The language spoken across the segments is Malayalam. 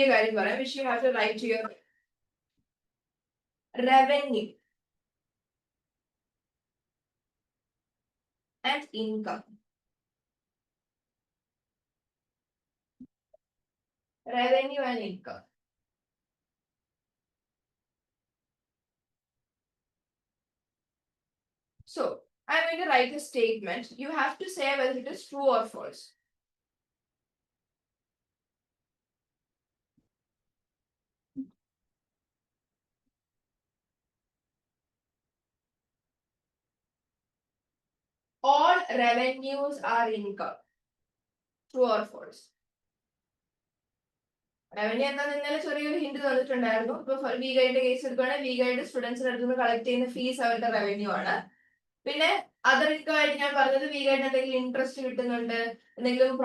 കാര്യം പറയാം, which you have to write here. Revenue and income. Revenue and income. So I'm going to write a statement. You have to say whether it is true or false. All revenues are income. True or false? Revenue എന്താന്ന് ഇന്നലെ ചെറിയൊരു ഹിന്റ് തന്നിട്ടുണ്ടായിരുന്നു. ഇപ്പൊ വി ഗൈഡിന്റെ കേസ് എടുക്കുകയാണെങ്കിൽ വി ഗൈഡ് സ്റ്റുഡൻസിന്റെ അടുത്ത് നിന്ന് കളക്ട് ചെയ്യുന്ന ഫീസ് അവരുടെ റവന്യൂ ആണ്. പിന്നെ അതർ ഇൻകം ആയിട്ട് ഞാൻ പറഞ്ഞത് വി ഗൈഡിന് എന്തെങ്കിലും ഇൻട്രസ്റ്റ് കിട്ടുന്നുണ്ട്, എന്തെങ്കിലും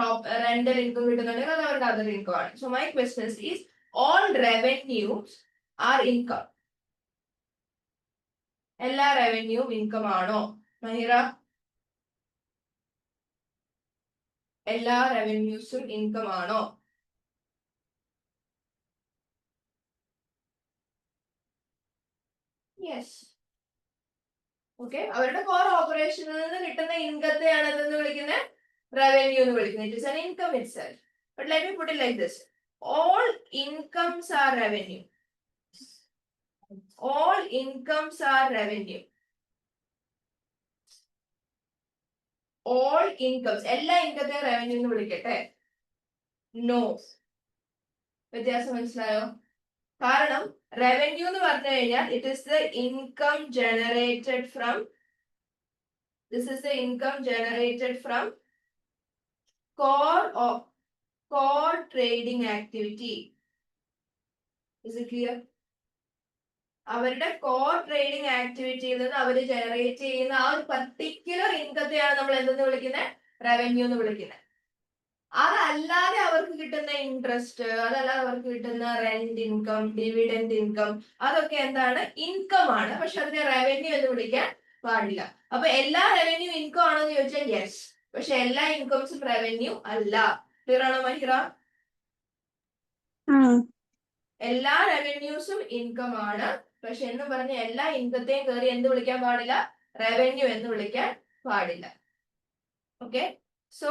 റെന്റൽ ഇൻകം കിട്ടുന്നുണ്ടെങ്കിൽ അത് അവരുടെ അതർ ഇൻകം ആണ്. So my question is all revenues are income. എല്ലാ റവന്യൂ ഇൻകം ആണോ മഹിറ? എല്ലാ റവന്യൂസും ഇൻകം ആണോ? യെസ്. ഓക്കെ, അവരുടെ കോർ ഓപ്പറേഷനിൽ നിന്ന് കിട്ടുന്ന ഇൻകത്തെയാണ് എന്തെന്ന് വിളിക്കുന്നത്? റവന്യൂ എന്ന് വിളിക്കുന്നത്. It is an income itself. But let me put it like this. All incomes are revenue. All incomes are revenue. All incomes, എല്ലാ ഇൻകത്തെയും റവന്യൂ എന്ന് വിളിക്കട്ടെ? നോ. വ്യത്യാസം മനസ്സിലായോ? കാരണം റവന്യൂ എന്ന് പറഞ്ഞു കഴിഞ്ഞാൽ it is the income generated from, this is the income generated from core trading activity. Is it clear? അവരുടെ കോർ ട്രേഡിംഗ് ആക്ടിവിറ്റിയിൽ നിന്ന് അവർ ജനറേറ്റ് ചെയ്യുന്ന ആ ഒരു പർട്ടിക്കുലർ ഇൻകത്തെയാണ് നമ്മൾ എന്തെന്ന് വിളിക്കുന്നത്? റവന്യൂ എന്ന് വിളിക്കുന്നത്. അതല്ലാതെ അവർക്ക് കിട്ടുന്ന ഇൻട്രസ്റ്റ്, അതല്ലാതെ അവർക്ക് കിട്ടുന്ന റെന്റ് ഇൻകം, ഡിവിഡൻഡ് ഇൻകം, അതൊക്കെ എന്താണ്? ഇൻകം ആണ്. പക്ഷെ അതിനെ റവന്യൂ എന്ന് വിളിക്കാൻ പാടില്ല. അപ്പൊ എല്ലാ റവന്യൂ ഇൻകം ആണോ എന്ന് ചോദിച്ചാൽ യെസ്. പക്ഷെ എല്ലാ ഇൻകംസും റവന്യൂ അല്ല. ക്ലിയർ ആണോ മഹിറ? എല്ലാ റവന്യൂസും ഇൻകം ആണ്. പക്ഷെ എന്ന് പറഞ്ഞ എല്ലാ ഇൻകത്തെയും കയറി എന്ത് വിളിക്കാൻ പാടില്ല? റവന്യൂ എന്ന് വിളിക്കാൻ പാടില്ല. Okay, so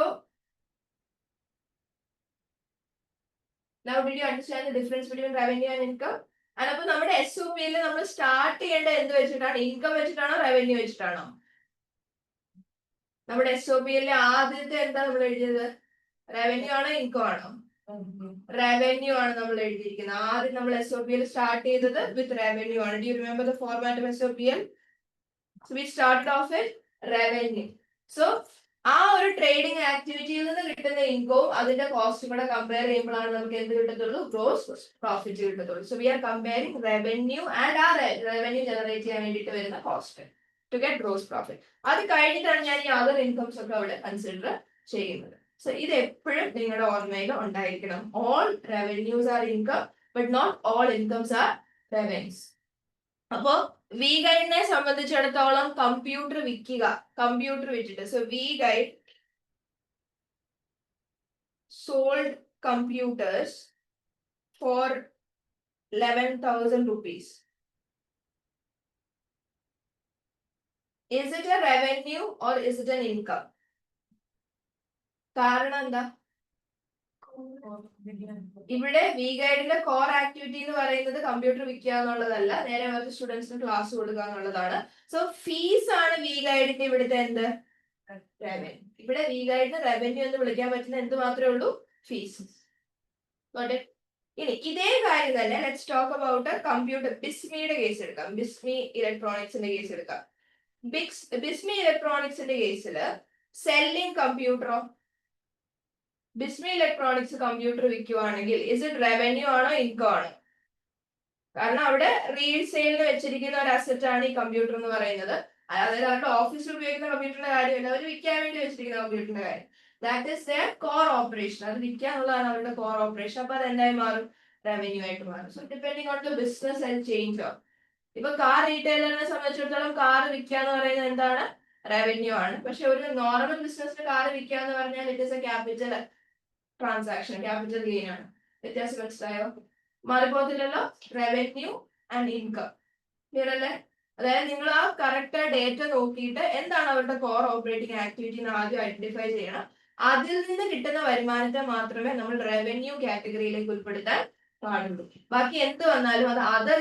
now did you understand the difference between revenue and income? And അപ്പോൾ നമ്മുടെ SOP-യിൽ നമ്മൾ സ്റ്റാർട്ട് ചെയ്യേണ്ടത് എന്ത് വെച്ചിട്ടാണ്? ഇൻകം വെച്ചിട്ടാണോ റവന്യൂ വെച്ചിട്ടാണോ? നമ്മുടെ SOP-യിൽ ആദ്യത്തെ എന്താ നമ്മൾ എഴുതിയത്? റവന്യൂ ആണോ ഇൻകം ആണോ? റവന്യൂ ആണ് നമ്മൾ എഴുതിയിരിക്കുന്നത്. ആദ്യം നമ്മൾ SOP-യിൽ സ്റ്റാർട്ട് ചെയ്തത് വിത്ത് റവന്യൂ ആണ്. Do you remember the format of SOP-ൽ? So we started off with revenue. So ആ ഒരു ട്രേഡിംഗ് ആക്ടിവിറ്റിയിൽ നിന്ന് കിട്ടുന്ന ഇൻകവും അതിന്റെ കോസ്റ്റും കൂടെ കമ്പയർ ചെയ്യുമ്പോഴാണ് നമുക്ക് എന്ത് കിട്ടത്തുള്ളൂ? ഗ്രോസ് പ്രോഫിറ്റ് കിട്ടത്തുള്ളൂ. So we are comparing revenue and ആ റവന്യൂ ജനറേറ്റ് ചെയ്യാൻ വേണ്ടിയിട്ട് വരുന്ന cost to get gross profit. അത് കഴിഞ്ഞിട്ടാണ് ഞാൻ ഈ അതർ ഇൻകംസ് ഒക്കെ അവിടെ കൺസിഡർ ചെയ്യുന്നത്. സോ ഇത് എപ്പോഴും നിങ്ങളുടെ ഓർമ്മയിൽ ഉണ്ടായിരിക്കണം. All revenues are income but not all incomes are revenues. അപ്പോ വി ഗൈഡിനെ സംബന്ധിച്ചിടത്തോളം കമ്പ്യൂട്ടർ വിൽക്കുക, കമ്പ്യൂട്ടർ വിറ്റിട്ട്. So V Guide sold computers for 11,000 rupees. Is it a revenue or is it an income? കാരണം എന്താ? ഇവിടെ വി ഗൈഡിന്റെ കോർ ആക്ടിവിറ്റി എന്ന് പറയുന്നത് കമ്പ്യൂട്ടർ വിൽക്കുക എന്നുള്ളതല്ല, നേരെ മറിച്ച് സ്റ്റുഡൻസിന് ക്ലാസ് കൊടുക്കുക എന്നുള്ളതാണ്. സോ ഫീസ് ആണ് വി ഗൈഡിന്റെ ഇവിടുത്തെ എന്ത്? റവന്യൂ. ഇവിടെ വി ഗൈഡിന് റവന്യൂ എന്ന് വിളിക്കാൻ പറ്റുന്ന എന്ത് മാത്രമേ ഉള്ളൂ? ഫീസ്. ഇനി ഇതേ കാര്യം തന്നെ ലെറ്റ്സ് ടോക്ക് അബൌട്ട് കമ്പ്യൂട്ടർ. ബിസ്മിയുടെ കേസ് എടുക്കാം, ബിസ്മി ഇലക്ട്രോണിക്സിന്റെ കേസ് എടുക്കാം. ബിസ്മി ഇലക്ട്രോണിക്സിന്റെ കേസിൽ സെല്ലിംഗ് കമ്പ്യൂട്ടറോ? ബിസ്മി ഇലക്ട്രോണിക്സ് കമ്പ്യൂട്ടർ വിൽക്കുവാണെങ്കിൽ ഇസ് ഇറ്റ് റവന്യൂ ആണോ ഇൻകം ആണോ? കാരണം അവിടെ റീസെയിലിന് വെച്ചിരിക്കുന്ന ഒരു അസറ്റ് ആണ് ഈ കമ്പ്യൂട്ടർ എന്ന് പറയുന്നത്. അതായത് അവരുടെ ഓഫീസിൽ ഉപയോഗിക്കുന്ന കമ്പ്യൂട്ടറിന്റെ കാര്യമല്ല, അവർ വിൽക്കാൻ വേണ്ടി വെച്ചിരിക്കുന്ന കമ്പ്യൂട്ടറിന്റെ കാര്യം. That is there core operation. അത് വിൽക്കുക എന്നുള്ളതാണ് അവരുടെ കോർ ഓപ്പറേഷൻ. അപ്പൊ അത് എന്തായി മാറും? റവന്യൂ ആയിട്ട് മാറും. So depending on the business and change of. ഇപ്പൊ കാർ റീറ്റെയിലറിനെ സംബന്ധിച്ചിടത്തോളം കാർ വിൽക്കുക എന്ന് പറയുന്നത് എന്താണ്? റവന്യൂ ആണ്. പക്ഷെ ഒരു നോർമൽ ബിസിനസ്സിന് കാർ വിൽക്കുക എന്ന് പറഞ്ഞാൽ it is A capital transaction, capital gain ആണ്. വ്യത്യാസം മനസ്സിലായോ? മാറിപ്പോകത്തില്ലല്ലോ. റവന്യൂ ആൻഡ് ഇൻകം ക്ലിയർ അല്ലേ? അതായത് നിങ്ങൾ ആ കറക്റ്റ് ഡേറ്റ നോക്കിയിട്ട് എന്താണ് അവരുടെ കോർ ഓപ്പറേറ്റിംഗ് ആക്ടിവിറ്റി എന്ന് ആദ്യം ഐഡന്റിഫൈ ചെയ്യണം. അതിൽ നിന്ന് കിട്ടുന്ന വരുമാനത്തെ മാത്രമേ നമ്മൾ റവന്യൂ കാറ്റഗറിയിലേക്ക് ഉൾപ്പെടുത്താൻ പാടുള്ളൂ. ബാക്കി എന്ത് വന്നാലും അത് അതർ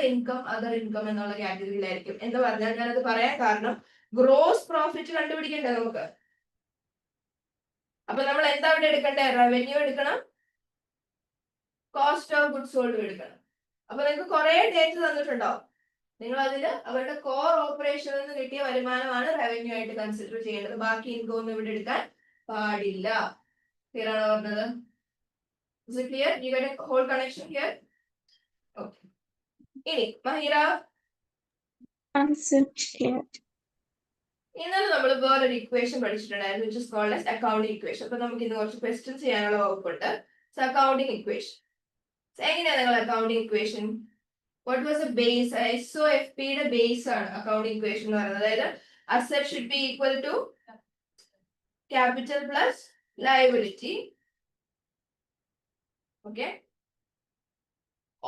ഇൻകം എന്നുള്ള കാറ്റഗറിയിലായിരിക്കും. എന്ന് പറഞ്ഞാൽ ഞാനത് പറയാൻ കാരണം ഗ്രോസ് പ്രോഫിറ്റ് കണ്ടുപിടിക്കണ്ടേ നമുക്ക്. അപ്പൊ നമ്മൾ എന്താ ഇവിടെ എടുക്കണ്ടേ? റവന്യൂ എടുക്കണം, കോസ്റ്റ് ഓഫ് ഗുഡ്സ് സോൾഡ് എടുക്കണം. അപ്പൊ നിങ്ങൾക്ക് കുറെ ഡേറ്റ തന്നിട്ടുണ്ടാവും. നിങ്ങൾ അതിൽ അവരുടെ കോർ ഓപ്പറേഷനിൽ നിന്ന് കിട്ടിയ വരുമാനമാണ് റവന്യൂ ആയിട്ട് കൺസിഡർ ചെയ്യേണ്ടത്. ബാക്കി ഇൻകം ഒന്നും ഇവിടെ എടുക്കാൻ പാടില്ല. ക്ലിയർ ആണോ പറഞ്ഞത്? Is it clear? You get a whole connection here? Okay. ഇനി മഹിറ, ഇന്നലെ നമ്മൾ വേറൊരു equation പഠിച്ചിട്ടുണ്ടായിരുന്നു, which is called as accounting equation. അപ്പൊ നമുക്ക് ഇന്ന് കുറച്ച് ക്വസ്റ്റ്യൻസ് ചെയ്യാനുള്ള വകുപ്പുണ്ട്. സോ അക്കൗണ്ടിങ് ഇക്വേഷൻ എങ്ങനെയാണ് നിങ്ങൾ accounting equation? What was a base? SOFP യുടെ ബേസ് ആണ് അക്കൗണ്ടിങ് ഇക്വേഷൻ എന്ന് പറയുന്നത്. അതായത് asset should be equal to capital plus liability. Okay,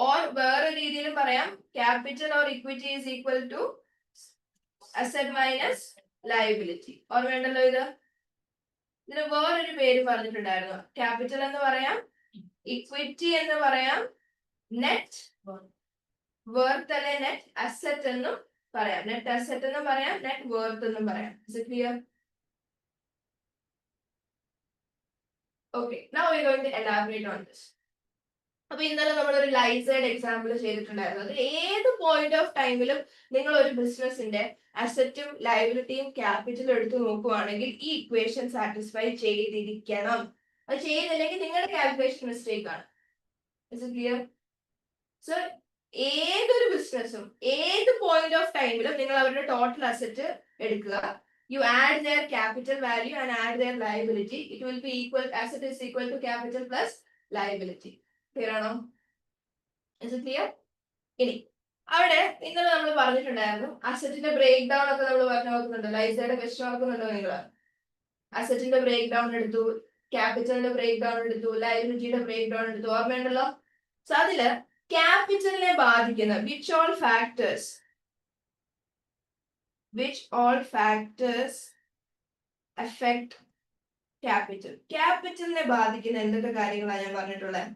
or വേറെ രീതിയിലും പറയാം, capital or equity is equal to asset minus liability. ഓർമ്മയുണ്ടല്ലോ ഇത്? ഇതിന് വേറൊരു പേര് പറഞ്ഞിട്ടുണ്ടായിരുന്നു. ക്യാപിറ്റൽ എന്ന് പറയാം, ഇക്വിറ്റി എന്ന് പറയാം, നെറ്റ് വർത്ത് അല്ലെ നെറ്റ് അസറ്റ് എന്നും പറയാം. നെറ്റ് അസറ്റ് എന്നും പറയാം, നെറ്റ് വർത്ത് എന്നും പറയാം. Is it clear? Okay, now we are going to elaborate on this. അപ്പൊ ഇന്നലെ നമ്മളൊരു ലൈസൈഡ് എക്സാമ്പിൾ ചെയ്തിട്ടുണ്ടായിരുന്നു. അത് ഏത് പോയിന്റ് ഓഫ് ടൈമിലും നിങ്ങൾ ഒരു ബിസിനസിന്റെ അസറ്റും ലയബിലിറ്റിയും ക്യാപിറ്റലും എടുത്ത് നോക്കുവാണെങ്കിൽ ഈ ഇക്വേഷൻ സാറ്റിസ്ഫൈ ചെയ്തിരിക്കണം. അത് ചെയ്യുന്നില്ലെങ്കിൽ നിങ്ങളുടെ കാൽക്കുലേഷൻ മിസ്റ്റേക്ക് ആണ്. Is it clear? സോ ഏതൊരു ബിസിനസ്സും ഏത് പോയിന്റ് ഓഫ് ടൈമിലും നിങ്ങൾ അവരുടെ ടോട്ടൽ അസറ്റ് എടുക്കുക. You add their capital value and add their liability. It will be equal, asset is equal to capital plus liability. Clear ആണോ? Is it clear? ഇനി അവിടെ ഇന്നലെ നമ്മൾ പറഞ്ഞിട്ടുണ്ടായിരുന്നു അസറ്റിന്റെ ബ്രേക്ക് ഡൗൺ ഒക്കെ നമ്മൾ പറഞ്ഞു നോക്കുന്നുണ്ടോ? ലൈസയുടെ ക്വസ്റ്റ്യൻ നോക്കുന്നുണ്ടോ നിങ്ങൾ? അസറ്റിന്റെ ബ്രേക്ക് ഡൗൺ എടുത്തു, ക്യാപിറ്റലിന്റെ ബ്രേക്ക് ഡൗൺ എടുത്തു, ലയബിലിറ്റിയുടെ ബ്രേക്ക് ഡൗൺ എടുത്തു. ഓർമ്മയുണ്ടല്ലോ? സോ അതില് ക്യാപിറ്റലിനെ ബാധിക്കുന്ന which all factors affect capital. ക്യാപിറ്റലിനെ ബാധിക്കുന്ന എന്തൊക്കെ കാര്യങ്ങളാണ് ഞാൻ പറഞ്ഞിട്ടുള്ളത്?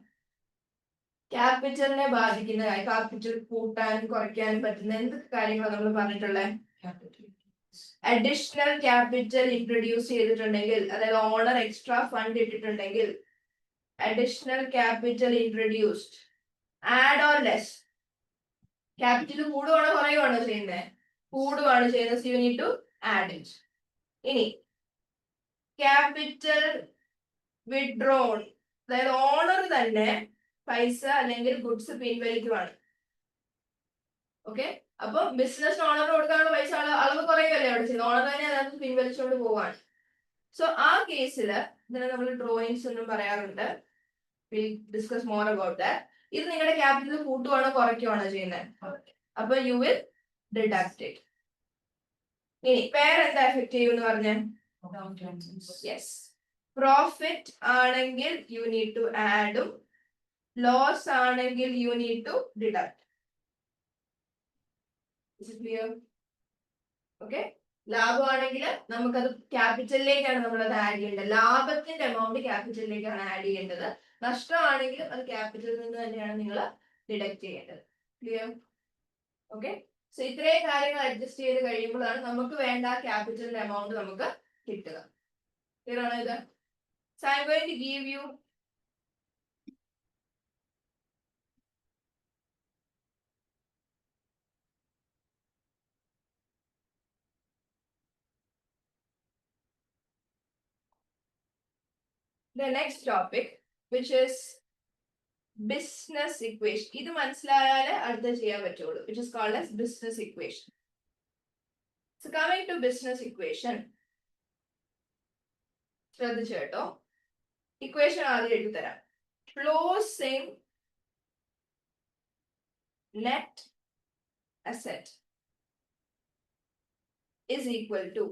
ക്യാപിറ്റലിനെ ബാധിക്കുന്ന ക്യാപിറ്റൽ കൂട്ടാനും കുറയ്ക്കാനും പറ്റുന്ന എന്തൊക്കെ കാര്യങ്ങളാണ് നമ്മൾ പറഞ്ഞിട്ടുള്ളത്? അഡീഷണൽ ക്യാപിറ്റൽ ഇൻട്രൊഡ്യൂസ് ചെയ്തിട്ടുണ്ടെങ്കിൽ, അതായത് ഓണർ എക്സ്ട്രാ ഫണ്ട് ഇട്ടിട്ടുണ്ടെങ്കിൽ, additional capital introduced, add or less. Capital കൂടുവാണോ കുറയുവാണോ ചെയ്യുന്നത്? കൂടുവാണ് ചെയ്യുന്നത്. So you need to add it. ഇനി ക്യാപിറ്റൽ വിഡ്രോൺ, അതായത് ഓണർ തന്നെ പൈസ അല്ലെങ്കിൽ ഗുഡ്സ് പിൻവലിക്കുവാണ്. ഓക്കെ, അപ്പൊ ബിസിനസ് ഓണർ കൊടുക്കാനുള്ള പൈസ അളവ് കുറയുകയല്ലേ അവിടെ ചെയ്യുന്നത്, ഓണർ തന്നെ അതിനകത്ത് പിൻവലിച്ചുകൊണ്ട് പോവാണ്. സോ ആ കേസില് ഇതിനെ നമ്മൾ ഡ്രോയിങ്സ് എന്നും പറയാറുണ്ട്. Discuss more about that. ഇത് നിങ്ങളുടെ ക്യാപിറ്റൽ കൂട്ടുവാണോ കുറയ്ക്കുവാണോ ചെയ്യുന്നത്? അപ്പൊ യു വിൽ ഡിഡക്ട് ഇറ്റ്. ഇനി വേറെ എന്താ എഫക്ട് ചെയ്യുമെന്ന് പറഞ്ഞാൽ, യെസ്, പ്രോഫിറ്റ് ആണെങ്കിൽ യു നീഡ് ടു ആഡും, ലോസ് ആണെങ്കിൽ you need to deduct. Is it clear? Okay, ലാഭമാണെങ്കിൽ നമുക്കത് ക്യാപിറ്റലിലേക്കാണ് നമ്മൾ അത് ആഡ് ചെയ്യേണ്ടത്. ലാഭത്തിന്റെ എമൗണ്ട് ക്യാപിറ്റലിലേക്കാണ് ആഡ് ചെയ്യേണ്ടത്. നഷ്ടമാണെങ്കിൽ അത് ക്യാപിറ്റലിൽ നിന്ന് തന്നെയാണ് നിങ്ങൾ ഡിഡക്ട് ചെയ്യേണ്ടത്. ക്ലിയർ? ഓക്കെ, സോ ഇത്രയും കാര്യങ്ങൾ അഡ്ജസ്റ്റ് ചെയ്ത് കഴിയുമ്പോഴാണ് നമുക്ക് വേണ്ട ക്യാപിറ്റലിന്റെ എമൗണ്ട് നമുക്ക് കിട്ടുക. ക്ലിയർ ആണോ ഇത്? So I am going to give you the next topic, which is business equation. ഇത് മനസ്സിലായാലേ അടുത്ത ചെയ്യാൻ പറ്റുള്ളൂ. Which is called as business equation. So coming to business equation, ശ്രദ്ധിച്ചു കേട്ടോ. ഇക്വേഷൻ ആദ്യം എഴുതി തരാം. Closing net asset is equal to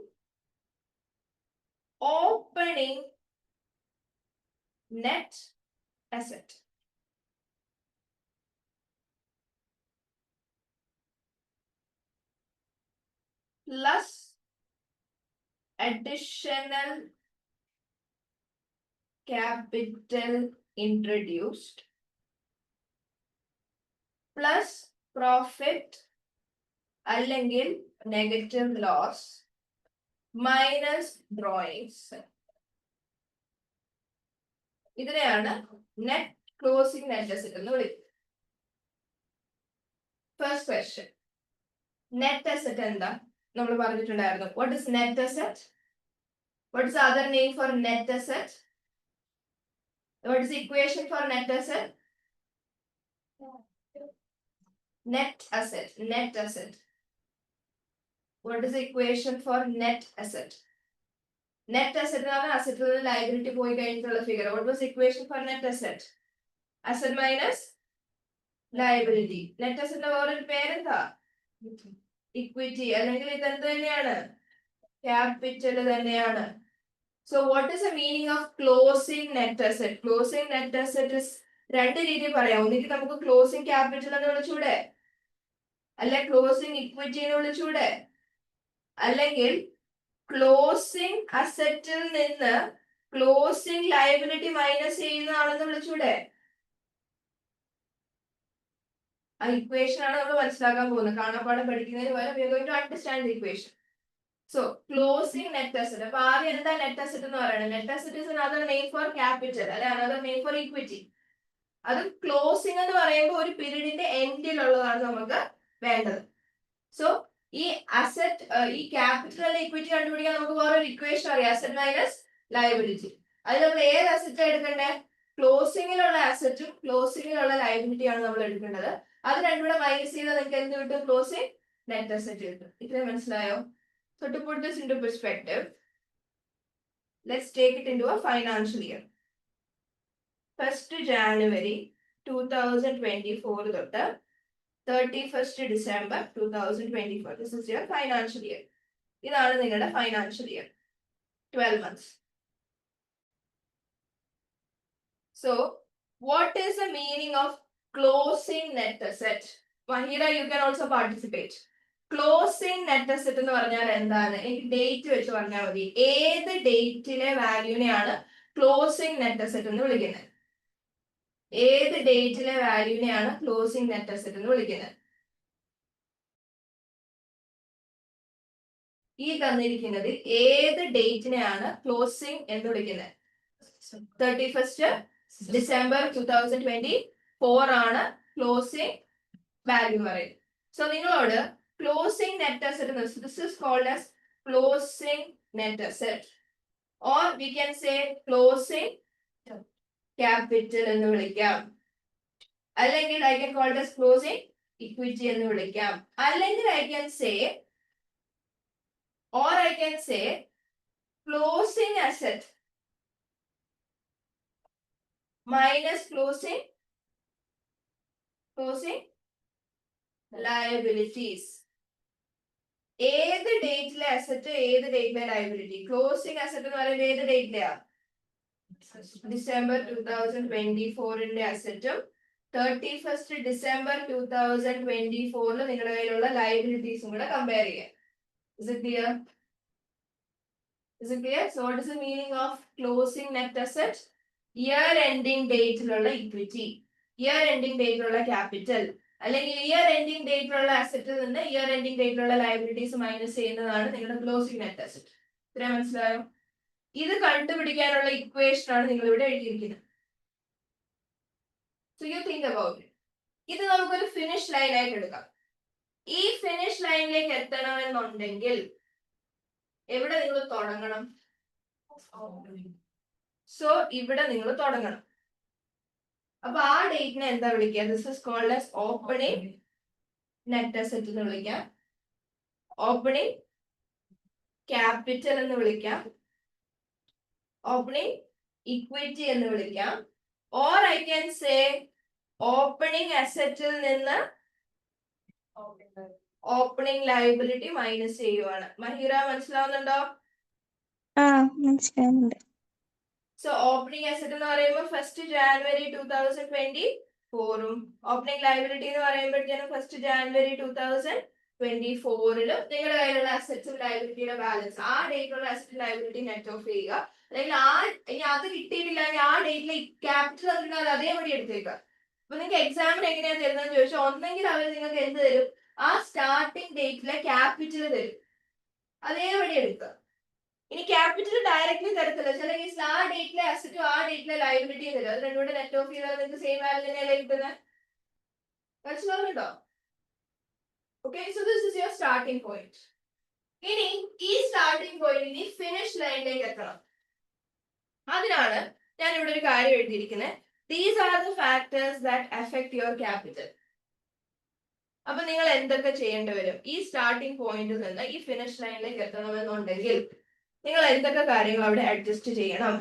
opening net asset. plus additional capital introduced plus profit അല്ലെങ്കിൽ negative loss minus drawings. ഇതിനെയാണ് net closing net asset എന്ന് വിളിക്കുന്നത്. ഫസ്റ്റ് ക്വസ്റ്റ്യൻ, നെറ്റ് അസറ്റ് എന്താ നമ്മൾ പറഞ്ഞിട്ടുണ്ടായിരുന്നു. What is net asset? What is other name for net asset? What is equation for net asset? Net asset, net asset. What is the equation for net asset? Net asset എന്ന് പറഞ്ഞാൽ അസറ്റിൽ നിന്ന് ലയബിലിറ്റി പോയി കഴിഞ്ഞിട്ടുള്ള figure. What was the equation for net asset? Asset minus liability. Net asset വേറൊരു പേരെന്താ? ഇക്വിറ്റി. അല്ലെങ്കിൽ ഇത് എന്ത് തന്നെയാണ്? ക്യാപിറ്റൽ തന്നെയാണ്. So what is the meaning of closing net asset? Closing net asset is രണ്ട് രീതി പറയാം. ഒന്നുകിൽ നമുക്ക് ക്ലോസിംഗ് ക്യാപിറ്റൽ എന്ന് വിളിച്ചൂടെ, അല്ലെ ക്ലോസിംഗ് ഇക്വിറ്റി എന്ന് വിളിച്ചൂടെ, അല്ലെങ്കിൽ ക്ലോസിംഗ് അസറ്റിൽ നിന്ന് ക്ലോസിംഗ് ലയബിലിറ്റി മൈനസ് ചെയ്യുന്നതാണെന്ന് വിളിച്ചൂടെ. ആ ഇക്വേഷൻ ആണ് നമ്മൾ മനസ്സിലാക്കാൻ പോകുന്നത്. കാണാപ്പാഠം പഠിക്കുന്നതിന് പകരം we are going to understand the equation. So closing net asset. അപ്പൊ ആദ്യം എന്താ നെറ്റ് അസറ്റ് എന്ന് പറയുന്നത്? Net asset is another name for capital, അല്ലെ another name for equity. അത് ക്ലോസിംഗ് എന്ന് പറയുമ്പോൾ ഒരു പീരീഡിന്റെ എൻഡിലുള്ളതാണ് നമുക്ക് വേണ്ടത്. സോ ഈ അസറ്റ്, ഈ ക്യാപിറ്റൽ ഇക്വിറ്റി കണ്ടുപിടിക്കാൻ നമുക്ക് വേറൊരു ഇക്വേഷൻ അറിയാം, അസറ്റ് മൈനസ് ലയബിലിറ്റി. അതിൽ നമ്മൾ ഏത് അസറ്റ് എടുക്കണ്ടേ? ക്ലോസിംഗിലുള്ള അസറ്റും ക്ലോസിംഗിലുള്ള ലയബിലിറ്റിയാണ് നമ്മൾ എടുക്കേണ്ടത്. അത് രണ്ടും കൂടെ മൈനസ് ചെയ്താൽ നിങ്ങൾക്ക് എന്ത് കിട്ടും? ക്ലോസിംഗ് നെറ്റ് അസറ്റ് കിട്ടും. ഇത്രയും മനസ്സിലായോ? So to put this into perspective, let's take it into a financial year. 1st January 2024 തൊട്ട് 31st December 2024. This is your financial year. ഇതാണ് നിങ്ങളുടെ financial year. 12 months. So, what is the meaning of closing net asset? Mahira, you can also participate. Closing net asset എന്ന് പറഞ്ഞാൽ എന്താണ്? എനിക്ക് ഡേറ്റ് വെച്ച് പറഞ്ഞാൽ മതി. ഏത് ഡേറ്റിലെ വാല്യൂനെയാണ് ക്ലോസിംഗ് നെറ്റ് അസറ്റ് എന്ന് വിളിക്കുന്നത്? ഏത് ഡേറ്റിലെ വാല്യൂനെയാണ് ക്ലോസിംഗ് നെറ്റ് അസറ്റ് എന്ന് വിളിക്കുന്നത്? ഈ തന്നിരിക്കുന്നതിൽ ഏത് ഡേറ്റിനെയാണ് ക്ലോസിംഗ് എന്ന് വിളിക്കുന്നത്? 31st December 2024 ആണ് ക്ലോസിംഗ് വാല്യൂ പറയുന്നത്. സോ നിങ്ങളോട് closing net asset, this is called as closing net asset, or we can say closing capital എന്ന് വിളിക്കാം, അല്ലെങ്കിൽ I can called as closing equity എന്ന് വിളിക്കാം, അല്ലെങ്കിൽ I can say, or I can say closing asset minus closing liabilities. ഏത് ഡേറ്റിലെ അസറ്റ്, ഏത് ഡേറ്റിലെ ലയബിലിറ്റി? ക്ലോസിംഗ് അസറ്റ് എന്ന് പറയുന്നത് ഏത് ഡേറ്റിലെയാ? ഡിസംബർ 2024 അസറ്റും 31st December 2024 നിങ്ങളുടെ കയ്യിലുള്ള ലയബിലിറ്റീസും കൂടെ കമ്പയർ ചെയ്യാം. Is it clear? Is it clear? So what is the meaning of closing net asset? Year ending date ലുള്ള equity, year ending date ലുള്ള capital, അല്ലെങ്കിൽ year ending date ലുള്ള asset നിന്ന് year ending date ലുള്ള liabilities മൈനസ് ചെയ്യുന്നതാണ് നിങ്ങളുടെ closing net asset. ഇത്രയും മനസ്സിലായോ? ഇത് കണ്ടുപിടിക്കാനുള്ള ഇക്വേഷൻ ആണ് നിങ്ങൾ ഇവിടെ എഴുതിയിരിക്കുന്നത്. So you think about it. ഇത് നമുക്കൊരു ഫിനിഷ് ലൈൻ ആയിട്ട് എടുക്കാം. ഈ ഫിനിഷ് ലൈനിലേക്ക് എത്തണമെന്നുണ്ടെങ്കിൽ എവിടെ നിങ്ങൾ തുടങ്ങണം? സോ ഇവിടെ നിങ്ങൾ തുടങ്ങണം. അപ്പൊ ആ ഡേറ്റിനെ എന്താ വിളിക്കുക? This is called as opening net asset എന്ന് വിളിക്കാം, ഓപ്പണിംഗ് ക്യാപിറ്റൽ എന്ന് വിളിക്കാം, ഓപ്പണിംഗ് ഇക്വിറ്റി എന്ന് വിളിക്കാം, or I can say opening അസറ്റിൽ നിന്ന് ഓപ്പണിംഗ് ലയബിലിറ്റി മൈനസ് ചെയ്യുവാണ്. മഹിറ മനസ്സിലാവുന്നുണ്ടോ? മനസ്സിലാവുന്നുണ്ട്. സോ ഓപ്പണിംഗ് അസറ്റ് എന്ന് പറയുമ്പോൾ 1st January 2024 ഓപ്പണിംഗ് ലയബിലിറ്റി എന്ന് പറയുമ്പോഴത്തേനും 1st January 2025 24-ലും നിങ്ങളുടെ കയ്യിലുള്ള അസറ്റ്സും ലയബിലിറ്റിയുടെ ബാലൻസ് ആ ഡേറ്റിലുള്ള അസറ്റ് ലയബിലിറ്റി നെറ്റ് ഓഫ് ചെയ്യുക. അല്ലെങ്കിൽ ഇനി അത് കിട്ടിയിട്ടില്ലെങ്കിൽ ആ ഡേറ്റിലെ ക്യാപിറ്റൽ തന്നിട്ട് അതേപടി എടുത്തേക്കുക. അപ്പൊ നിങ്ങൾക്ക് എക്സാമിന് എങ്ങനെയാണ് തരുന്നതെന്ന് ചോദിച്ചാൽ ഒന്നെങ്കിൽ അവർ നിങ്ങൾക്ക് എന്ത് തരും, ആ സ്റ്റാർട്ടിംഗ് ഡേറ്റിലെ ക്യാപിറ്റൽ തരും, അതേപടി എടുക്കുക. ഇനി ക്യാപിറ്റൽ ഡയറക്റ്റ്ലി തരത്തില്ല, ചില കേസിൽ ആ ഡേറ്റിലെ അസറ്റും ആ ഡേറ്റിലെ ലയബിലിറ്റിയും തരും. അത് രണ്ടുകൂടെ നെറ്റ് ഓഫ് ചെയ്താൽ നിങ്ങൾക്ക് സെയിം വാല്യൂ തന്നെയല്ലേ കിട്ടുന്നത്. മനസ്സിലാവുന്നുണ്ടോ? Okay, so this is your starting point. ഇനി ഈ സ്റ്റാർട്ടിംഗ് പോയിന്റിന് ഫിനിഷ് ലൈനിലേക്ക് എത്തണം. അതിനാണ് ഞാൻ ഇവിടെ ഒരു കാര്യം എഴുതിയിരിക്കുന്നത്. These are the factors that affect your capital. അപ്പൊ നിങ്ങൾ എന്തൊക്കെ ചെയ്യേണ്ടി വരും? ഈ സ്റ്റാർട്ടിംഗ് പോയിന്റിൽ നിന്ന് ഈ ഫിനിഷ് ലൈനിലേക്ക് എത്തണമെന്നുണ്ടെങ്കിൽ നിങ്ങൾ എന്തൊക്കെ കാര്യങ്ങൾ അവിടെ അഡ്ജസ്റ്റ് ചെയ്യണം?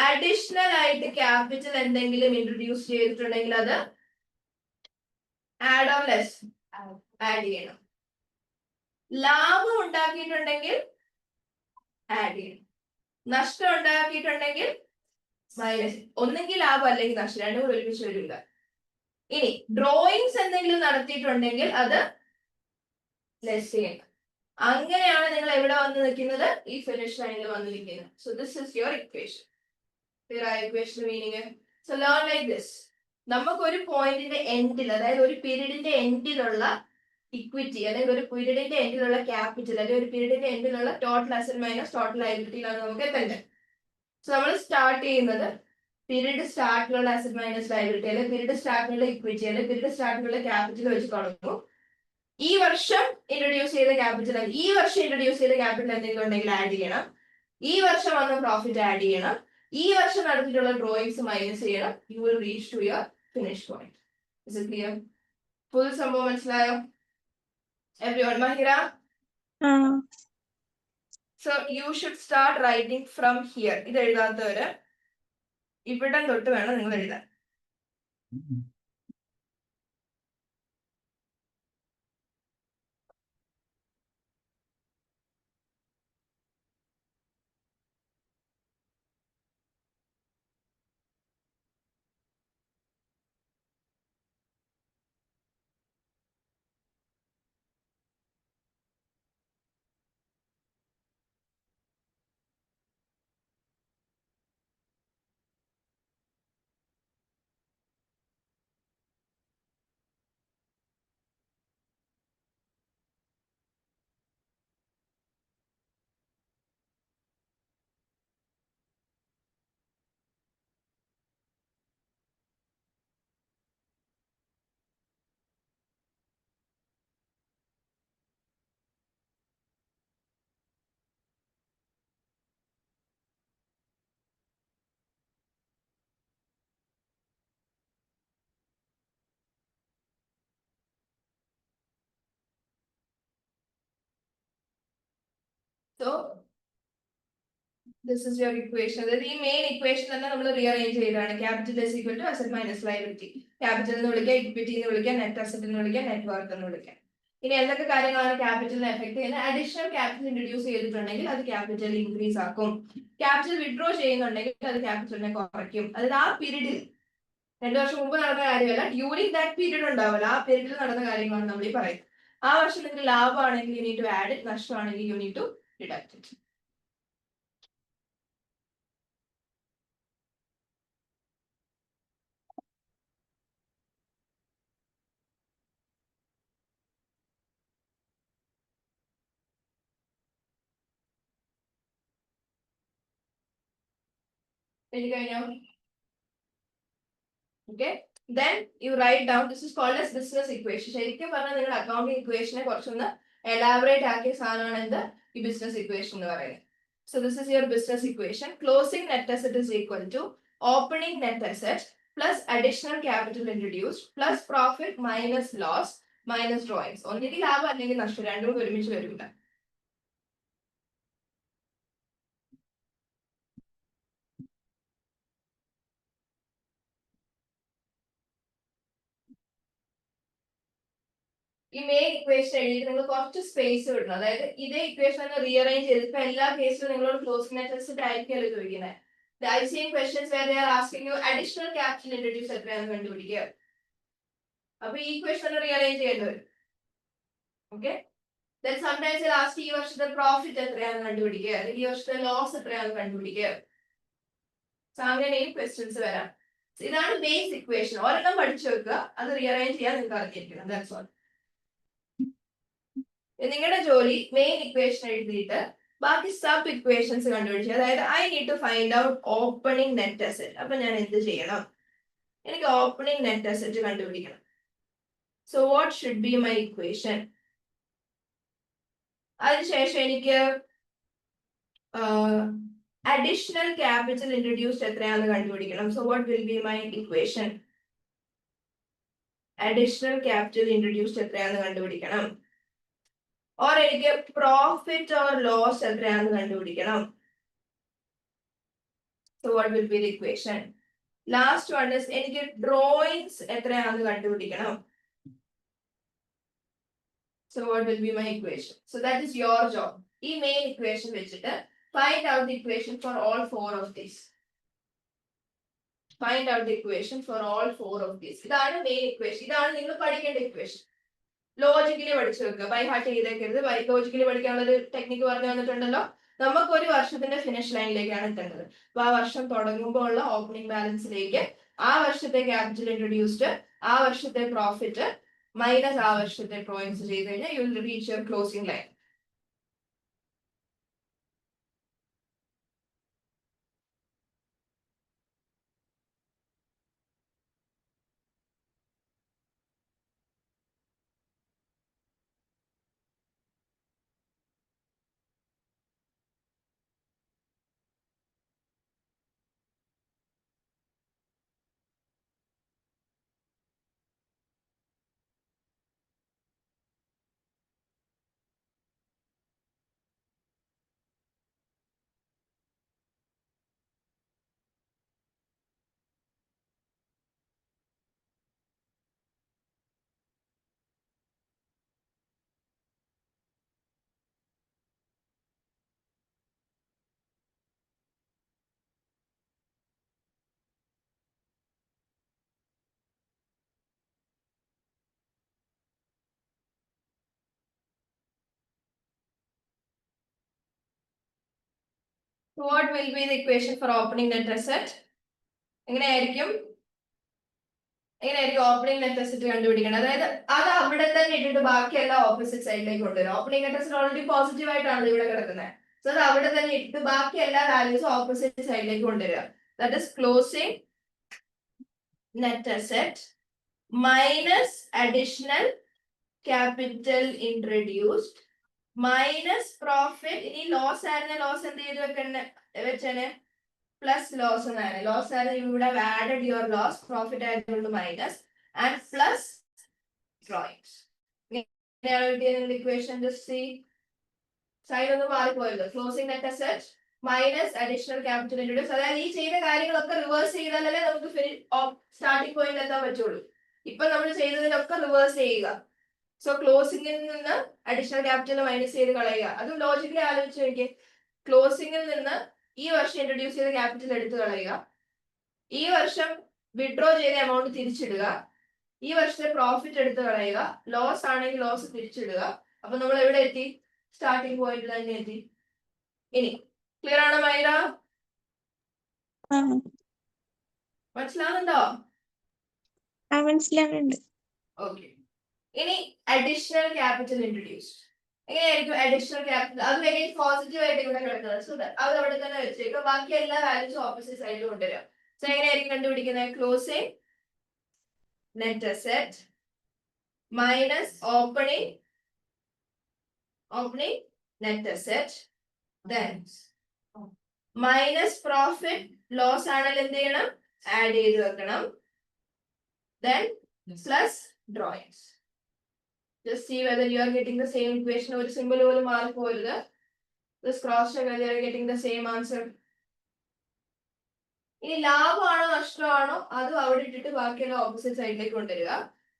അഡീഷണൽ ആയിട്ട് ക്യാപിറ്റൽ എന്തെങ്കിലും ഇൻട്രൊഡ്യൂസ് ചെയ്തിട്ടുണ്ടെങ്കിൽ അത് ആഡ് ഓൺ ലെസ് ആഡ് ചെയ്യണം. ലാഭം ഉണ്ടാക്കിയിട്ടുണ്ടെങ്കിൽ ആഡ് ചെയ്യണം. നഷ്ടം ഉണ്ടാക്കിയിട്ടുണ്ടെങ്കിൽ മൈനസ്. ഒന്നെങ്കിൽ ലാഭം അല്ലെങ്കിൽ നഷ്ടം, രണ്ടും കൂടെ ഒരുമിച്ച് വരില്ല. ഇനി ഡ്രോയിങ്സ് എന്തെങ്കിലും നടത്തിയിട്ടുണ്ടെങ്കിൽ അത് ലെസ് ചെയ്യണം. അങ്ങനെയാണ് നിങ്ങൾ എവിടെ വന്ന് നിൽക്കുന്നത്? ഈ ഫിനിഷ് ലൈനിൽ വന്ന് നിൽക്കുന്നത്. So this is your equation. Equation meaning so learn like this. നമുക്കൊരു പോയിന്റിന്റെ എൻഡിൽ, അതായത് ഒരു പീരീഡിന്റെ എൻഡിലുള്ള ഇക്വിറ്റി അല്ലെങ്കിൽ ഒരു പീരീഡിന്റെ എൻഡിലുള്ള ക്യാപിറ്റൽ അല്ലെങ്കിൽ ഒരു പീരീഡിന്റെ എൻഡിലുള്ള ടോട്ടൽ അസറ്റ് മൈനസ് ടോട്ടൽ ലയബിലിറ്റിയിലാണ് നമുക്ക് എത്തേണ്ടത്. സോ നമ്മൾ സ്റ്റാർട്ട് ചെയ്യുന്നത് പീരീഡ് സ്റ്റാർട്ടിലുള്ള അസറ്റ് മൈനസ് ലയബിലിറ്റി അല്ലെങ്കിൽ പീരീഡ് സ്റ്റാർട്ടിലുള്ള ഇക്വിറ്റി അല്ലെങ്കിൽ പീരീഡ് സ്റ്റാർട്ടിലുള്ള ക്യാപിറ്റൽ വെച്ച് തുടങ്ങും. ഈ വർഷം ഇൻട്രൊഡ്യൂസ് ചെയ്ത ക്യാപിറ്റൽ, ഈ വർഷം ഇൻട്രൊഡ്യൂസ് ചെയ്ത ക്യാപിറ്റൽ എന്തെങ്കിലും ഉണ്ടെങ്കിൽ ആഡ് ചെയ്യണം. ഈ വർഷം വന്ന പ്രോഫിറ്റ് ആഡ് ചെയ്യണം. ഈ വർഷം നടത്തിയിട്ടുള്ള ഡ്രോയിങ്സ് മൈനസ് ചെയ്യണം. You will reach to your finish point. Is it clear? Full സംഭവം മനസ്സിലായോ? Everyone, Mahira? So you should start writing from here. ഇത് എഴുതാത്തവര് ഇവിടം തൊട്ട് വേണം നിങ്ങൾ എഴുതാൻ. So this is your equation. അതായത് ഈ മെയിൻ ഇക്വേഷൻ തന്നെ നമ്മൾ റീഅറേഞ്ച് ചെയ്തതാണ്. Capital is equal to asset minus liability. Capital എന്ന് വിളിക്കാം, ഇക്വിറ്റി എന്ന് വിളിക്കാം, നെറ്റ് അസറ്റ് എന്ന് വിളിക്കാം, നെറ്റ് വർത്ത് എന്ന് വിളിക്കാം. ഇനി എന്തൊക്കെ കാര്യങ്ങളാണ് ക്യാപിറ്റലിനെ എഫക്ട് ചെയ്യുന്നത്? അഡീഷണൽ ക്യാപിറ്റൽ ഇൻട്രൊഡ്യൂസ് ചെയ്തിട്ടുണ്ടെങ്കിൽ അത് ക്യാപിറ്റൽ ഇൻക്രീസ് ആക്കും. ക്യാപിറ്റൽ വിഡ്രോ ചെയ്യുന്നുണ്ടെങ്കിൽ അത് ക്യാപിറ്റലിനെ കുറയ്ക്കും. അതായത് ആ പീരീഡിൽ 2 വർഷം മുമ്പ് നടന്ന കാര്യമല്ല, ഡ്യൂറിംഗ് ദാറ്റ് പീരീഡ് ഉണ്ടാവില്ല, ആ പീരീഡിൽ നടന്ന കാര്യങ്ങളാണ് നമ്മൾ ഈ പറയുന്നത്. ആ വർഷം നിങ്ങൾക്ക് ലാഭമാണെങ്കിൽ you need to add it, നഷ്ടമാണെങ്കിൽ you need to deduct it. Okay, then you write down, this is called as business equation. ശരിക്കും പറഞ്ഞാൽ നിങ്ങൾ അക്കൗണ്ടിങ് ഇക്വേഷനെ കുറച്ചൊന്ന് എലാബറേറ്റ് ആക്കിയ സാധനമാണ് എന്ത് ഈ ബിസിനസ് ഇക്വേഷൻ എന്ന് പറയുന്നത്. So this is your business equation. Closing net asset is equal to opening net asset plus additional capital introduced plus profit minus loss minus drawings. ഒന്നുകിൽ ലാഭം അല്ലെങ്കിൽ നഷ്ടം, രണ്ടും ഒരുമിച്ച് വരില്ല. ഈ മെയിൻ ഇക്വേഷൻ എഴുതി നിങ്ങൾ കുറച്ച് സ്പേസ് വിടണം. അതായത് ഇതേ ഇക്വേഷൻ റീഅറേഞ്ച് ചെയ്ത് ഇപ്പൊ എല്ലാ കേസിലും നിങ്ങളോട് ക്ലോസിംഗ് നെറ്റ് അസറ്റ് ആയിരിക്കുമല്ലോ ചോദിക്കുന്നത്. I see questions where they are asking you additional capital introduce എത്രയാണെന്ന് കണ്ടുപിടിക്കുക. അപ്പൊ ഈ ഇക്വേഷൻ റീഅറേഞ്ച് ചെയ്യേണ്ടി വരും. Okay. Then sometimes they'll ask ഈ വർഷത്തെ പ്രോഫിറ്റ് എത്രയാണെന്ന് കണ്ടുപിടിക്കുക, അല്ലെങ്കിൽ ഈ വർഷത്തെ ലോസ് എത്രയാണെന്ന് കണ്ടുപിടിക്കുക. സോ അങ്ങനെയും ക്വസ്റ്റ്യൻസ് വരാം. ഇതാണ് ബേസ് ഇക്വേഷൻ. ഒരെണ്ണം പഠിച്ചു വെക്കുക, അത് റീഅറേഞ്ച് ചെയ്യാൻ നിങ്ങൾക്ക് അറിഞ്ഞിരിക്കണം. That's all. നിങ്ങളുടെ ജോലി മെയിൻ ഇക്വേഷൻ എഴുതിയിട്ട് ബാക്കി സബ് ഇക്വേഷൻസ് കണ്ടുപിടിക്കുക. അതായത് I need to find out opening net asset. അപ്പൊ ഞാൻ എന്ത് ചെയ്യണം? എനിക്ക് ഓപ്പണിംഗ് നെറ്റ് അസെറ്റ് കണ്ടുപിടിക്കണം. So what should be my equation? അതിനുശേഷം എനിക്ക് അഡീഷണൽ ക്യാപിറ്റൽ ഇൻട്രൊഡ്യൂസ്ഡ് എത്രയാണെന്ന് കണ്ടുപിടിക്കണം. So what will be my equation? Additional capital introduced എത്രയാണെന്ന് കണ്ടുപിടിക്കണം. ഓർ എനിക്ക് പ്രോഫിറ്റ് ഓർ ലോസ് എത്രയാണെന്ന് കണ്ടുപിടിക്കണം. So what will be the equation? Last one is എനിക്ക് ഡ്രോയിങ്സ് എത്രയാണെന്ന് കണ്ടുപിടിക്കണം. So what will be my equation? So that is your job. ഈ main equation വെച്ചിട്ട് find out the equation for all four of these. Find out the equation for all four of these. ഇതാണ് main equation. ഇതാണ് നിങ്ങൾ പഠിക്കേണ്ട equation. ലോജിക്കലി പഠിച്ചു വെക്കുക. By heart ചെയ്തേക്കരുത്. ലോജിക്കലി പഠിക്കാനുള്ള ഒരു ടെക്നിക്ക് പറഞ്ഞു തന്നിട്ടുണ്ടല്ലോ. നമുക്ക് ഒരു വർഷത്തിന്റെ ഫിനിഷ് ലൈനിലേക്കാണ് എത്തേണ്ടത്. അപ്പൊ ആ വർഷം തുടങ്ങുമ്പോൾ ഉള്ള ഓപ്പണിംഗ് ബാലൻസിലേക്ക് ആ വർഷത്തെ ക്യാപിറ്റൽ ഇൻട്രൊഡ്യൂസ്ഡ്, ആ വർഷത്തെ പ്രോഫിറ്റ് മൈനസ് ആ വർഷത്തെ ഡ്രോയിങ്സ് ചെയ്ത് കഴിഞ്ഞാൽ U will reach your closing line. What will be the equation for opening net asset? എങ്ങനെയായിരിക്കും ഓപ്പണിംഗ് നെറ്റ് അസെറ്റ് കണ്ടുപിടിക്കണം? അതായത് അത് അവിടെ തന്നെ ഇട്ടിട്ട് ബാക്കി എല്ലാം ഓപ്പോസിറ്റ് സൈഡിലേക്ക് കൊണ്ടുവരും. Opening net asset already positive ആയിട്ടാണ് ഇവിടെ കിടക്കുന്നത്. സോ അത് അവിടെ തന്നെ ഇട്ടിട്ട് ബാക്കി എല്ലാ വാല്യൂസും ഓപ്പോസിറ്റ് സൈഡിലേക്ക് കൊണ്ടുവരിക. That is closing net asset minus additional capital introduced minus profit. ഇനി ലോസ് ആയിരുന്നു, ലോസ് എന്ത് ചെയ്ത് വെച്ചേനെ? പ്ലസ് ലോസ് എന്നാണ്. ലോസ് ആയിരുന്നു, you would have added your loss. Profit ആയതുകൊണ്ട് മൈനസ് ആൻഡ് പ്ലസ് ഡ്രോയിങ്സ്. ഇങ്ങനെയാണ് കിട്ടിയത് ഇക്വേഷൻ. ജസ്റ്റ് സീ, സൈൻ ഒന്നും മാറിപ്പോയല്ലോ. Closing net asset minus additional capital introduce. അതായത് ഈ ചെയ്ത കാര്യങ്ങളൊക്കെ റിവേഴ്സ് ചെയ്താലല്ലേ നമുക്ക് സ്റ്റാർട്ടിംഗ് പോയിന്റ് എത്താൻ പറ്റുള്ളൂ. ഇപ്പൊ നമ്മൾ ചെയ്തതിനൊക്കെ റിവേഴ്സ് ചെയ്യുക. സോ ക്ലോസിംഗിൽ നിന്ന് അഡീഷണൽ ക്യാപിറ്റൽ മൈനസ് ചെയ്ത് കളയുക. അതും ലോജിക്കലി ആലോചിച്ച് നോക്കിയേ. ക്ലോസിംഗിൽ നിന്ന് ഈ വർഷം ഇൻട്രൊഡ്യൂസ് ചെയ്ത ക്യാപിറ്റൽ എടുത്തു കളയുക, ഈ വർഷം വിഡ്രോ ചെയ്ത എമൗണ്ട് തിരിച്ചിടുക, ഈ വർഷത്തെ പ്രോഫിറ്റ് എടുത്തു കളയുക, ലോസ് ആണെങ്കിൽ ലോസ് തിരിച്ചിടുക. അപ്പൊ നമ്മൾ എവിടെ എത്തി? സ്റ്റാർട്ടിംഗ് പോയിന്റ് തന്നെ എത്തി. ഇനി ക്ലിയർ ആണോ മൈര? മനസ്സിലാവുന്നുണ്ടോ? മനസ്സിലാവുന്നുണ്ട്. ഓക്കെ. ഇനി അഡീഷണൽ ക്യാപിറ്റൽ ഇൻട്രൊഡ്യൂസ്ഡ്. എങ്ങനെയായിരിക്കും അഡീഷണൽ ക്യാപിറ്റൽ? അത് വേഗം പോസിറ്റീവ് ആയിട്ട് ഇവിടെ കിടക്കുന്നത്. സോ അത് അവിടെ തന്നെ വെച്ചേക്കും. ബാക്കി എല്ലാ വാല്യൂസും ഓപ്പോസിറ്റ് സൈഡിൽ കൊണ്ടുവരിക. സോ എങ്ങനെയായിരിക്കും കണ്ടുപിടിക്കുന്നത്? Closing net asset minus opening net asset then minus profit. Loss ആണെങ്കിൽ എന്ത് ചെയ്യണം? ആഡ് ചെയ്ത് വെക്കണം. Then plus drawings. Just see whether you are getting the same equation. ഒരു സിമ്പിൾ പോലും മാർക്ക് പോരുത്. Just cross check whether you are getting the same answer. ഇനി ലാഭമാണോ നഷ്ടമാണോ അതും അവിടെ ഇട്ടിട്ട് ബാക്കിയുള്ള ഓപ്പോസിറ്റ് സൈഡിലേക്ക് കൊണ്ടുവരിക.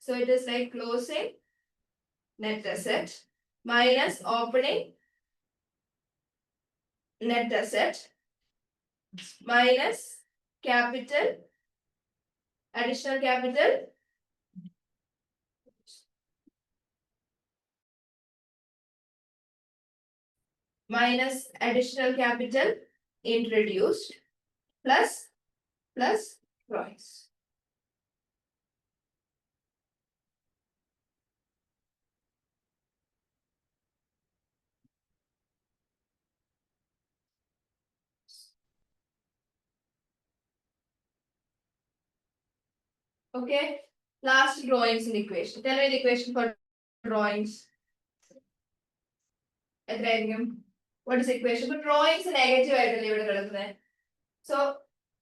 So it is like closing net asset minus opening net asset minus capital additional capital minus additional capital introduced plus drawings. Okay, last drawings in equation. Tell me the equation for drawings. What is the equation for drawings? Negative item. So,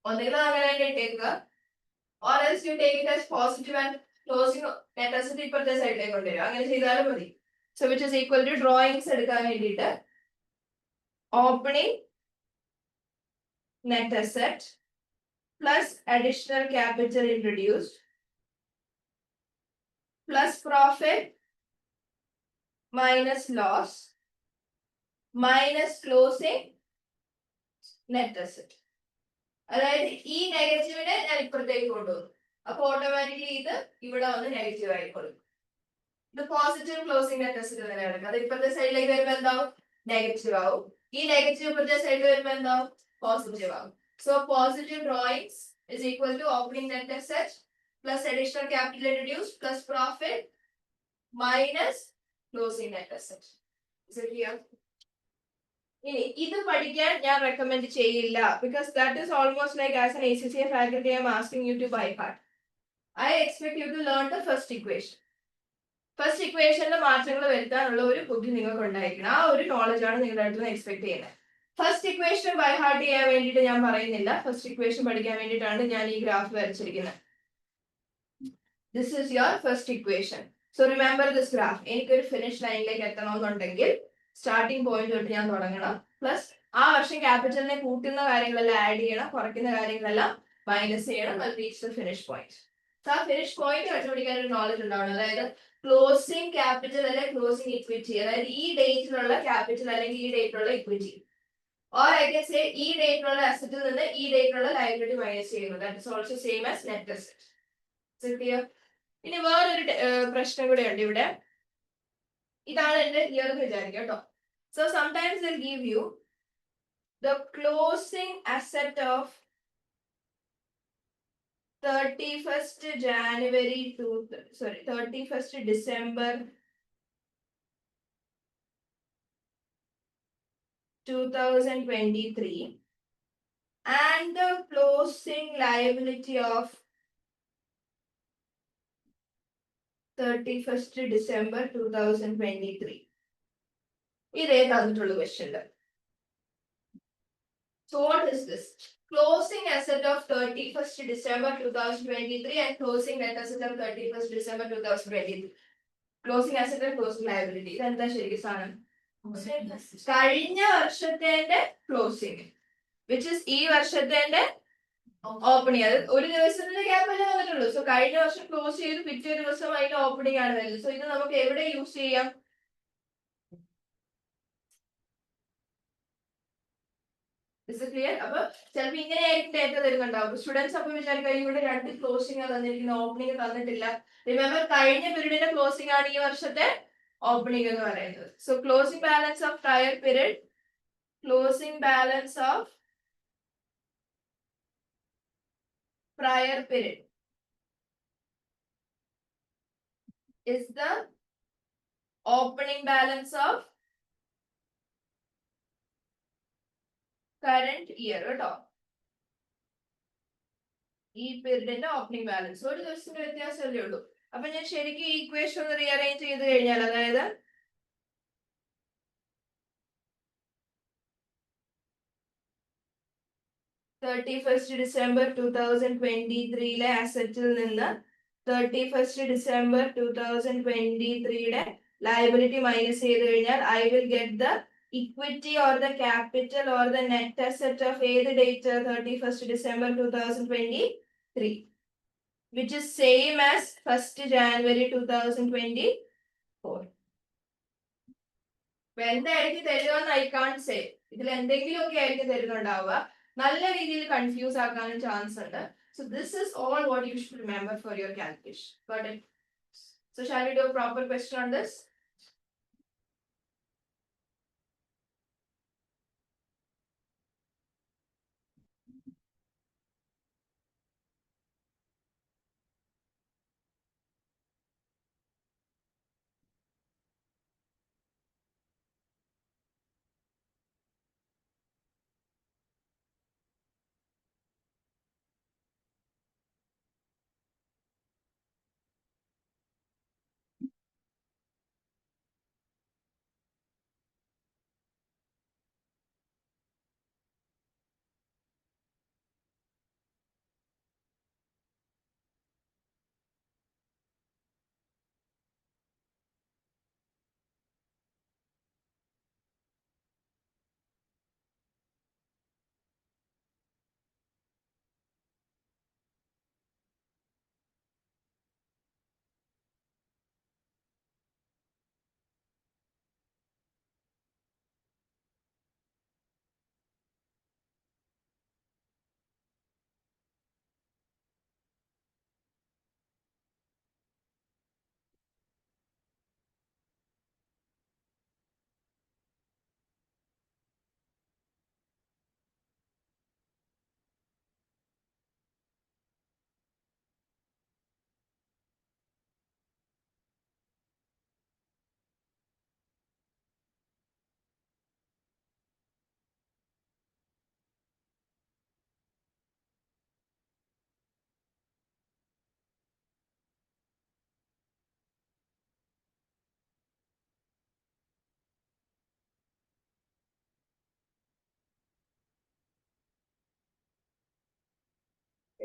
on the take or else you take it as positive and closing net asset ippurthe side like kondiru angane cheyidalum madi. So which is equal to drawings edukkan vendite opening net asset plus additional capital introduced plus profit minus loss minus closing net asset. അതായത് ഈ നെഗറ്റീവിനെ ഞാൻ ഇപ്പുറത്തേക്ക് കൊണ്ടുവന്നു. അപ്പൊ ഓട്ടോമാറ്റിക്കലി ഇത് ഇവിടെ വന്ന് നെഗറ്റീവ് ആയിക്കോളും. ഇത് പോസിറ്റീവ് ക്ലോസിംഗ് നെറ്റ് അസറ്റ് തന്നെ കിടക്കും. അത് ഇപ്പുറത്തെ സൈഡിലേക്ക് വരുമ്പോൾ എന്താവും? നെഗറ്റീവ് ആവും. ഈ നെഗറ്റീവ് ഇപ്പുറത്തെ സൈഡിൽ വരുമ്പോൾ എന്താവും? പോസിറ്റീവ് ആവും. So positive drawings is equal to opening net asset plus additional capital introduced plus profit minus closing net asset. Is it clear? ഇനി ഇത് പഠിക്കാൻ ഞാൻ റെക്കമെൻഡ് ചെയ്യില്ല because that is almost like as an ACCA faculty I am asking you to by heart. I expect you to learn the first equation. First ഇക്വേഷനിൽ മാറ്റങ്ങൾ വരുത്താനുള്ള ഒരു ബുദ്ധി നിങ്ങൾക്ക് ഉണ്ടായിരിക്കണം. ആ ഒരു നോളജ് ആണ് നിങ്ങളുടെ അടുത്ത് നിന്ന് എക്സ്പെക്ട് ചെയ്യുന്നത്. ഫസ്റ്റ് ഇക്വേഷൻ ബൈ ഹാർട്ട് ചെയ്യാൻ വേണ്ടിയിട്ട് ഞാൻ പറയുന്നില്ല. ഫസ്റ്റ് ഇക്വേഷൻ പഠിക്കാൻ വേണ്ടിയിട്ടാണ് ഞാൻ ഈ ഗ്രാഫ് വരച്ചിരിക്കുന്നത്. This is your first equation. So remember this graph. എനിക്കൊരു ഫിനിഷ് ലൈനിലേക്ക് എത്തണമെന്നുണ്ടെങ്കിൽ സ്റ്റാർട്ടിംഗ് പോയിന്റ് തൊട്ട് ഞാൻ തുടങ്ങണം. പ്ലസ് ആ വർഷം ക്യാപിറ്റലിനെ കൂട്ടുന്ന കാര്യങ്ങളെല്ലാം ആഡ് ചെയ്യണം, കുറയ്ക്കുന്ന കാര്യങ്ങളെല്ലാം മൈനസ് ചെയ്യണം. Reach the finish point. So ആ ഫിനിഷ് പോയിന്റ് കണ്ടുപിടിക്കാൻ ഒരു നോളജ് ഉണ്ടാവണം. അതായത് ക്ലോസിംഗ് ക്യാപിറ്റൽ അല്ലെ ക്ലോസിംഗ് ഇക്വിറ്റി, അതായത് ഈ ഡേറ്റിലുള്ള ക്യാപിറ്റൽ അല്ലെങ്കിൽ ഈ ഡേറ്റിലുള്ള equity, or I can say ഈ ഡേറ്റിലുള്ള അസറ്റിൽ നിന്ന് ഈ ഡേറ്റിലുള്ള ലയബിലിറ്റി മൈനസ് ചെയ്യുന്നു. That is also same as net asset. ഇനി വേറൊരു പ്രശ്നം കൂടെ ഉണ്ട് ഇവിടെ. ഇതാണ് എന്റെ ഇയർ എന്ന് വിചാരിക്കാം കേട്ടോ. So sometimes will give you the closing asset of 31st December 2023 and the closing liability of 31st December 2023. ഇതേ തന്നിട്ടുള്ള question. So what is this? Closing asset of 31st December 2023 and closing net asset of 31st December 2023. Closing asset and closing liability. ഇതെന്താ ശരിക്കും സാധനം? കഴിഞ്ഞ വർഷത്തെ ക്ലോസിംഗ് വിച്ച് ഇസ് ഈ വർഷത്തെ ഓപ്പണിംഗ്. അത് ഒരു ദിവസത്തിന്റെ ഗ്യാപ്പല്ലേ വന്നിട്ടുള്ളൂ. സോ കഴിഞ്ഞ വർഷം ക്ലോസ് ചെയ്ത് പിറ്റേ ദിവസം അതിന്റെ ഓപ്പണിംഗ് ആണ് വരുന്നത്. സോ ഇത് നമുക്ക് എവിടെ യൂസ് ചെയ്യാം? ക്ലിയർ? അപ്പൊ ചിലപ്പോ ഇങ്ങനെയായിരിക്കും ഡേറ്റ തരുന്നുണ്ടാവും. സ്റ്റുഡൻസ് അപ്പൊ വിചാരിക്കും ഇവിടെ രണ്ട് ക്ലോസിംഗ് തന്നിരിക്കുന്ന, ഓപ്പണിംഗ് തന്നിട്ടില്ല. റിമെമ്പർ കഴിഞ്ഞ പീരീഡിന്റെ ക്ലോസിംഗ് ആണ് ഈ വർഷത്തെ ഓപ്പണിംഗ് എന്ന് പറയുന്നത്. So closing balance of prayer period, closing balance of prior period is the opening balance of current year കേട്ടോ. ഈ പീരീഡിന്റെ ഓപ്പണിംഗ് ബാലൻസ് ഒരു ദിവസത്തിന്റെ വ്യത്യാസമല്ലേ ഉള്ളൂ. അപ്പൊ ഞാൻ ശരിക്കും ഈ ഇക്വേഷൻ ഒന്ന് റീഅറേഞ്ച് ചെയ്ത് കഴിഞ്ഞാൽ, അതായത് December 2023 അസറ്റിൽ നിന്ന് 31st December 2023 ലയബിലിറ്റി മൈനസ് ചെയ്ത് കഴിഞ്ഞാൽ I will get the equity or the capital or the net asset of ഏത് date? 31st December 2023, which is same as 1st January 2024. എന്തായിരിക്കും തരുമെന്ന് ഐ കാൺട്ട് സേ. ഇതിൽ എന്തെങ്കിലും ഒക്കെ ആയിരിക്കും തരുന്നുണ്ടാവുക. നല്ല രീതിയിൽ കൺഫ്യൂസ് ആക്കാനും ചാൻസ് ഉണ്ട്. So this is all what you should remember for your calculation. Got it? So shall we do a proper question on this?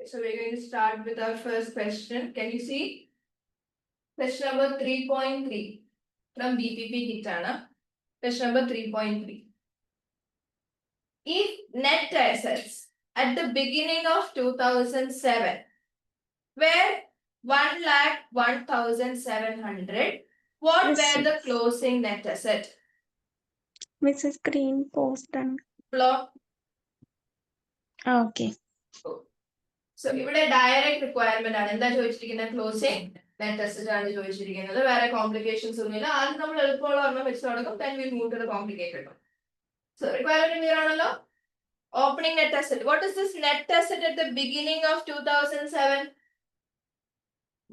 So we're going to start with our first question. Can you see? Question number 3.3 from BPP Kitana. Question number 3.3. If net assets at the beginning of 2007 were 1,01,700, what Yes, were the closing net asset? Mrs. Green post and Block. okay. So ഇവിടെ ഡയറക്റ്റ് റിക്വയർമെന്റ് ആണ്. എന്താ ചോദിച്ചിരിക്കുന്നത്? ക്ലോസിംഗ് നെറ്റ് അസറ്റ് ആണ് ചോദിച്ചിരിക്കുന്നത്. വേറെ കോംപ്ലിക്കേഷൻസ് ഒന്നുമില്ല. ആദ്യം നമ്മൾ എളുപ്പമുള്ള ഒരെണ്ണം വെച്ച് തുടങ്ങും. Then we move to the complicated one. So requirement clear ആണല്ലോ? Opening net asset. What is this net asset at the beginning of 2007?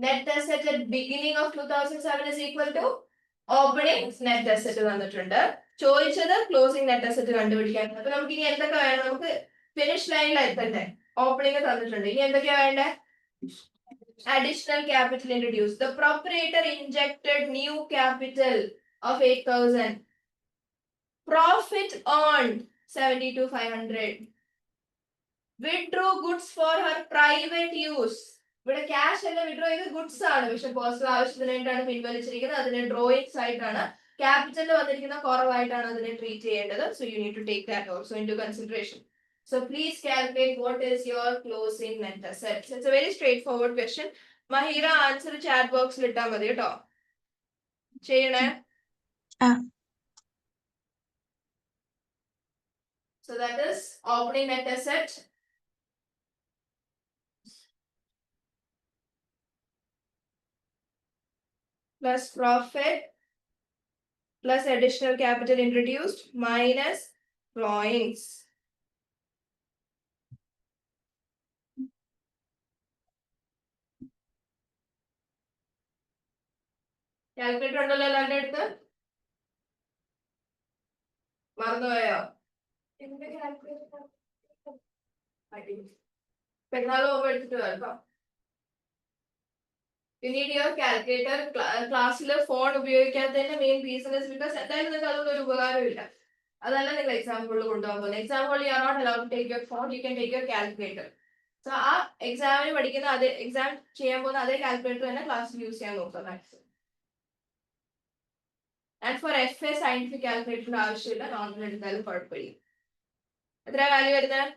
Net asset at beginning of 2007 is equal to opening net asset തന്നിട്ടുണ്ട്. ചോദിച്ചത് ക്ലോസിംഗ് നെറ്റ് അസറ്റ് കണ്ടുപിടിക്കാൻ. അപ്പൊ നമുക്ക് ഇനി എന്തൊക്കെ വേണം? നമുക്ക് ഫിനിഷ് ലൈനിൽ എത്തണ്ടേ? ഓപ്പണിംഗ് തന്നിട്ടുണ്ട്. ഇനി എന്തൊക്കെയാ വേണ്ടേ? Additional capital introduced. The proprietor injected new capital of 8,000. Profit earned 72,500. Withdrew goods for her private use. ഇവിടെ ക്യാഷ് അല്ല വിഡ്രോ ചെയ്ത് ഗുഡ്സ് ആണ്. പക്ഷെ പേഴ്സണൽ ആവശ്യത്തിന് വേണ്ടിയിട്ടാണ് പിൻവലിച്ചിരിക്കുന്നത്. അതിന് ഡ്രോയിങ്സ് ആയിട്ടാണ്. ക്യാപിറ്റൽ വന്നിരിക്കുന്ന കുറവായിട്ടാണ് അതിനെ ട്രീറ്റ് ചെയ്യേണ്ടത്. So you need to take that also into consideration. So please calculate what is your closing net assets. It's a very straightforward question. Mahira answer chat box il itta madi keto. Cheyane. So that is opening net asset plus profit plus additional capital introduced minus drawings. Calculator ഉണ്ടല്ലോ എല്ലാവരുടെ അടുത്ത്? മറന്നുപോയോ? പെരുന്നാൾ പോകുമ്പോ എടുത്തിട്ട് വരണം. You need your calculator. ക്ലാസ്സിൽ ഫോൺ ഉപയോഗിക്കാത്തതിന്റെ മെയിൻ റീസൺ ഇസ് ബിക്കോസ് എന്തായാലും നിങ്ങൾക്ക് അതുകൊണ്ട് ഒരു ഉപകാരമില്ല. അതല്ല നിങ്ങൾ എക്സാമ്പിളിൽ കൊണ്ടുപോകാൻ പോകുന്നത്. Exam hall you are not allowed to take your phone, you can take your calculator. So ആ എക്സാമിന് പഠിക്കുന്ന അതേ എക്സാം ചെയ്യാൻ പോകുന്ന അതേ കാൽക്കുലേറ്റർ തന്നെ ക്ലാസ്സിൽ യൂസ് ചെയ്യാൻ നോക്കുക maximum. And for FA scientific കാൽക്കുലേറ്ററിന്റെ ആവശ്യമില്ല, നോർമൽ എടുത്താലും കുഴപ്പമില്ല. എത്ര വാല്യൂ വരുന്നത്?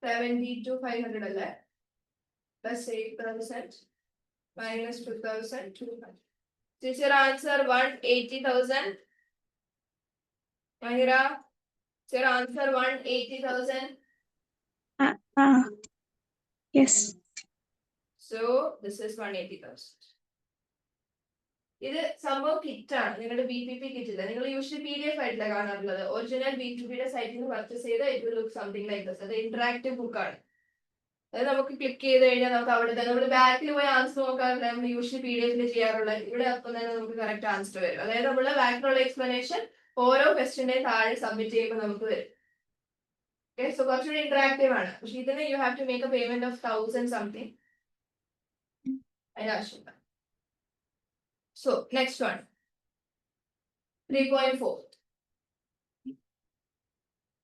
$72,500 അല്ലേ? Plus 8,000 minus 2,200. Is your answer 180,000? Mahira, is your answer 180,000? Yes. So this is 180,000. ഇത് സംഭവം കിറ്റാണ്. നിങ്ങളുടെ BPP കിറ്റില്ല. നിങ്ങൾ യൂഷ്വലി PDF ആയിട്ടില്ല കാണാറുള്ളത്. ഒറിജിനൽ BPPയുടെ സൈറ്റിൽ നിന്ന് പർച്ചേസ് ചെയ്ത it will look something like this. അത് ഇന്ററാക്റ്റീവ് ബുക്കാണ്. അത് നമുക്ക് ക്ലിക്ക് ചെയ്ത് കഴിഞ്ഞാൽ നമുക്ക് അവിടെ തന്നെ നമ്മൾ ബാക്കിൽ പോയി ആൻസർ നോക്കാറില്ല. നമ്മൾ യൂഷ്വലി PDF ചെയ്യാറുള്ളത്. ഇവിടെ അപ്പം തന്നെ നമുക്ക് കറക്റ്റ് ആൻസർ വരും. അതായത് നമ്മൾ ബാക്കിലുള്ള എക്സ്പ്ലനേഷൻ ഓരോ ക്വസ്റ്റിന്റെയും താഴെ സബ്മിറ്റ് ചെയ്യുമ്പോൾ നമുക്ക് വരും. സോ കുറച്ചുകൂടി ഇന്ററാക്റ്റീവ് ആണ്. പക്ഷെ ഇതിന് you have to make a payment of 1,000 something. അതിന് ആവശ്യമില്ല. So next one, 3.4.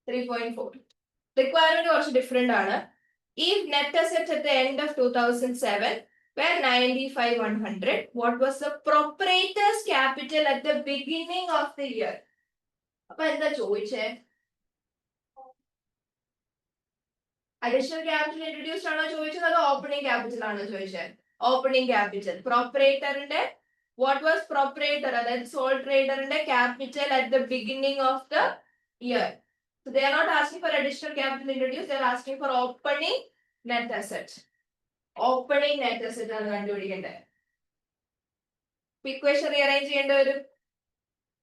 3.4. Requirement കുറച്ച് ഡിഫറെന്റ് ആണ്. If net assets at the end of 2007 were 95,100, what was the proprietor's capital at the beginning of the year? അപ്പൊ എന്താ ചോദിച്ചേ? അഡീഷണൽ ക്യാപിറ്റൽ ഇൻട്രൊഡ്യൂസ്ഡ് ആണോ ചോദിച്ചത്, അതോ ഓപ്പണിംഗ് ക്യാപിറ്റൽ ആണോ ചോദിച്ചത്? Opening capital. പ്രൊപ്പറേറ്ററിന്റെ what was proprietor, അതായത് sole trader ന്റെ capital at the beginning of the year. So they are not asking for additional capital introduced, they are asking for opening net asset. Opening net asset ആണ് കണ്ടുപിടിക്കേണ്ടത്. Equation rearrange ചെയ്യേണ്ട വരും.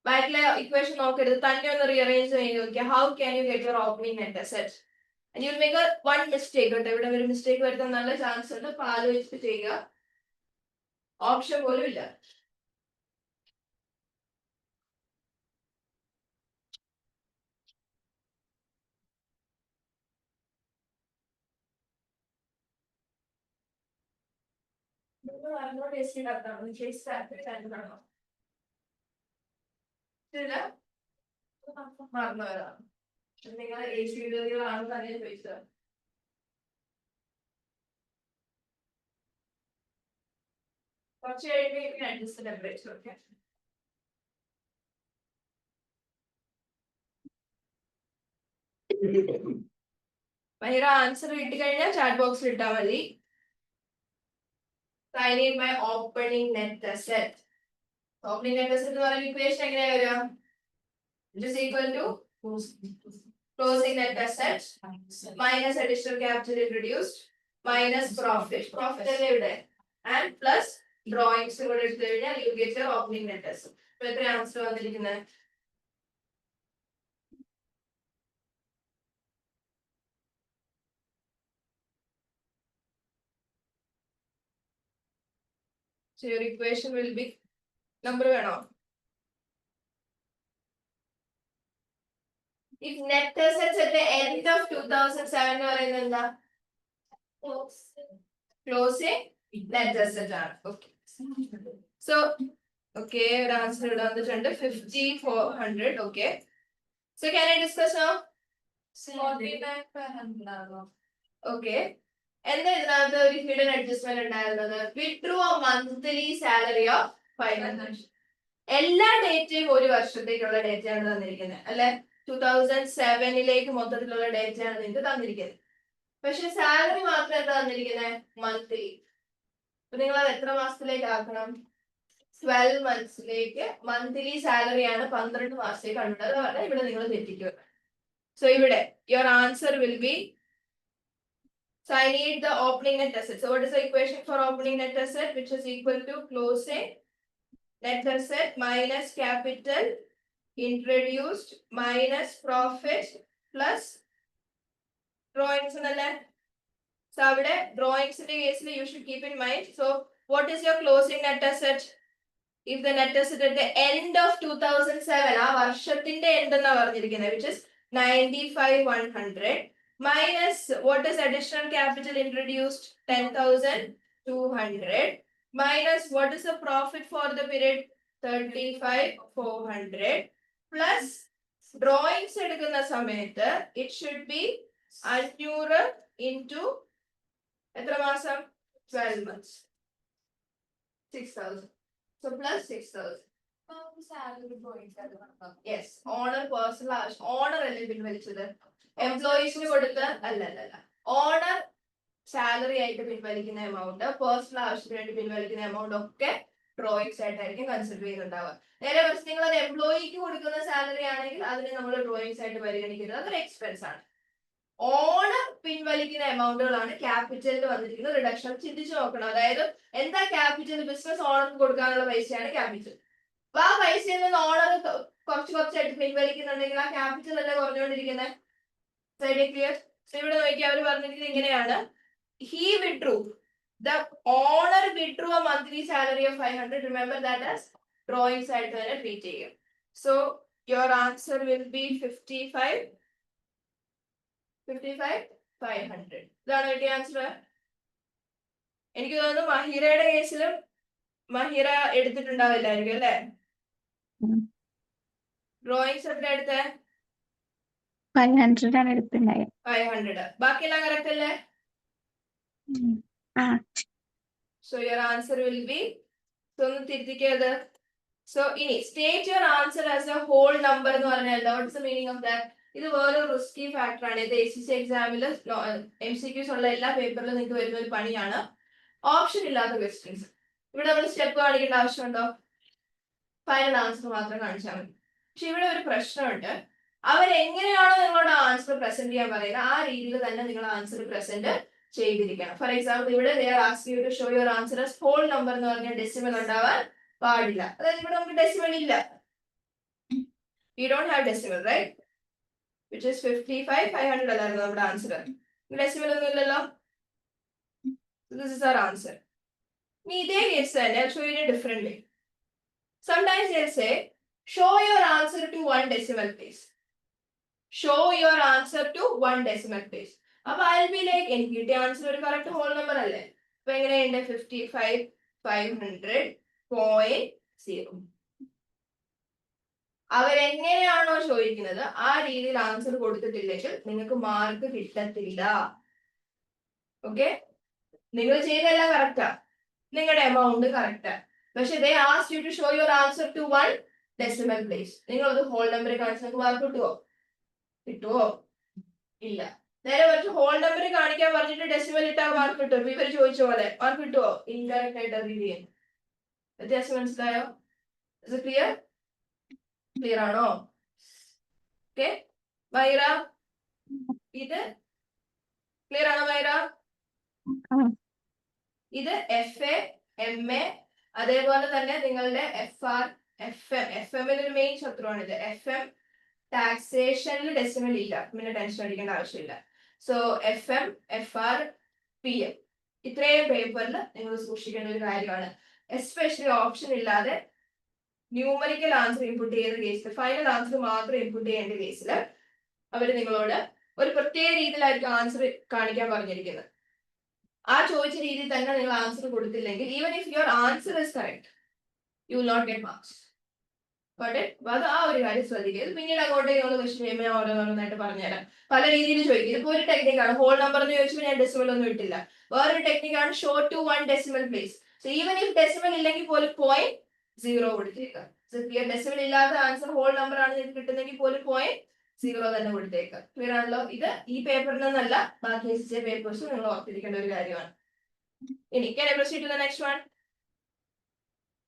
ബാക്കിലെ ഇക്വേഷൻ നോക്കരുത്, തന്നെ ഒന്ന് റീഅറേഞ്ച് ചെയ്ത് നോക്കിയാൽ how can you get your opening net asset. And you'll make a one mistake കേട്ടോ, ഇവിടെ ഒരു മിസ്റ്റേക്ക് വരുത്താൻ നല്ല ചാൻസ് ഉണ്ട്. അപ്പൊ ആലോചിച്ചിട്ട് ചെയ്യുക, ഓപ്ഷൻ പോലും ഇല്ല. മറന്നുപോയതാണ്, നിങ്ങൾ ഏജ് വീഡിയോകളാണെന്ന് തന്നെ ചോദിച്ചത്. കുറച്ച് കഴിയുമ്പോൾ അഡ്ജസ്റ്റ് ടെമ്പറേച്ചർ ഒക്കെ. മഹിറ ആൻസർ കിട്ടി കഴിഞ്ഞാൽ ചാറ്റ് ബോക്സിൽ ഇട്ടാൽ മതി. I need my opening net asset. Opening net asset എന്ന് പറയുന്ന ഇക്വേഷൻ എങ്ങനെയാ വരിക? It is equal to closing net asset minus additional capital introduced minus profit. Profit അല്ലേ ഇവിടെ, and plus drawings കൂടെ എടുത്തു കഴിഞ്ഞാൽ you get your opening net asset. ഇപ്പൊ എത്ര ആൻസർ വന്നിരിക്കുന്നത്? So your equation will be number വേണോ? If net assets at the end of 2007 എന്ന് പറയുന്നത് എന്താ? Closing net asset ആണ്. Okay. So okay, ഒരു ആൻസർ ഇവിടെ വന്നിട്ടുണ്ട് 5400. Okay. So can I discuss now? 49,500. Okay. എന്താ ഇതിനകത്ത് ഒരു ഹിഡൻ അഡ്ജസ്റ്റ്മെന്റ് ഉണ്ടായിരുന്നത്? Withdrew A monthly salary of 500. എല്ലാ ഡേറ്റയും ഒരു വർഷത്തേക്കുള്ള ഡേറ്റയാണ് തന്നിരിക്കുന്നത് അല്ലെ. 2007 മൊത്തത്തിലുള്ള ഡേറ്റയാണ് നിങ്ങൾക്ക് തന്നിരിക്കുന്നത്. പക്ഷെ സാലറി മാത്രം എന്താ തന്നിരിക്കുന്നത്? മന്ത്ലി. അപ്പൊ നിങ്ങൾ അത് എത്ര മാസത്തിലേക്ക് ആക്കണം? 12 മന്ത്സിലേക്ക്. മന്ത്ലി സാലറിയാണ് 12 മാസത്തേക്ക് കണ്ടത്. അത് പറഞ്ഞാൽ ഇവിടെ നിങ്ങൾ തെറ്റിക്കുക. സോ ഇവിടെ your answer will be, so I need the opening net asset. So what is the equation for opening net asset? Which is equal to closing net asset minus capital introduced minus profit plus drawings. So avide drawings in case you should keep in mind. So what is your closing net asset? If the net asset at the end of 2007 ആ വർഷത്തിന്റെ end എന്നാ പറഞ്ഞിരിക്കുന്നത്, which is 95,100 minus what is additional capital introduced? 10,200 minus what is the profit for the period? 35,400 plus drawings എടുക്കുന്ന സമയത്ത് it should be 500 into എത്ര മാസം? 12 months. 6,000. So plus 6,000. Yes, owner personal ആവശ്യം. ഓണർ അല്ലേ പിൻവലിച്ചത്, എംപ്ലോയീസിന് കൊടുത്ത അല്ല. ഓണർ സാലറി ആയിട്ട് പിൻവലിക്കുന്ന എമൗണ്ട്, പേഴ്സണൽ ആവശ്യത്തിന് വേണ്ടി പിൻവലിക്കുന്ന എമൗണ്ട് ഒക്കെ ഡ്രോയിങ്സ് ആയിട്ടായിരിക്കും കൺസിഡർ ചെയ്യുന്നുണ്ടാവുക. നേരെ മറിച്ച് നിങ്ങൾ അത് എംപ്ലോയിക്ക് കൊടുക്കുന്ന സാലറി ആണെങ്കിൽ അതിനെ നമ്മൾ ഡ്രോയിങ്സ് ആയിട്ട് പരിഗണിക്കുന്നത്, അതൊരു എക്സ്പെൻസ് ആണ്. ഓണർ പിൻവലിക്കുന്ന എമൗണ്ടുകളാണ് ക്യാപിറ്റലിൽ വന്നിരിക്കുന്ന റിഡക്ഷൻ. ചിന്തിച്ചു നോക്കണം. അതായത് എന്താ ക്യാപിറ്റൽ? ബിസിനസ് ഓണർക്ക് കൊടുക്കാനുള്ള പൈസയാണ് ക്യാപിറ്റൽ. അപ്പൊ ആ പൈസയിൽ നിന്ന് ഓണർ കുറച്ചായിട്ട് പിൻവലിക്കുന്നുണ്ടെങ്കിൽ ആ ക്യാപിറ്റൽ അല്ലേ കുറഞ്ഞുകൊണ്ടിരിക്കുന്നത്. ക്ലിയർ? ഇവിടെ നോക്കി അവർ പറഞ്ഞിരിക്കുന്നത് ഇങ്ങനെയാണ്, he withdrew, the owner withdrew a monthly salary of 500. Remember that as drawings ആയിട്ട് തന്നെ ട്രീറ്റ് ചെയ്യും. So your answer will be 55,500. ഇതാണ് കിട്ടിയ ആൻസർ. എനിക്ക് തോന്നുന്നു മഹിറയുടെ കേസിലും മഹിറ എടുത്തിട്ടുണ്ടാവില്ലായിരിക്കും അല്ലെ? ഡ്രോയിങ്സ് എത്ര എടുത്തേ? 500 ആണ് എടുത്തിട്ടുണ്ടായത്. 500. ബാക്കിയെല്ലാം കറക്റ്റ് അല്ലേ? So your answer will be, so ഒന്ന് തിരുത്തിക്കത്. So ഇനി state your answer as a whole number എന്ന് പറഞ്ഞാൽ what's the meaning of that? ഇത് വേറെ റിസ്കി ഫാക്ടർ ആണ്. ഇത് ACC എക്സാമില് MCQs ഉള്ള എല്ലാ പേപ്പറിലും നിങ്ങൾക്ക് വരുന്ന ഒരു പണിയാണ്. ഓപ്ഷൻ ഇല്ലാത്ത ക്വസ്റ്റ്യൻസ്. ഇവിടെ നമ്മൾ സ്റ്റെപ്പ് കാണിക്കേണ്ട ആവശ്യമുണ്ടോ? ഫൈനൽ ആൻസർ മാത്രം കാണിച്ചാൽ മതി. പക്ഷെ ഇവിടെ ഒരു പ്രശ്നമുണ്ട്. അവരെങ്ങനെയാണോ നിങ്ങളുടെ ആൻസർ പ്രസന്റ് ചെയ്യാൻ പറയുന്നത് ആ രീതിയിൽ തന്നെ നിങ്ങൾ ആൻസർ പ്രസന്റ് ചെയ്തിരിക്കണം. ഫോർ എക്സാമ്പിൾ ഇവിടെ they are asking you to show your answer as whole number എന്ന് പറഞ്ഞാൽ ഡെസിമൽ ഉണ്ടാവാൻ പാടില്ല. അതായത് ഇവിടെ നമുക്ക് ഡെസിമൽ ഇല്ല. We don't have decimal, right? Which is 55, 500 അല്ലായിരുന്നു നമ്മുടെ ആൻസർ. ഡെസിമൽ ഒന്നും ഇല്ലല്ലോ. This is our answer. ഇനി ഇതേ കേസ് തന്നെ show you in a different way. Sometimes they'll say, show your answer to one decimal place. Show your answer to one decimal place. അപ്പൊ I'll be like, എനിക്ക് കിട്ടിയ ആൻസർ ഒരു കറക്റ്റ് ഹോൾ നമ്പർ അല്ലേ? അപ്പൊ എങ്ങനെയുണ്ട്? 55, 500.0. അവരെങ്ങനെയാണോ ചോദിക്കുന്നത് ആ രീതിയിൽ ആൻസർ കൊടുത്തിട്ടില്ലെങ്കിൽ നിങ്ങൾക്ക് മാർക്ക് കിട്ടത്തില്ല. ഓക്കെ, നിങ്ങൾ ചെയ്തെല്ലാം കറക്റ്റാ, നിങ്ങളുടെ എമൗണ്ട് കറക്റ്റാ, പക്ഷെ they asked you to show your answer to one decimal place. നിങ്ങൾ അത് ഹോൾ നമ്പർ കാണിച്ചാൽ മാർക്ക് കിട്ടുമോ? കിട്ടുമോ? ഇല്ല. നേരെ മറിച്ച് ഹോൾ നമ്പർ കാണിക്കാൻ പറഞ്ഞിട്ട് ഡെസിമൽ ഇട്ടാൽ മാർക്ക് കിട്ടും. ഇവർ ചോദിച്ച പോലെ മാർക്ക് കിട്ടുമോ? ഇൻഡയറക്റ്റ് ആയിട്ട് അറിയുക ചെയ്യും. വ്യത്യാസം മനസ്സിലായോ? ക്ലിയർ? ക്ലിയർ ആണോ? ഓക്കെ, മൈറ ഇത് ക്ലിയർ ആണോ മൈറ? ഇത് FA, MA, അതേപോലെ തന്നെ നിങ്ങളുടെ FR, FM. FM-ൽ ഒരു മെയിൻ ശത്രുവാണ് ഇത്. FM ടാക്സേഷനിൽ ഡെസിമൽ ഇല്ല, പിന്നെ ടെൻഷൻ അടിക്കേണ്ട ആവശ്യമില്ല. സോ FM, FR, PM ഇത്രയും പേപ്പറിൽ നിങ്ങൾ സൂക്ഷിക്കേണ്ട ഒരു കാര്യമാണ്. എസ്പെഷ്യലി ഓപ്ഷൻ ഇല്ലാതെ ന്യൂമറിക്കൽ ആൻസർ ഇൻപുട്ട് ചെയ്യുന്ന കേസിൽ, ഫൈനൽ ആൻസർ മാത്രം ഇൻപുട്ട് ചെയ്യേണ്ട കേസിൽ അവർ നിങ്ങളോട് ഒരു പ്രത്യേക രീതിയിലായിരിക്കും ആൻസർ കാണിക്കാൻ പറഞ്ഞിരിക്കുന്നത്. ആ ചോദിച്ച രീതിയിൽ തന്നെ നിങ്ങൾ ആൻസർ കൊടുത്തില്ലെങ്കിൽ, even if your answer is correct, you will not get marks. അത് ആ ഒരു കാര്യം ശ്രദ്ധിക്കുക. പിന്നീട് അങ്ങോട്ട് നിങ്ങൾ ക്വസ്റ്റ്യൻ ചെയ്യുമ്പോൾ ഓരോന്നോരോന്നായിട്ട് പറഞ്ഞുതരാം. പല രീതിയിൽ ചോദിക്കും. ഇതിപ്പോ ഒരു ടെക്നിക്കാണ്, ഹോൾ നമ്പർ എന്ന് ചോദിച്ചപ്പോൾ ഞാൻ ഡെസിമൽ ഒന്നും ഇട്ടില്ല. വേറൊരു ടെക്നിക്കാണ് show to one decimal place. So even if decimal ഇല്ലെങ്കിൽ പോലും 0.0 കൊടുത്തേക്കാം. ഡെസിമൽ ഇല്ലാത്ത ആൻസർ ഹോൾ നമ്പർ ആണ് നിങ്ങൾക്ക് കിട്ടുന്നെങ്കിൽ പോലും 0.0 തന്നെ കൊടുത്തേക്കാം. ക്ലിയർ ആണല്ലോ? ഇത് ഈ പേപ്പറിൽ നിന്നല്ല, ബാക്കി SJ പേപ്പേഴ്സ് നിങ്ങൾ ഓർത്തിരിക്കേണ്ട ഒരു കാര്യമാണ്. ഇനി can I proceed to the next one?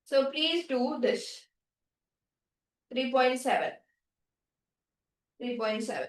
So please do this. 3.7. 3.7.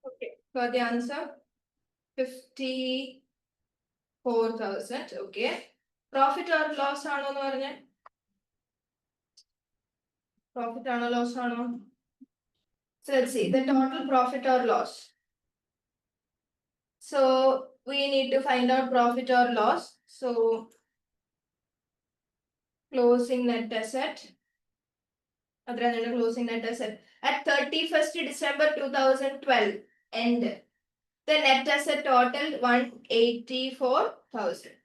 Okay, got the answer? 54,000. Okay. Profit or loss ആണോ എന്ന് പറഞ്ഞേ? Profit ആണോ loss ആണോ? So let's see the total profit or loss. So we need to find out profit or loss. So closing net asset. അത്രയാണ് closing net asset. At 31st December 2012 end, the net asset total 184,000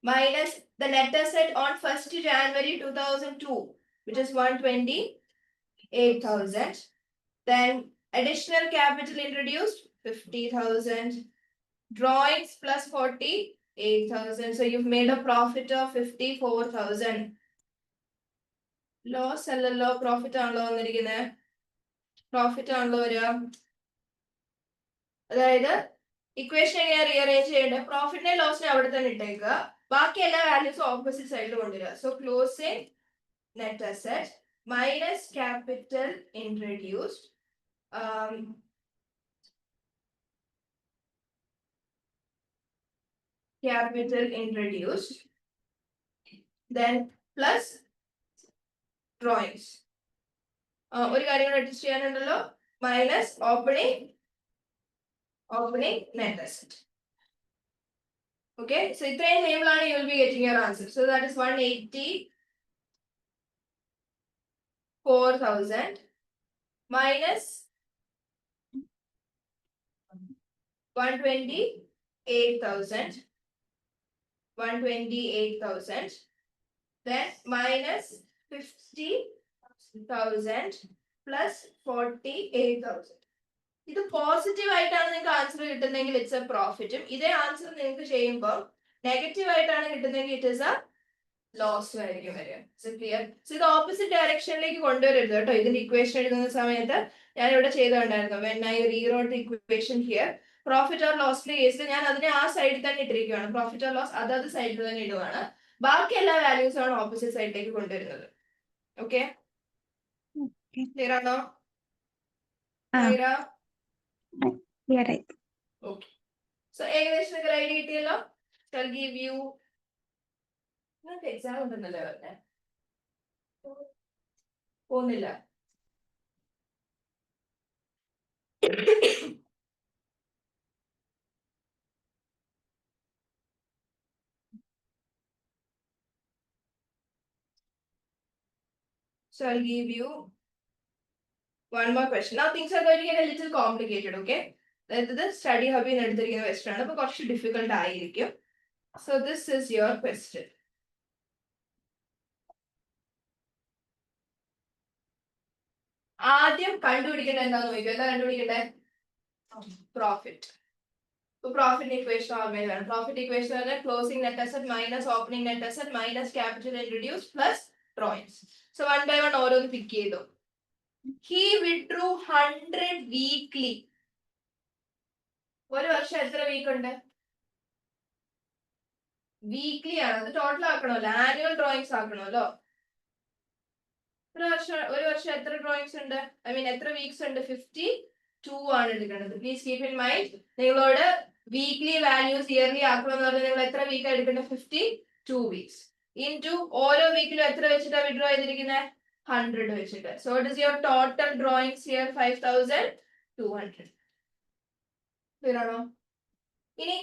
minus the net asset on 1st January 2002, which is 128,000. Then additional capital introduced 50,000. Drawings plus 48,000. So you've made a profit of 54,000. Loss അല്ലല്ലോ പ്രോഫിറ്റ് ആണല്ലോ വന്നിരിക്കുന്നത്. പ്രോഫിറ്റ് ആണല്ലോ വരിക. അതായത് ഇക്വേഷൻ എങ്ങനെ റീഅറേഞ്ച് ചെയ്യേണ്ടത്? പ്രോഫിറ്റിനെ ലോസിനെ അവിടെ തന്നെ ഇട്ടേക്കുക, ബാക്കി എല്ലാ വാല്യൂസും ഓപ്പോസിറ്റ് സൈഡിൽ കൊണ്ടുവരിക. So closing net asset minus capital introduced, capital introduced, then plus drawings. ഒരു കാര്യം കൂടെ അഡ്ജസ്റ്റ് ചെയ്യാനുണ്ടല്ലോ, minus opening net asset. Okay, so ഇത്രയും ടേബിളാണ് you will be getting your answer. So that is 184,000 minus 128,000. 128,000, then minus 50,000 plus 48,000. ഇത് പോസിറ്റീവ് ആയിട്ടാണ് നിങ്ങൾക്ക് ആൻസർ കിട്ടുന്നതെങ്കിൽ ഇറ്റ്സ് എ പ്രോഫിറ്റും, ഇതേ ആൻസർ നിങ്ങൾക്ക് ചെയ്യുമ്പോൾ നെഗറ്റീവ് ആയിട്ടാണ് കിട്ടുന്നതെങ്കിൽ ഇറ്റ് ഇസ് എ ലോസും ആയിരിക്കും വരിക. ക്ലിയർ? സോ ഇത് ഓപ്പോസിറ്റ് ഡയറക്ഷനിലേക്ക് കൊണ്ടുവരരുത് കേട്ടോ. ഇതിന്റെ ഇക്വേഷൻ എഴുതുന്ന സമയത്ത് ഞാൻ ഇവിടെ ചെയ്തിട്ടുണ്ടായിരുന്നു. When I rewrote the equation here, profit or ലോസിന്റെ കേസിൽ ഞാൻ അതിനെ ആ സൈഡിൽ തന്നെ ഇട്ടിരിക്കുകയാണ്. പ്രോഫിറ്റ് ഓർ ലോസ് അതത് സൈഡിൽ തന്നെ ഇടുവാണ്, ബാക്കി എല്ലാ വാല്യൂസും ആണ് ഓപ്പോസിറ്റ് സൈഡിലേക്ക് കൊണ്ടുവരുന്നത്. ഓക്കെ, ക്ലിയർ ആണോ? Clear ആയി. ഓക്കെ, സോ ഏകദേശം നിങ്ങൾക്ക് ഐഡിയ കിട്ടിയല്ലോ. Shall give you, നിങ്ങൾക്ക് എക്സാം ഉണ്ടെന്നല്ലേ പറഞ്ഞേ? പോകുന്നില്ല? So I'll give you one more question. Now things are going to get a little complicated, okay? This study hub in എടുത്തിരിക്കുന്ന question ആണ്, അപ്പോൾ കുറച്ച് ഡിഫിക്കൽട്ട് ആയിരിക്കും. So this is your question. ആദ്യം കണ്ടുപിടിക്കേണ്ടത് എന്താന്ന് നോക്കിയോ? എന്താ കണ്ടുപിടിക്കണ്ടേ? പ്രോഫിറ്റ്. പ്രോഫിറ്റ് ഇക്വേഷൻ ഓർമ്മയിലാണ്. പ്രോഫിറ്റ് ഇക്വേഷൻ ആണ് closing net asset minus opening net asset minus capital introduce plus drawings. So one by one ഓരോന്ന് പിക്ക് ചെയ്തു. He withdrew 100 weekly. ഒരു വർഷം എത്ര വീക്ക് ഉണ്ട്? വീക്ക്ലി ആണ്, അത് ടോട്ടൽ ആക്കണമല്ലോ, ആനുവൽ ഡ്രോയിങ്സ് ആക്കണമല്ലോ. ഒരു വർഷം എത്ര ഡ്രോയിങ്സ് ഉണ്ട്? ഐ മീൻ എത്ര വീക്സ് ഉണ്ട്? 52 ആണ് എടുക്കേണ്ടത്. പ്ലീസ് കീപ് ഇൻ മൈൻഡ്, നിങ്ങളോട് വീക്ക്ലി വാല്യൂസ് ഇയർലി ആക്കണമെന്ന് പറഞ്ഞാൽ നിങ്ങൾ എത്ര വീക്ക് എടുക്കേണ്ടത്? 52 വീക്സ് ഇൻറ്റു ഓരോ വീക്കിലും എത്ര വെച്ചിട്ടാണ് വിഡ്രോ ചെയ്തിരിക്കുന്നത്? 100 വെച്ചിട്ട്. So it is your total drawings here 5,200. Clear ആണോ? ഇനി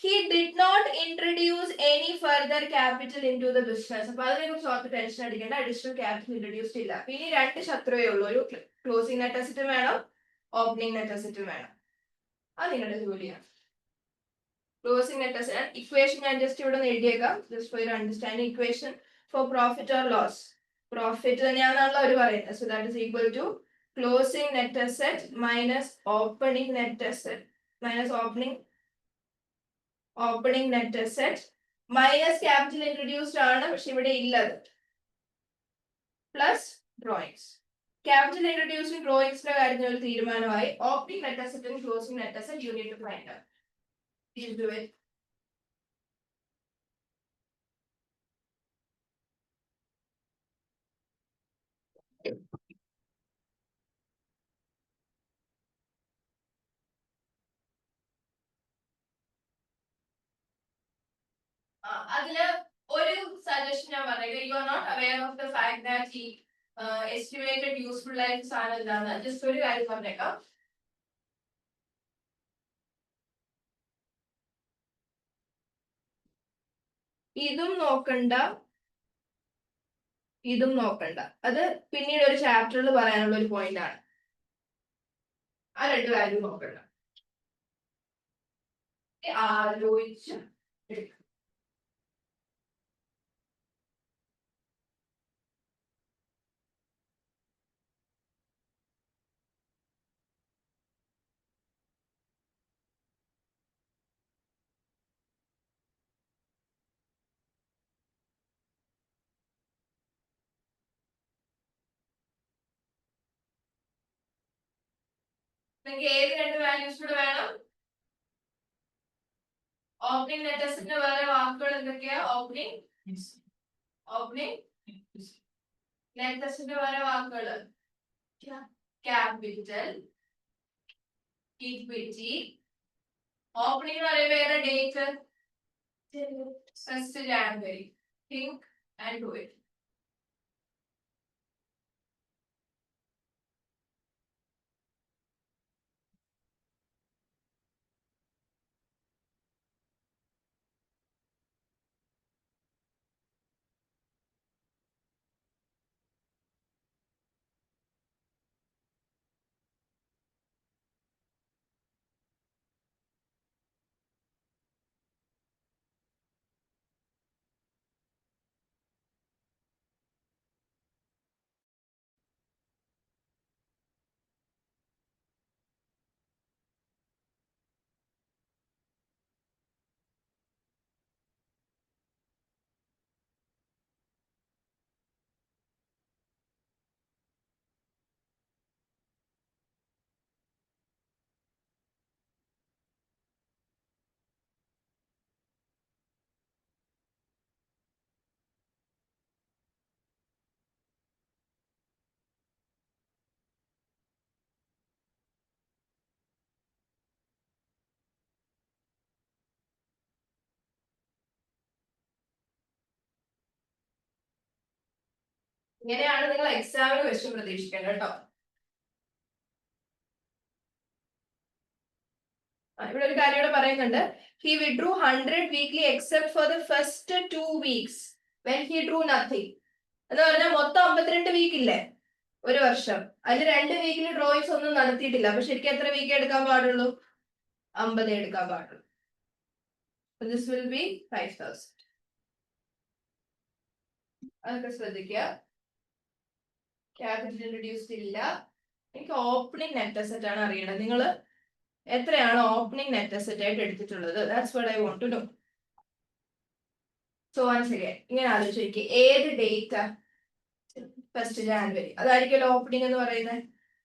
he did not introduce any further capital into the business. അപ്പൊ അതിനെ കുറിച്ച് ഓർത്ത് ടെൻഷൻ അടിക്കേണ്ട, അഡീഷണൽ ക്യാപിറ്റൽ ഇൻട്രൊഡ്യൂസ്ഡ് ഇല്ല. അപ്പൊ ഇനി രണ്ട് ശത്രുവേ ഉള്ളൂ, ഒരു ക്ലോസിംഗ് നെറ്റ് അസറ്റും വേണം, ഓപ്പണിംഗ് നെറ്റ് അസറ്റും വേണം. അത് നിങ്ങളുടെ ജോലിയാണ്. ക്ലോസിംഗ് നെറ്റ് അസറ്റ് ഇക്വേഷൻ ഞാൻ ജസ്റ്റ് ഇവിടെ നിന്ന് എഴുതിയേക്കാം, just for your understanding. Equation for profit or loss, profit തന്നെയാണല്ലോ അവർ പറയുന്നത്. So that is equal to closing net asset minus opening net asset minus opening net asset minus capital introduced ആണ്, പക്ഷെ ഇവിടെ ഇല്ലത്, പ്ലസ് ഡ്രോയിങ്സ്. ക്യാപിറ്റൽ ഇൻട്രൊഡ്യൂസ്ഡ് ഡ്രോയിങ്സിന്റെ കാര്യത്തിൽ ഒരു തീരുമാനമായി. ഓപ്പണിംഗ് നെറ്റ് അസറ്റും closing net asset you need to find out. Please do it. അതില് ഒരു സജഷൻ ഞാൻ പറഞ്ഞേക്കാം. You are not aware of the fact that ഈ എസ്റ്റിമേറ്റഡ് യൂസ്ഫുൾ ലൈഫ് സാധനം എന്താണ്. ജസ്റ്റ് ഒരു കാര്യം പറഞ്ഞേക്കാം. ഇതും നോക്കണ്ട, ഇതും നോക്കണ്ട. അത് പിന്നീട് ഒരു ചാപ്റ്ററിൽ പറയാനുള്ള ഒരു പോയിന്റ് ആണ്. ആ രണ്ട് വാല്യൂ നോക്കണ്ട, ആലോചിച്ച് എടുക്കുക. നിങ്ങൾക്ക് ഏത് രണ്ട് വാല്യൂസ് കൂടെ വേണം? ഓപ്പണിംഗ് നെറ്റ് അസറ്റിന്റെ വേറെ വാക്കുകൾ എന്തൊക്കെയാ? ഓപ്പണിംഗ് നെറ്റ് അസറ്റിന്റെ വേറെ വാക്കുകൾ ക്യാപിറ്റൽ, ഇക്വിറ്റി. ഓപ്പണിംഗ് എന്ന് പറയുമ്പോൾ ഏതാ date? 1st January. Think and do it. ഇങ്ങനെയാണ് നിങ്ങൾ എക്സാമിന് ക്വസ്റ്റ്യൻ പ്രതീക്ഷിക്കേണ്ടത് കേട്ടോ. ഇവിടെ ഒരു കാര്യം കൂടെ പറയുന്നുണ്ട്. He withdrew 100 weekly except for the first 2 weeks when he drew nothing. എന്ന് പറഞ്ഞാൽ മൊത്തം 52 വീക്ക് ഇല്ലേ ഒരു വർഷം, അതിൽ 2 വീക്കിൽ ഡ്രോയിങ്സ് ഒന്നും നടത്തിയിട്ടില്ല. അപ്പൊ ശരിക്കും എത്ര വീക്ക് എടുക്കാൻ പാടുള്ളൂ? 50 എടുക്കാൻ പാടുള്ളൂ. This will be 5000. അതൊക്കെ ശ്രദ്ധിക്കുക. ക്യാപിറ്റൽ ഇൻട്രൊഡ്യൂസ്ഡ് ഇല്ല. എനിക്ക് ഓപ്പണിംഗ് നെറ്റ് അസറ്റ് ആണ് അറിയേണ്ടത്. നിങ്ങൾ എത്രയാണ് ഓപ്പണിംഗ് നെറ്റ് അസറ്റ് ആയിട്ട് എടുത്തിട്ടുള്ളത്? That's what I want to know. So once again ഇങ്ങനെ ആലോചിക്കുക, ഏത് ഡേറ്റ്? 1st January. അതായിരിക്കുമല്ലോ ഓപ്പണിംഗ് എന്ന് പറയുന്നത്.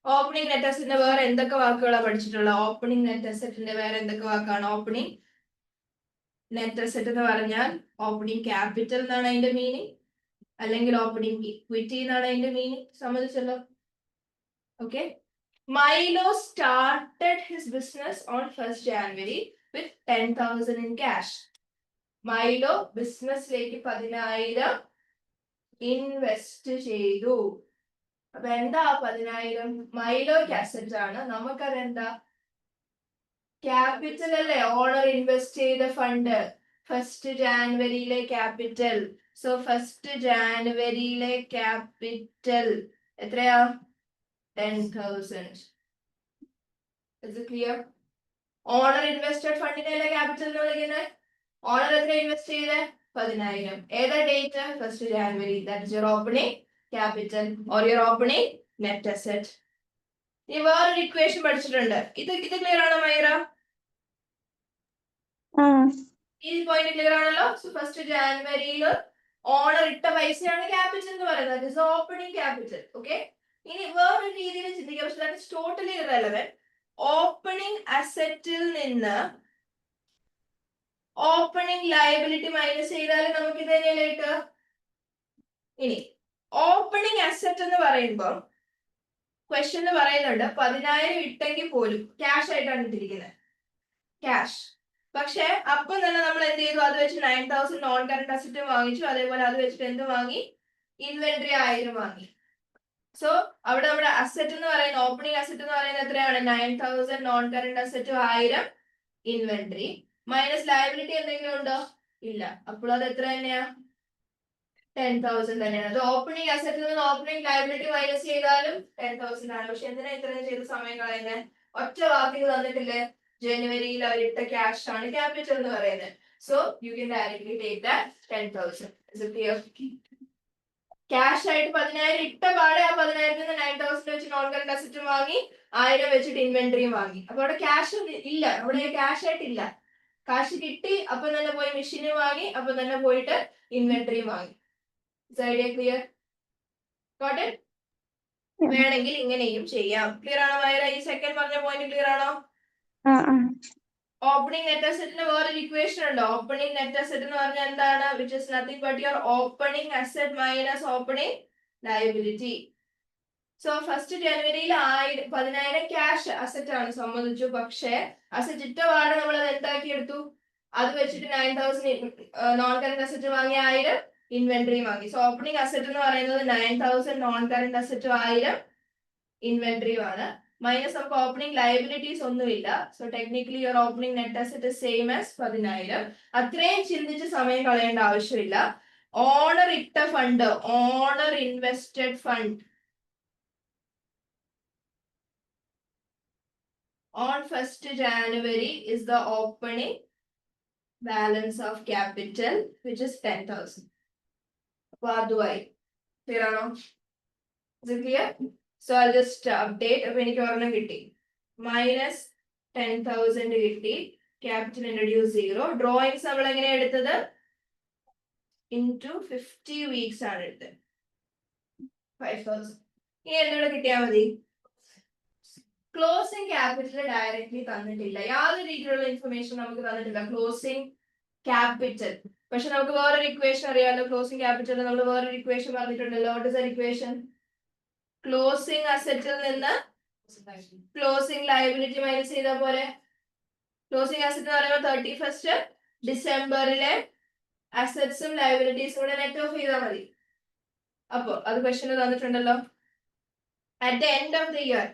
ഓപ്പണിംഗ് നെറ്റ് അസറ്റിന്റെ വേറെ എന്തൊക്കെ വാക്കുകളാണ് പഠിച്ചിട്ടുള്ളത്? ഓപ്പണിംഗ് നെറ്റ് അസറ്റിന്റെ വേറെ എന്തൊക്കെ വാക്കാണ്? ഓപ്പണിംഗ് നെറ്റ് അസറ്റ് എന്ന് പറഞ്ഞാൽ ഓപ്പണിംഗ് ക്യാപിറ്റൽ എന്നാണ് അതിന്റെ മീനിങ്, അല്ലെങ്കിൽ ഓപ്പണിംഗ് ഇക്വിറ്റി എന്നാണ് അതിന്റെ മീനിങ്. സമ്മതിച്ചല്ലോ? Okay. Milo started his business on 1st January with 10,000 in cash. Milo ബിസിനസ്സിലേക്ക് 10,000 ഇൻവെസ്റ്റ് ചെയ്തു. അപ്പൊ എന്താ 10,000? മൈലോക്ക് അസറ്റ് ആണ്. നമുക്കത് എന്താ? ക്യാപിറ്റൽ അല്ലേ? ഓണർ ഇൻവെസ്റ്റ് ചെയ്ത ഫണ്ട് 1st Januaryയിലെ ക്യാപിറ്റൽ. സോ 1st Januaryയിലെ ക്യാപിറ്റൽ എത്രയാ? 10,000. Is it clear? Owner invested ഫണ്ടിനെ ക്യാപിറ്റൽ എന്ന് വിളിക്കുന്നത്. ഓണർ എത്ര ഇൻവെസ്റ്റ് ചെയ്തേ? 10,000. ഏതാ date? 1st January. That is your opening capital or your opening net asset. ഈ വേറൊരു ഇക്വേഷൻ പഠിച്ചിട്ടുണ്ട്. ഇത് ക്ലിയർ ആണോ മൈറ? ഈ പോയിന്റ് ക്ലിയർ ആണല്ലോ. സോ 1st Januaryയിൽ ഓണർ ഇട്ട പൈസയാണ് ക്യാപിറ്റൽ എന്ന് പറയുന്നത്. That is opening capital. Okay. ഇനി വേറൊരു രീതിയിൽ ചിന്തിക്കാം, പക്ഷെ that is totally irrelevant. Opening അസറ്റിൽ നിന്ന് ഓപ്പണിംഗ് ലയബിലിറ്റി മൈനസ് ചെയ്താൽ നമുക്ക് ഇത് തന്നെയല്ലേ കിട്ടുക? ഇനി ഓപ്പണിംഗ് അസറ്റ് എന്ന് പറയുമ്പോൾ ക്വസ്റ്റ്യൻ പറയുന്നുണ്ട് 10,000 ഇട്ടെങ്കിൽ പോലും ക്യാഷ് ആയിട്ടാണ് ഇട്ടിരിക്കുന്നത്, ക്യാഷ്. പക്ഷെ അപ്പൊ തന്നെ നമ്മൾ എന്ത് ചെയ്തു? അത് വെച്ച് 9,000 നോൺ കറന്റ് അസറ്റ് വാങ്ങിച്ചു. അതേപോലെ അത് വെച്ചിട്ട് എന്ത് വാങ്ങി? ഇൻവെന്ററി 1000 വാങ്ങി. സോ അവിടെ നമ്മുടെ അസറ്റ് എന്ന് പറയുന്നത്, ഓപ്പണിംഗ് അസറ്റ് എന്ന് പറയുന്നത് എത്രയാണ്? 9,000 non current asset 1000 inventory minus liability എന്തെങ്കിലും ഉണ്ടോ? ഇല്ല. അപ്പോൾ അത് എത്ര തന്നെയാ? 10,000 തന്നെയാണ്. അത് ഓപ്പണിംഗ് അസറ്റിൽ നിന്ന് ഓപ്പണിംഗ് ലയബിലിറ്റി മൈനസ് ചെയ്താലും 10,000 ആണ്. പക്ഷെ എന്തിനാ ഇത്രയും ചെയ്ത് സമയം കളയുന്നത്? ഒറ്റ വാക്കിൽ തന്നിട്ടില്ലേ, ജനുവരിയിൽ അവരിട്ട ക്യാഷ് ആണ് ക്യാപിറ്റൽ എന്ന് പറയുന്നത്. So you can directly take that 10,000. Cash ആയിട്ട് 10,000 ഇട്ട പാടെ ആ 10,000 9,000 വെച്ച് നോൺ കറന്റ് അസറ്റും വാങ്ങി, 1,000 വെച്ചിട്ട് ഇൻവെന്ററിയും വാങ്ങി. അപ്പൊ അവിടെ ക്യാഷ് ഇല്ല, അവിടെ ക്യാഷ് ആയിട്ടില്ല. കാശ് കിട്ടി, അപ്പൊ തന്നെ പോയി മെഷീന് വാങ്ങി, അപ്പൊ തന്നെ പോയിട്ട് ഇൻവെന്ററിയും വാങ്ങി. Idea clear? Got it? വേണമെങ്കിൽ ഇങ്ങനെയും ചെയ്യാം. ക്ലിയർ ആണോ വയറ? ഈ സെക്കൻഡ് പറഞ്ഞ പോയിന്റ് ക്ലിയർ ആണോ? ഓപ്പണിംഗ് നെറ്റ് അസറ്റിന് വേറൊരു ഇക്വേഷൻ ഉണ്ട്. ഓപ്പണിംഗ് നെറ്റ് അസറ്റ് എന്ന് പറഞ്ഞാൽ എന്താണ്? Which is nothing but your opening asset minus opening liability. So first ജനുവരിയിൽ 10,000 ക്യാഷ് അസറ്റ് ആണ് സമ്മതിച്ചു. പക്ഷേ അസറ്റ് ഇട്ട പാടെ നമ്മൾ അത് എന്താക്കി എടുത്തു? അത് വെച്ചിട്ട് 9,000 നോൺ കറന്റ് അസറ്റ് വാങ്ങി, 1,000 ഇൻവെന്ററി വാങ്ങി. സോ ഓപ്പണിംഗ് അസറ്റ് എന്ന് പറയുന്നത് 9,000 നോൺ കറന്റ് അസറ്റ്, 1,000 ഇൻവെന്ററിയും ആണ്. മൈനസ് നമുക്ക് ഓപ്പണിംഗ് ലയബിലിറ്റീസ് ഒന്നുമില്ല. So technically your opening net asset same as 10,000. അത്രയും ചിന്തിച്ച് സമയം കളയേണ്ട ആവശ്യമില്ല. ഓണർ ഇട്ട fund, owner invested fund on 1st January is the opening balance of capital, which is 10,000. അപ്പൊ അതുമായി ക്ലിയർ ആണോ? Clear? So I just update. അപ്പൊ എനിക്ക് ഒരെണ്ണം കിട്ടി, മൈനസ് 10,000 കിട്ടി. Capital introduce 0. ഡ്രോയിങ്സ് നമ്മൾ എങ്ങനെയാ എടുത്തത്? ഇൻറ്റു 50 വീക്സ് ആണ് എടുത്തത്. 5,000. ഇനി എന്നോട് കിട്ടിയാൽ മതി. ക്ലോസിംഗ് ക്യാപിറ്റൽ ഡയറക്ട്ലി തന്നിട്ടില്ല, യാതൊരു രീതിയിലുള്ള ഇൻഫർമേഷൻ നമുക്ക് തന്നിട്ടില്ല ക്ലോസിംഗ് ക്യാപിറ്റൽ. പക്ഷെ നമുക്ക് വേറൊരു ഇക്വേഷൻ അറിയാലോ. ക്ലോസിംഗ് ക്യാപിറ്റൽ നമ്മൾ വേറൊരു ഇക്വേഷൻ പറഞ്ഞിട്ടുണ്ടല്ലോ. What is the equation? Closing അസറ്റിൽ നിന്ന് ക്ലോസിംഗ് ലയബിലിറ്റി മൈനസ് ചെയ്താൽ പോലെ. ക്ലോസിംഗ് അസറ്റ് എന്ന് പറയുമ്പോൾ 31st ഡിസംബറിലെ അസറ്റ്സും ലയബിലിറ്റീസും കൂടെ നെറ്റ് ഓഫ് ചെയ്താൽ മതി. അപ്പൊ അത് ക്വസ്റ്റ്യൻ തന്നിട്ടുണ്ടല്ലോ. At the end of the year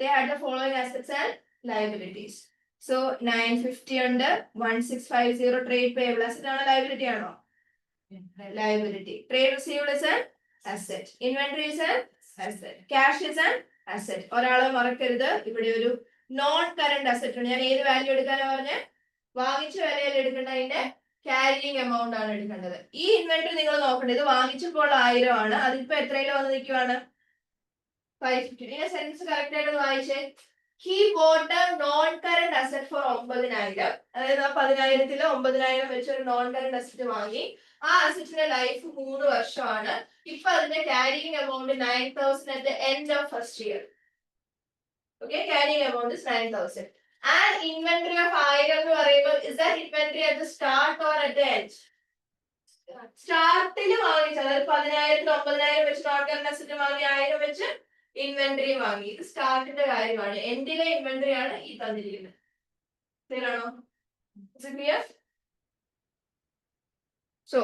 they had the following assets and liabilities. So 950 ഉണ്ട്, 1650 trade payable asset ആണോ liability ആണോ? Liability. Trade receivable is an asset. Inventory is an asset. Cash is an asset. ഒരാളെ മറക്കരുത്, ഇവിടെ ഒരു നോൺ കറന്റ് അസറ്റ് ഉണ്ട്. ഞാൻ ഏത് വാല്യൂ എടുക്കാനാ പറഞ്ഞ? വാങ്ങിച്ച വിലയിൽ എടുക്കേണ്ട അതിന്റെ ക്യാരിയിങ് എമൗണ്ട് ആണ് എടുക്കേണ്ടത്. ഈ ഇൻവെന്ററി നിങ്ങൾ നോക്കേണ്ടത് ഇത് വാങ്ങിച്ചപ്പോൾ 1,000 ആണ്. അതിപ്പോ എത്രയിൽ വന്ന് നിൽക്കുവാണ്? 550. ഇതിന്റെ സെൻസ് കറക്റ്റ് ആയിട്ട് വായിച്ചേ. He bought a non-current asset for 9,000. അതായത് ആ 10,000 9,000 വെച്ച് ഒരു നോൺ കറന്റ് അസറ്റ് വാങ്ങി. ആ അസറ്റിന്റെ ലൈഫ് 3 വർഷമാണ്. ഇപ്പൊ അതിന്റെ carrying amount 9,000 at the end of first year. Okay, carrying amount is 9,000. And inventory of 1,000 എന്ന് പറയുമ്പോൾ is that inventory at the start or at the end? സ്റ്റാർട്ടിൽ വാങ്ങിച്ച, അതായത് 10,000 9,000 വെച്ച് നോൺ കറന്റ് അസറ്റ് വാങ്ങി, 1,000 വെച്ച് ഇൻവെന്ററി വാങ്ങി. ഇത് സ്റ്റാർട്ടിന്റെ കാര്യമാണ്. എൻഡിലെ ഇൻവെന്ററി ആണ് ഈ തന്നിരിക്കുന്നത്. ക്ലിയർ ആണോ? ക്ലിയർ? സോ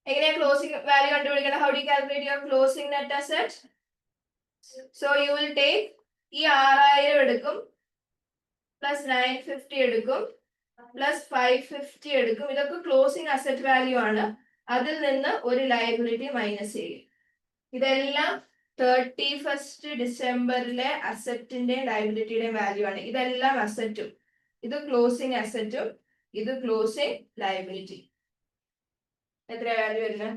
എങ്ങനെയാ ക്ലോസിംഗ് വാല്യൂ കണ്ടുപിടിക്കണം? How do you calculate your closing net asset? So you will take ഈ 6,000 എടുക്കും, പ്ലസ് 950 എടുക്കും, പ്ലസ് 550 എടുക്കും. ഇതൊക്കെ ക്ലോസിംഗ് അസറ്റ് വാല്യൂ ആണ്. അതിൽ നിന്ന് ഒരു ലയബിലിറ്റി മൈനസ് ചെയ്യും. ഇതെല്ലാം 31st ഡിസംബറിലെ അസറ്റിന്റെ ലയബിലിറ്റിയുടെ വാല്യൂ ആണ്. ഇതെല്ലാം അസറ്റും, ഇത് ക്ലോസിംഗ് അസറ്റും, ഇത് ക്ലോസിംഗ് ലയബിലിറ്റി. എത്ര വാല്യൂ വരുന്നത്?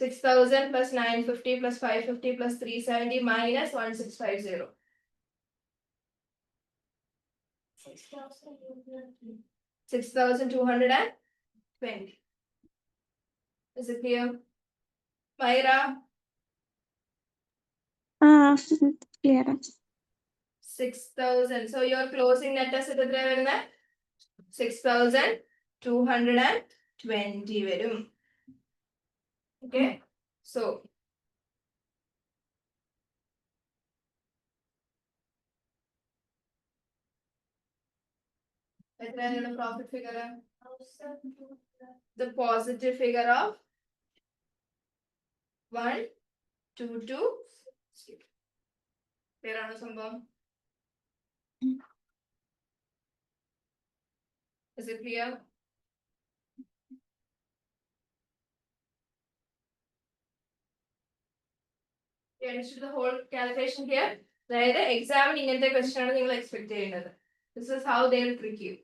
6,000 plus 950 plus 550 plus 370 minus 1650. 6,220. Is it clear? Myra? Clear. 6,000. So your closing net asset എത്ര വരുന്നത്? 6,220 വരും. Okay, so എത്രയാണ് profit figure? The positive figure of 122. Clear ആണോ സംഭവം? Is it clear? understood the whole calculation here? അതായത് എക്സാമിന് ഇങ്ങനത്തെ ക്വസ്റ്റ്യൻ ആണ് നിങ്ങൾ എക്സ്പെക്ട് ചെയ്യുന്നത്. This is how they will trick you.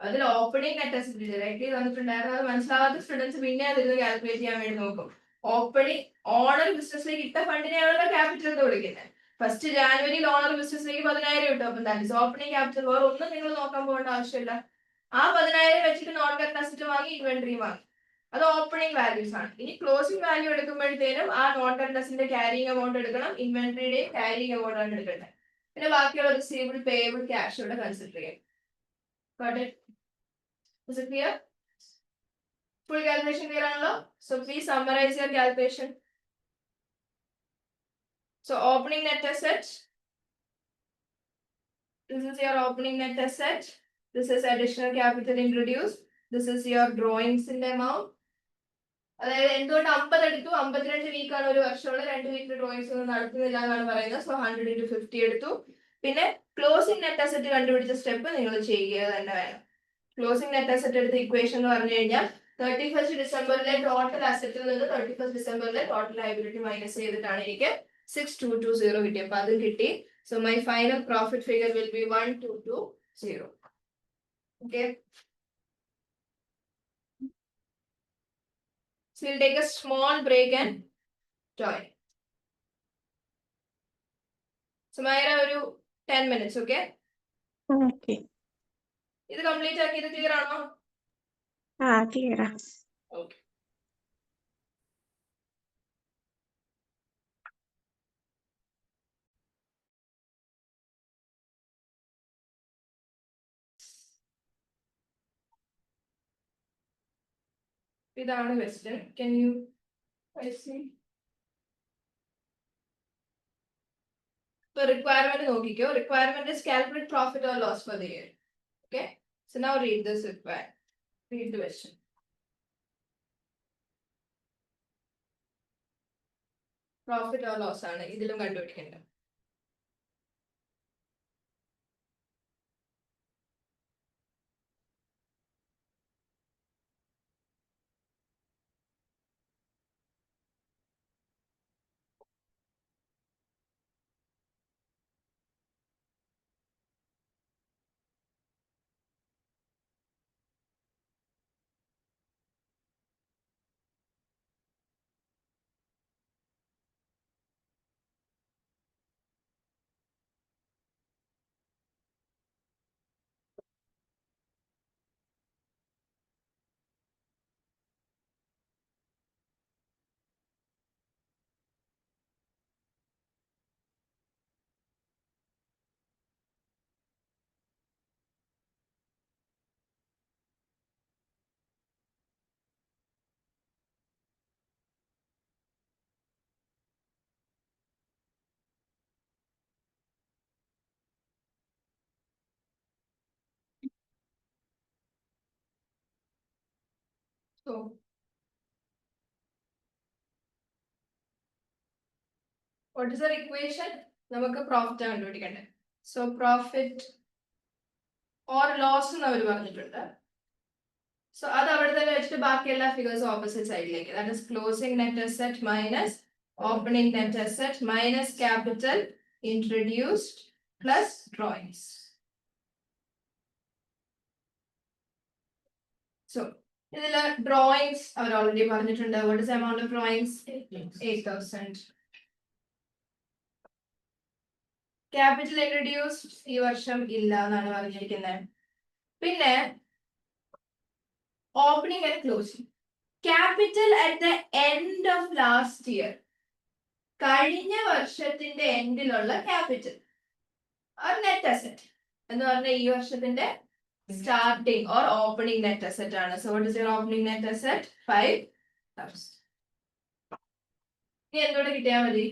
അതിൽ ഓപ്പണിംഗ് നെറ്റ് അസറ്റ് ഡയറക്ട്ലി തന്നിട്ടുണ്ടായിരുന്നു. അത് മനസ്സിലാവാത്ത സ്റ്റുഡൻസ് പിന്നെ അതിരുന്ന് കാൽക്കുലേറ്റ് ചെയ്യാൻ വേണ്ടി നോക്കും. ഓപ്പണിംഗ് ഓണർ ബിസിനസ്സിലേക്ക് ഇട്ട ഫണ്ടിനെയാണല്ലോ ക്യാപിറ്റൽ എന്ന് വിളിക്കുന്നത്. ഫസ്റ്റ് ജാനുവരിയിൽ ഓണർ ബിസിനസ്സിലേക്ക് 10,000 ഇട്ടു. അപ്പം ദാറ്റ് ഇസ് ഓപ്പണിംഗ് ക്യാപിറ്റൽ. വേറെ ഒന്നും നിങ്ങൾ നോക്കാൻ പോകേണ്ട ആവശ്യമില്ല. ആ 10,000 വെച്ചിട്ട് നോൺ കറന്റ് അസറ്റ് വാങ്ങി, ഇൻവെന്ററി വാങ്ങി. അത് ഓപ്പണിംഗ് വാല്യൂസ് ആണ്. ഇനി ക്ലോസിംഗ് വാല്യൂ എടുക്കുമ്പോഴത്തേനും ആ നോൺ കറന്റ് അസറ്റിന്റെ ക്യാരിങ് എമൗണ്ട് എടുക്കണം, ഇൻവെന്ററിയുടെ ക്യാരിങ് എമൗണ്ട് ആണ് എടുക്കേണ്ടത്. പിന്നെ ബാക്കിയുള്ള റിസീവബിൾ, പേയബിൾ, ക്യാഷ് ഇവിടെ കൺസിഡർ ചെയ്യാം. Got it? Is it clear? Full calculation clear ആണല്ലോ? So please summarize your calculation. So opening net asset. This is your opening net asset. This is additional capital introduced. This is your drawings in the amount. അതായത് എന്തുകൊണ്ട് 50 എടുത്തു? 52 വീക്കാണ് ഒരു വർഷമുള്ള, 2 വീക്കിൽ ഡ്രോയിങ്സ് ഒന്നും നടത്തുന്നില്ല എന്നാണ് പറയുന്നത്. സോ 100 into 50 എടുത്തു. പിന്നെ ക്ലോസിംഗ് നെറ്റ് അസറ്റ് കണ്ടുപിടിച്ച സ്റ്റെപ്പ് നിങ്ങൾ ചെയ്യുക തന്നെ വേണം. ക്ലോസിംഗ് നെറ്റ് അസറ്റ് എടുത്ത ഇക്വേഷൻ എന്ന് പറഞ്ഞു കഴിഞ്ഞാൽ 31st ഡിസംബറിലെ ടോട്ടൽ അസറ്റിൽ നിന്ന് 31st ഡിസംബറിലെ ടോട്ടൽ ലയബിലിറ്റി മൈനസ് ചെയ്തിട്ടാണ് എനിക്ക് 6220 കിട്ടി. അപ്പൊ അത് കിട്ടി. So my final profit figure will be 1220. Okay, so we'll take a small break and join. So Mayra, ഒരു 10 minutes, okay? Okay. ഇത് കംപ്ലീറ്റ് ആക്കിയത് ക്ലിയർ ആണോ? Clear. Okay. ഇതാണ് question. Can you see? So requirement നോക്കിക്കോ. Requirement is calculate profit or loss for the year. Okay? So now read this requirement. Read the question. Profit or loss ആണ് ഇതിലും കണ്ടുപിടിക്കേണ്ടത്. So what is the equation? നമുക്ക് പ്രോഫിറ്റ് കണ്ടുപിടിക്കണ്ടേ. സോ പ്രോഫിറ്റ് ഓർ ലോസ് എന്ന് അവർ പറഞ്ഞിട്ടുണ്ട്. സോ അത് അവിടെ തന്നെ വെച്ചിട്ട് ബാക്കി എല്ലാ ഫിഗേഴ്സും ഓപ്പോസിറ്റ് സൈഡിലേക്ക്. That is closing net asset minus opening net asset minus capital introduced plus drawings. So ഇതില് ഡ്രോയിങ്സ് അവർ ഓൾറെഡി പറഞ്ഞിട്ടുണ്ട്. What is amount of drawings? 8,000. Capital introduced ഈ വർഷം ഇല്ല എന്നാണ് പറഞ്ഞിരിക്കുന്നത്. പിന്നെ opening and closing capital at the end of last year, കഴിഞ്ഞ വർഷത്തിന്റെ എൻഡിലുള്ള ക്യാപിറ്റൽ ഓർ നെറ്റ് അസറ്റ് എന്ന് പറഞ്ഞ ഈ വർഷത്തിന്റെ starting or opening net asset ആണ്. So what is your opening net asset? 5,000. ഇനി എന്തോടെ കിട്ടിയാൽ മതി?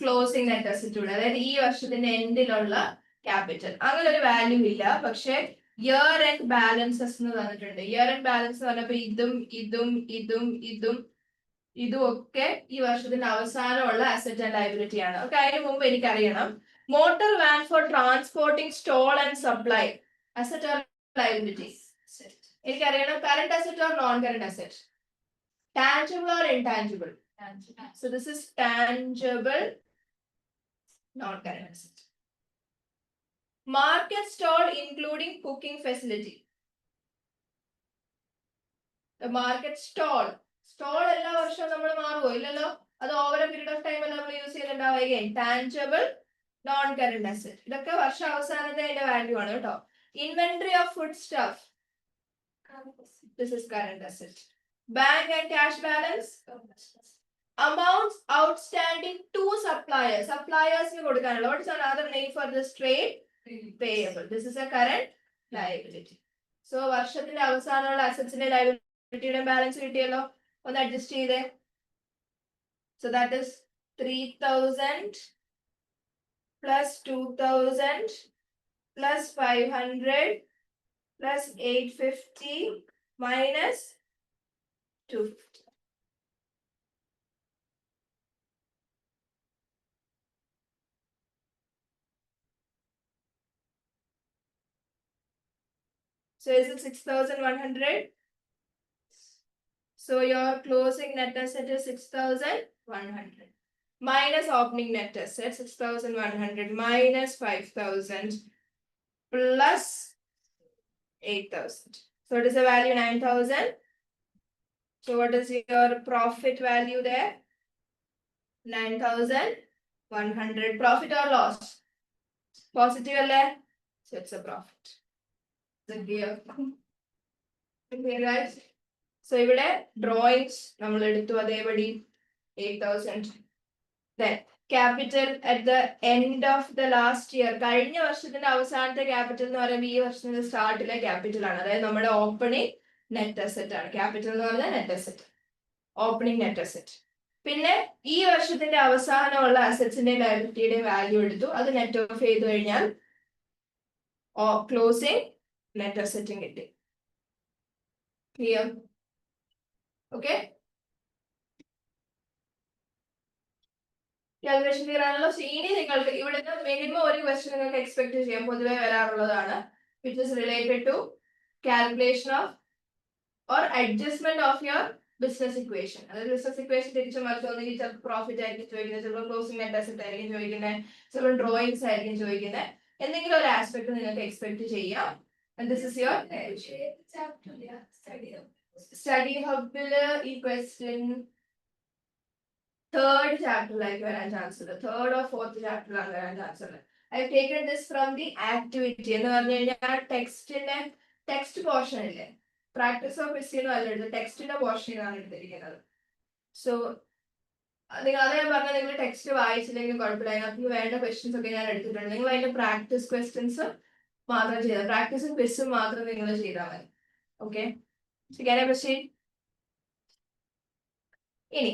ക്ലോസിംഗ് നെറ്റ് അസറ്റ് കൂടെ, അതായത് ഈ വർഷത്തിന്റെ എൻഡിലുള്ള ക്യാപിറ്റൽ. അങ്ങനെ ഒരു വാല്യൂ ഇല്ല, പക്ഷെ ഇയർ എൻഡ് ബാലൻസസ് എന്ന് തന്നിട്ടുണ്ട്. ഇയർ എൻഡ് ബാലൻസ് പറഞ്ഞപ്പോ ഇതും ഇതും ഇതും ഇതും ഇതും ഒക്കെ ഈ വർഷത്തിന്റെ അവസാനമുള്ള അസറ്റ് ആൻഡ് ലയബിലിറ്റി ആണ്. ഓക്കെ, അതിന് മുമ്പ് എനിക്കറിയണം motor van for transporting stall and supply asset or liability. എനിക്കറിയണം current asset or non current asset, tangible or intangible. So this is tangible non-current asset. Market stall including cooking facility. The market stall. Stall എല്ലാ വർഷവും നമ്മൾ മാറുമോ ഇല്ലല്ലോ, അത് over a period of time നമ്മൾ യൂസ് ചെയ്യുന്നുണ്ടാവുകയും. ടാഞ്ചിബിൾ നോൺ കറന്റ് അസറ്റ്, ഇതൊക്കെ വർഷ അവസാനത്തെ അതിന്റെ വാല്യൂ ആണ് കേട്ടോ. Inventory of food stuff, this is current asset. Bank and cash balance. Amounts outstanding to suppliers. Suppliers ന് കൊടുക്കാനുള്ള. What is another name for this trade? Payable. This is a current liability. So വർഷത്തിന്റെ അവസാനമുള്ള അസറ്റ്സിന്റെ ലയബിലിറ്റിയുടെ ബാലൻസ് കിട്ടിയല്ലോ, ഒന്ന് അഡ്ജസ്റ്റ് ചെയ്തേ. So that is 3000 plus 2000 plus 500 plus 850 minus 250. So is it 6100? So your closing net asset is 6100 minus opening net asset 6100 minus 5000 plus 8000. So what is the value? 9000. So what is your profit value there? 9100. Profit or loss? Positive alle? So it's a profit. Okay guys. So ഇവിടെ drawings നമ്മൾ എടുത്തു അതേപടി 8000. Then capital at the end of the last year. കഴിഞ്ഞ വർഷത്തിന്റെ അവസാനത്തെ ക്യാപിറ്റൽ എന്ന് പറയുമ്പോൾ ഈ വർഷത്തിന്റെ സ്റ്റാർട്ടിലെ ക്യാപിറ്റൽ ആണ്. അതായത് നമ്മുടെ ഓപ്പണിംഗ് നെറ്റ് അസറ്റ് ആണ്. ക്യാപിറ്റൽ എന്ന് പറഞ്ഞാൽ net asset, opening net asset. പിന്നെ ഈ വർഷത്തിന്റെ അവസാനമുള്ള അസറ്റ്സിന്റെ ലയബിലിറ്റിയുടെ വാല്യൂ എടുത്തു, അത് നെറ്റ് ഓഫ് ചെയ്ത് കഴിഞ്ഞാൽ ക്ലോസിംഗ് നെറ്റ് അസറ്റും കിട്ടി. ക്ലിയർ? ഓക്കെ, കാൽക്കുലേഷൻ ക്ലിയർ ആണല്ലോ. ഇനി നിങ്ങൾക്ക് ഇവിടുന്ന് മിനിമം ഒരു ക്വസ്റ്റ്യൻ നിങ്ങൾക്ക് എക്സ്പെക്ട് ചെയ്യാൻ പൊതുവെ വരാറുള്ളതാണ്, which is related to calculation of or adjustment of your business equation. അതായത് ബിസിനസ് ഇക്വേഷൻ തിരിച്ചു മറിച്ചൊന്നെങ്കിൽ ചിലപ്പോൾ പ്രോഫിറ്റ് ആയിരിക്കും ചോദിക്കുന്നത്, ചിലപ്പോൾ ക്ലോസിംഗ് നെറ്റ് അസറ്റ് ആയിരിക്കും ചോദിക്കുന്നത്, ചിലപ്പോൾ ഡ്രോയിങ്സ് ആയിരിക്കും ചോദിക്കുന്നത്. എന്തെങ്കിലും ഒരു ആസ്പെക്ട് നിങ്ങൾക്ക് എക്സ്പെക്ട് ചെയ്യാം. And this is your study hub ഈ question third chapter like വരാൻ ചാൻസ് ഉണ്ട്. തേർഡ് ഓർ ഫോർത്ത് ചാപ്റ്ററിലാണ് വരാൻ ചാൻസ് ഉണ്ട്. I have taken this from the activity എന്ന് പറഞ്ഞു കഴിഞ്ഞാൽ ടെക്സ്റ്റിന്റെ ടെക്സ്റ്റ് പോർഷൻ ഇല്ലേ, പ്രാക്ടീസ് ഓഫ് ക്വസ്റ്റ്യനും അല്ല എടുത്തത്, ടെക്സ്റ്റിന്റെ പോർഷനാണ് എടുത്തിരിക്കുന്നത്. സോ നിങ്ങൾ അതേ പറഞ്ഞാൽ നിങ്ങൾ ടെക്സ്റ്റ് വായിച്ചില്ലെങ്കിൽ കുഴപ്പമില്ല, അതിനകത്ത് വേണ്ട ക്വസ്റ്റ്യൻസ് ഒക്കെ ഞാൻ എടുത്തിട്ടുണ്ട്. നിങ്ങൾ അതിന്റെ പ്രാക്ടീസ് ക്വസ്റ്റ്യൻസ് മാത്രം ചെയ്താൽ, പ്രാക്ടീസും ക്വിസും മാത്രം നിങ്ങൾ ചെയ്താൽ മതി. ഓക്കെ, ഇനി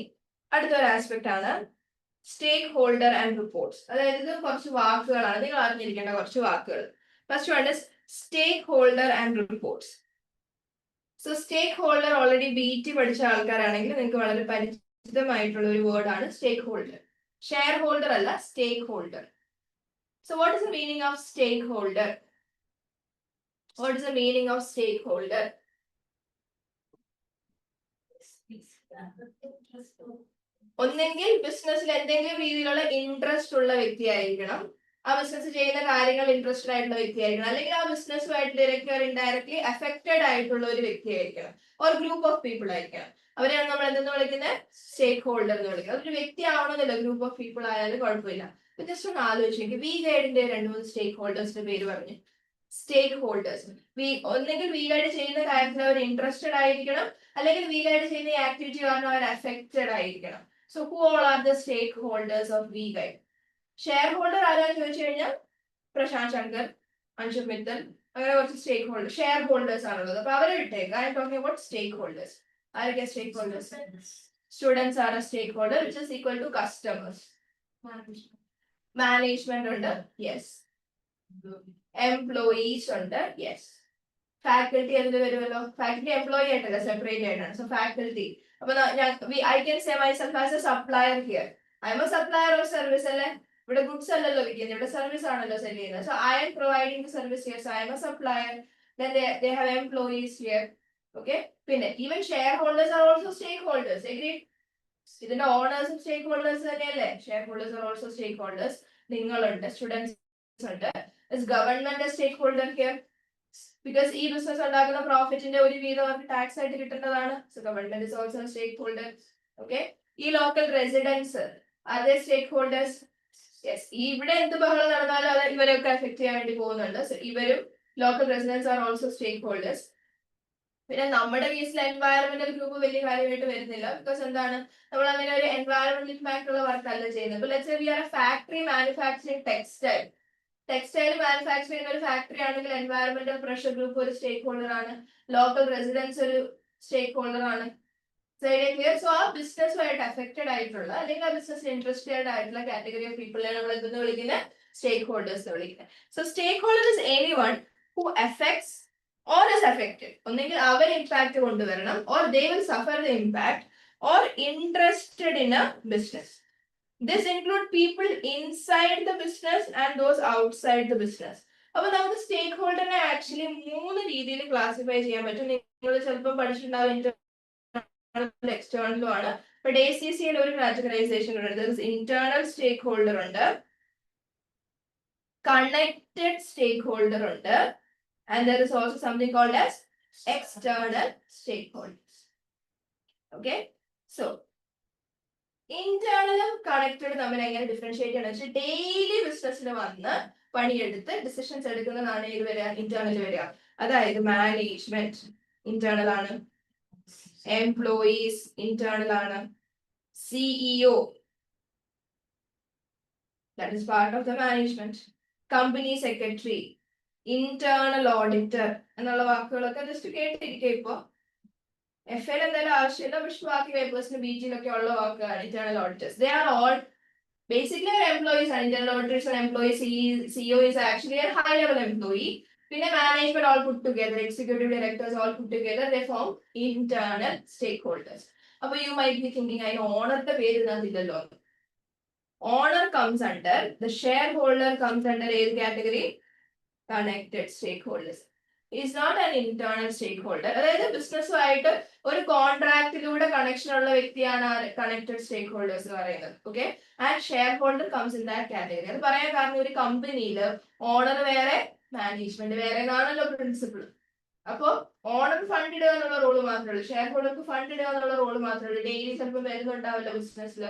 അടുത്തൊരു ആസ്പെക്ട് ആണ് സ്റ്റേക്ക് ഹോൾഡർ ആൻഡ് റിപ്പോർട്ട്സ്. അതായത് ഇത് കുറച്ച് വാക്കുകളാണ്, നിങ്ങൾ അറിഞ്ഞിരിക്കേണ്ട കുറച്ച് വാക്കുകൾ. First one is stakeholder and reports. So stakeholder already BT പഠിച്ച ആൾക്കാരാണെങ്കിൽ നിങ്ങൾക്ക് വളരെ പരിചിതമായിട്ടുള്ള ഒരു വേർഡ് ആണ് സ്റ്റേക്ക് ഹോൾഡർ. ഷെയർ ഹോൾഡർ അല്ല, stake holder. So what is the meaning of stake holder? What is the meaning of stakeholder? ഒന്നെങ്കിൽ ബിസിനസ്സിൽ എന്തെങ്കിലും രീതിയിലുള്ള ഇൻട്രസ്റ്റ് ഉള്ള വ്യക്തിയായിരിക്കണം, ആ ബിസിനസ് ചെയ്യുന്ന കാര്യങ്ങൾ ഇൻട്രസ്റ്റഡ് ആയിട്ടുള്ള വ്യക്തിയായിരിക്കണം, അല്ലെങ്കിൽ ആ ബിസിനസ്സുമായിട്ട് ഡയറക്റ്റ്ലി ഓർ ഇൻഡയറക്ട്ലി അഫക്റ്റഡ് ആയിട്ടുള്ള ഒരു വ്യക്തിയായിരിക്കണം, ഓർ ഗ്രൂപ്പ് ഓഫ് പീപ്പിൾ ആയിരിക്കണം. അവരെയാണ് നമ്മൾ എന്തെന്ന് വിളിക്കുന്നത്? സ്റ്റേക്ക് ഹോൾഡർ എന്ന് വിളിക്കുന്നത്. അതൊരു വ്യക്തി ആവണമെന്നില്ല, ഗ്രൂപ്പ് ഓഫ് പീപ്പിൾ ആയാലും കുഴപ്പമില്ല. ജസ്റ്റ് ഒന്ന് ആലോചിച്ചു, വി ഗൈഡിന്റെ 2-3 സ്റ്റേക്ക് ഹോൾഡേഴ്സിന്റെ പേര് പറഞ്ഞു. സ്റ്റേക്ക് ഹോൾഡേഴ്സ് ഒന്നെങ്കിൽ വി ഗൈഡ് ചെയ്യുന്ന കാര്യത്തിൽ അവർ ഇൻട്രസ്റ്റഡ് ആയിരിക്കണം, അല്ലെങ്കിൽ വി ഗൈഡ് ചെയ്യുന്ന ആക്ടിവിറ്റി കാരണം അവർ അഫക്റ്റഡ് ആയിരിക്കണം. So who all are the stakeholders of V Guide? Shareholder ആരാന്ന് ചോദിച്ചു കഴിഞ്ഞാൽ പ്രശാന്ത് ശങ്കർ, അൻഷു മിത്തൽ, അങ്ങനെ കുറച്ച് സ്റ്റേക്ക് ഹോൾഡർ ഷെയർ ഹോൾഡേഴ്സ് ആണുള്ളത്. അപ്പൊ അവരെ വിട്ടേക്ക്. I'm talking about stake holders. ആരൊക്കെ stake holders? Students are a stake holder which is equal to customers. Management ഉണ്ട്, യെസ്. എംപ്ലോയീസ് ഉണ്ട്, യെസ്. ഫാക്കൽറ്റി എന്ത് വരുമല്ലോ, ഫാക്കൽറ്റി എംപ്ലോയി ആയിട്ടല്ല, സെപ്പറേറ്റ് ആയിട്ടാണ്. So faculty. അപ്പൊ I can say myself as a supplier here. I'm a supplier of service അല്ലേ, ഇവിടെ ഗുഡ്സ് അല്ലല്ലോ വിൽക്കുന്നത്, ഇവിടെ സർവീസ് ആണല്ലോ സെൽ ചെയ്യുന്നത്. So I M providing the service here, so I M a supplier. Then they have employees here. Okay, പിന്നെ even shareholders are also stakeholders. Agreed? ഇതിന്റെ ഓണേഴ്സും സ്റ്റേക്ക് ഹോൾഡേഴ്സ് തന്നെയല്ലേ? Share holders are also stake holders. നിങ്ങളുണ്ട്, സ്റ്റുഡൻസ് ഉണ്ട്. Government stake holder here because ഈ ബിസിനസ് ഉണ്ടാക്കുന്ന പ്രോഫിറ്റിന്റെ ഒരു വീതം അവർക്ക് ടാക്സ് ആയിട്ട് കിട്ടേണ്ടതാണ്. So government is also stake holder. Okay, ഈ ലോക്കൽ റെസിഡൻസ് അതേ സ്റ്റേക്ക് ഹോൾഡേഴ്സ്. യെസ്, ഇവിടെ എന്ത് ബഹളം നടന്നാലും അത് ഇവരൊക്കെ എഫക്ട് ചെയ്യാൻ വേണ്ടി പോകുന്നുണ്ട്. സോ ഇവരും local residents are also stake holders. പിന്നെ നമ്മുടെ കേസിൽ എൻവയറമെന്റൽ ഗ്രൂപ്പ് വലിയ കാര്യമായിട്ട് വരുന്നില്ല. ബിക്കോസ് എന്താണ്, നമ്മൾ അങ്ങനെ ഒരു എൻവയറമെന്റൽ ഇമ്പാക്ട് ഉള്ള വർക്ക് അല്ല ചെയ്യുന്നത്. ഇപ്പൊ let's say we are a factory manufacturing textile. Textile manufacture ചെയ്യുന്ന ഒരു ഫാക്ടറി ആണെങ്കിൽ എൻവയറമെന്റൽ പ്രഷർ ഗ്രൂപ്പ് ഒരു സ്റ്റേക്ക് ഹോൾഡർ ആണ്, ലോക്കൽ റെസിഡൻസ് ഒരു സ്റ്റേക്ക് ഹോൾഡർ ആണ്. സോ ആ ബിസിനസ്സുമായിട്ട് അഫക്റ്റഡ് ആയിട്ടുള്ള അല്ലെങ്കിൽ ആ ബിസിനസ് ഇൻട്രസ്റ്റഡ് ആയിട്ടുള്ള കാറ്റഗറി ഓഫ് പീപ്പിളെ നമ്മൾ എന്തെന്ന് വിളിക്കുന്നത്? സ്റ്റേക്ക് ഹോൾഡേഴ്സ് വിളിക്കുന്നത്. So stakeholder is anyone who affects or is affected. ഒന്നെങ്കിൽ അവർ ഇമ്പാക്ട് കൊണ്ടുവരണം, or they will suffer the impact, or interested in a business. This include people inside the business and those outside the business. അപ്പൊ നമുക്ക് സ്റ്റേക്ക് ഹോൾഡറിനെ ആക്ച്വലി 3 രീതിയിൽ ക്ലാസിഫൈ ചെയ്യാൻ പറ്റും. നിങ്ങൾ ചിലപ്പോൾ പഠിച്ചിട്ടുണ്ടാവും, ഇന്റേണൽ എക്സ്റ്റേണലും ആണ്. ബട്ട് ACCയിൽ ഒരു കാറ്റഗറൈസേഷൻ ഉണ്ട്. ഇന്റേണൽ സ്റ്റേക്ക് ഹോൾഡർ ഉണ്ട്, കണക്റ്റഡ് സ്റ്റേക്ക് ഹോൾഡർ ഉണ്ട്, and there is also something called as external stakeholders. Okay, so internal connected നമ്മൾ എങ്ങനെ ഡിഫറൻഷിയേറ്റ് ചെയ്യണം വെച്ചാൽ ഡെയിലി ബിസിനസ്സിൽ വന്ന് പണിയെടുത്ത് ഡിസിഷൻസ് എടുക്കുന്നതാണ് ഇത് വരിക, ഇന്റേണൽ വരിക. അതായത് മാനേജ്മെന്റ് ഇന്റേണൽ ആണ്, എംപ്ലോയീസ് ഇന്റേണൽ ആണ്, CEO that is part of the management, company secretary, internal auditor എന്നുള്ള വാക്കുകളൊക്കെ ജസ്റ്റ് കേട്ടിരിക്കുക. ഇപ്പൊ FL എന്തായാലും ആവശ്യമില്ല, പക്ഷെ ബാക്കി പേപ്പേഴ്സിന് BG-ലൊക്കെ ഉള്ള വാക്കുകളാണ് internal auditors. They are all basically employees ആണ്. Internal auditors and employees. CEO is actually a high level employee. പിന്നെ management all put together, executive directors all put together, they form internal stakeholders. അപ്പൊ you might be thinking അതിന് ഓണറിന്റെ പേര് ഇതിനകത്തില്ലല്ലോ. Owner comes under, the shareholder comes under ഏത് category? Connected stakeholders. Is not an internal stakeholder. അതായത് ബിസിനസ്സുമായിട്ട് ഒരു കോൺട്രാക്റ്റിലൂടെ കണക്ഷൻ ഉള്ള വ്യക്തിയാണ് കണക്റ്റഡ് സ്റ്റേക്ക് ഹോൾഡേഴ്സ് എന്ന് പറയുന്നത്. Okay, and share holder comes in that category. അത് പറയാൻ കാരണം ഒരു കമ്പനിയിൽ ഓണർ വേറെ മാനേജ്മെന്റ് വേറെ എന്നാണല്ലോ പ്രിൻസിപ്പിൾ. അപ്പൊ ഓണർ ഫണ്ട് ഇടുക എന്നുള്ള റോള് മാത്രമേ ഉള്ളൂ, ഷെയർ ഹോൾഡർക്ക് ഫണ്ട് ഇടുക എന്നുള്ള റോള് മാത്രമേ ഉള്ളൂ. ഡെയിലി ചിലപ്പോൾ വരുന്നുണ്ടാവില്ല ബിസിനസ്സിൽ.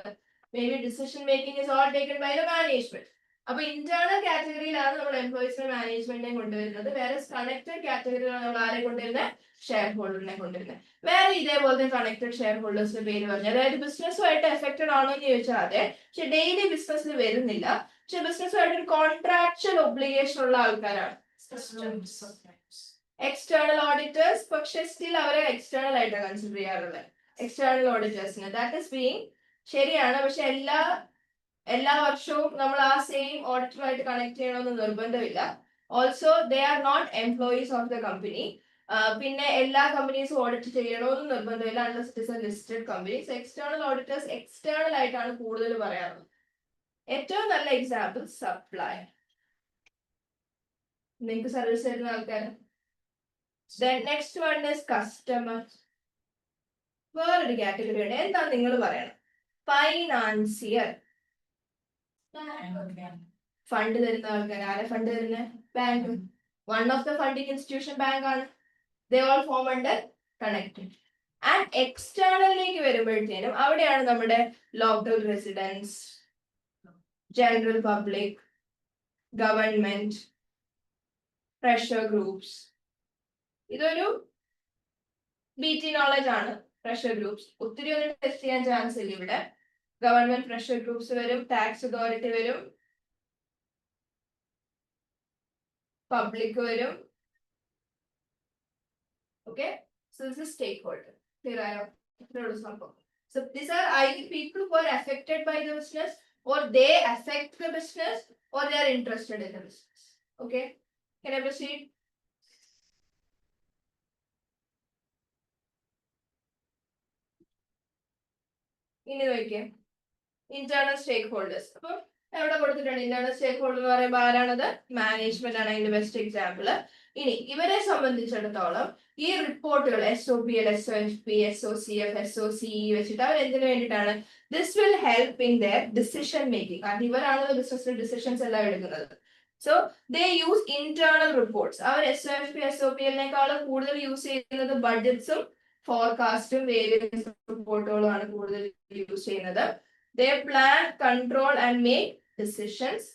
Maybe decision making is all taken by the management. അപ്പൊ ഇന്റേണൽ കാറ്റഗറിയിലാണ് നമ്മൾ എംപ്ലോയീസിനെ മാനേജ്മെന്റിനെ കൊണ്ടുവരുന്നത്. വേറെ കണക്റ്റഡ് കാറ്റഗറിയിലാണ് നമ്മൾ ആരെ കൊണ്ടുവരുന്നത്? ഷെയർ ഹോൾഡറിനെ കൊണ്ടുവരുന്നത്. വേറെ ഇതേപോലത്തെ കണക്റ്റഡ് ഷെയർ ഹോൾഡേഴ്സിന്റെ പേര് പറഞ്ഞു. അതായത് ബിസിനസ്സുമായിട്ട് എഫക്റ്റഡ് ആണോ എന്ന് ചോദിച്ചാൽ അതെ, പക്ഷെ ഡെയിലി ബിസിനസ്സിൽ വരുന്നില്ല, പക്ഷെ ബിസിനസ്സുമായിട്ട് ഒരു കോൺട്രാക്ച്വൽ ഒബ്ലിഗേഷൻ ഉള്ള ആൾക്കാരാണ്. എക്സ്റ്റേണൽ ഓഡിറ്റേഴ്സ്, പക്ഷെ സ്റ്റിൽ അവരെ എക്സ്റ്റേണൽ ആയിട്ട് കൺസിഡർ ചെയ്യാറുള്ളത്. എക്സ്റ്റേണൽ ഓഡിറ്റേഴ്സിന് ദാറ്റ് ഇസ് ബീങ് ശരിയാണ്, പക്ഷെ എല്ലാ വർഷവും നമ്മൾ ആ സെയിം ഓഡിറ്ററുമായിട്ട് കണക്ട് ചെയ്യണമെന്ന് നിർബന്ധമില്ല. Also they are not employees of the company. പിന്നെ എല്ലാ കമ്പനീസും ഓഡിറ്റ് ചെയ്യണമെന്ന് നിർബന്ധമില്ല, unless it is a listed companies. External auditors external ആയിട്ടാണ് കൂടുതൽ പറയാറുള്ളത്. ഏറ്റവും നല്ല എക്സാമ്പിൾ സപ്ലൈ, നിങ്ങൾക്ക് സർവീസ് തരുന്ന ആൾക്കാർ. Next one is customer. വേറൊരു കാറ്റഗറി ഉണ്ട്, എന്താ നിങ്ങൾ പറയണം? ഫൈനാൻസിയർ. ഫണ്ട് തരുന്ന ആൾക്കാർ. ആരെ ഫണ്ട് തരുന്ന? Bank. One of the funding institution bank ആണ്. They all form under connected. And എക്സ്റ്റേണലിലേക്ക് വരുമ്പോഴത്തേനും അവിടെയാണ് നമ്മുടെ local residents, general public, government, pressure groups. ഇതൊരു BT നോളജ് ആണ്. പ്രഷർ ഗ്രൂപ്പ്സ് ഒത്തിരി ഒന്നും ടെസ്റ്റ് ചെയ്യാൻ ചാൻസ് ഇല്ല ഇവിടെ. ഗവൺമെന്റ് പ്രഷർ ഗ്രൂപ്പ്സ് വരും, ടാക്സ് അതോറിറ്റി വരും, പബ്ലിക് വരും. Okay, so this is stakeholder. Clear ആയോ? ഇത്രയുള്ള സംഭവം. So these are either people who are affected by the business, or they affect the business, or they are interested in the business. Okay, can I proceed? ഇനി നോക്കിയേ, ഇന്റേണൽ സ്റ്റേക്ക് ഹോൾഡേഴ്സ്. അപ്പൊ എവിടെ കൊടുത്തിട്ടുണ്ട് ഇന്റേണൽ സ്റ്റേക്ക് ഹോൾഡർ എന്ന് പറയുമ്പോൾ ആരാണത്? മാനേജ്മെന്റ് ആണ് അതിന്റെ ബെസ്റ്റ് എക്സാമ്പിൾ. ഇനി ഇവരെ സംബന്ധിച്ചിടത്തോളം ഈ റിപ്പോർട്ടുകൾ SOPL, SOFP, SOCF, SOCE വെച്ചിട്ട് അവർ എന്തിനു വേണ്ടിയിട്ടാണ്? This will help in their decision making. കാരണം ഇവരാണല്ലോ ബിസിനസ്സിൽ ഡിസിഷൻസ് എല്ലാം എടുക്കുന്നത്. So they use internal reports. അവർ SOFP, SOPL കൂടുതൽ യൂസ് ചെയ്യുന്നത് ബഡ്ജറ്റ്സും ഫോർകാസ്റ്റും വേരിയസ് റിപ്പോർട്ടുകളുമാണ് കൂടുതൽ യൂസ് ചെയ്യുന്നത്. They plan, control and make decisions.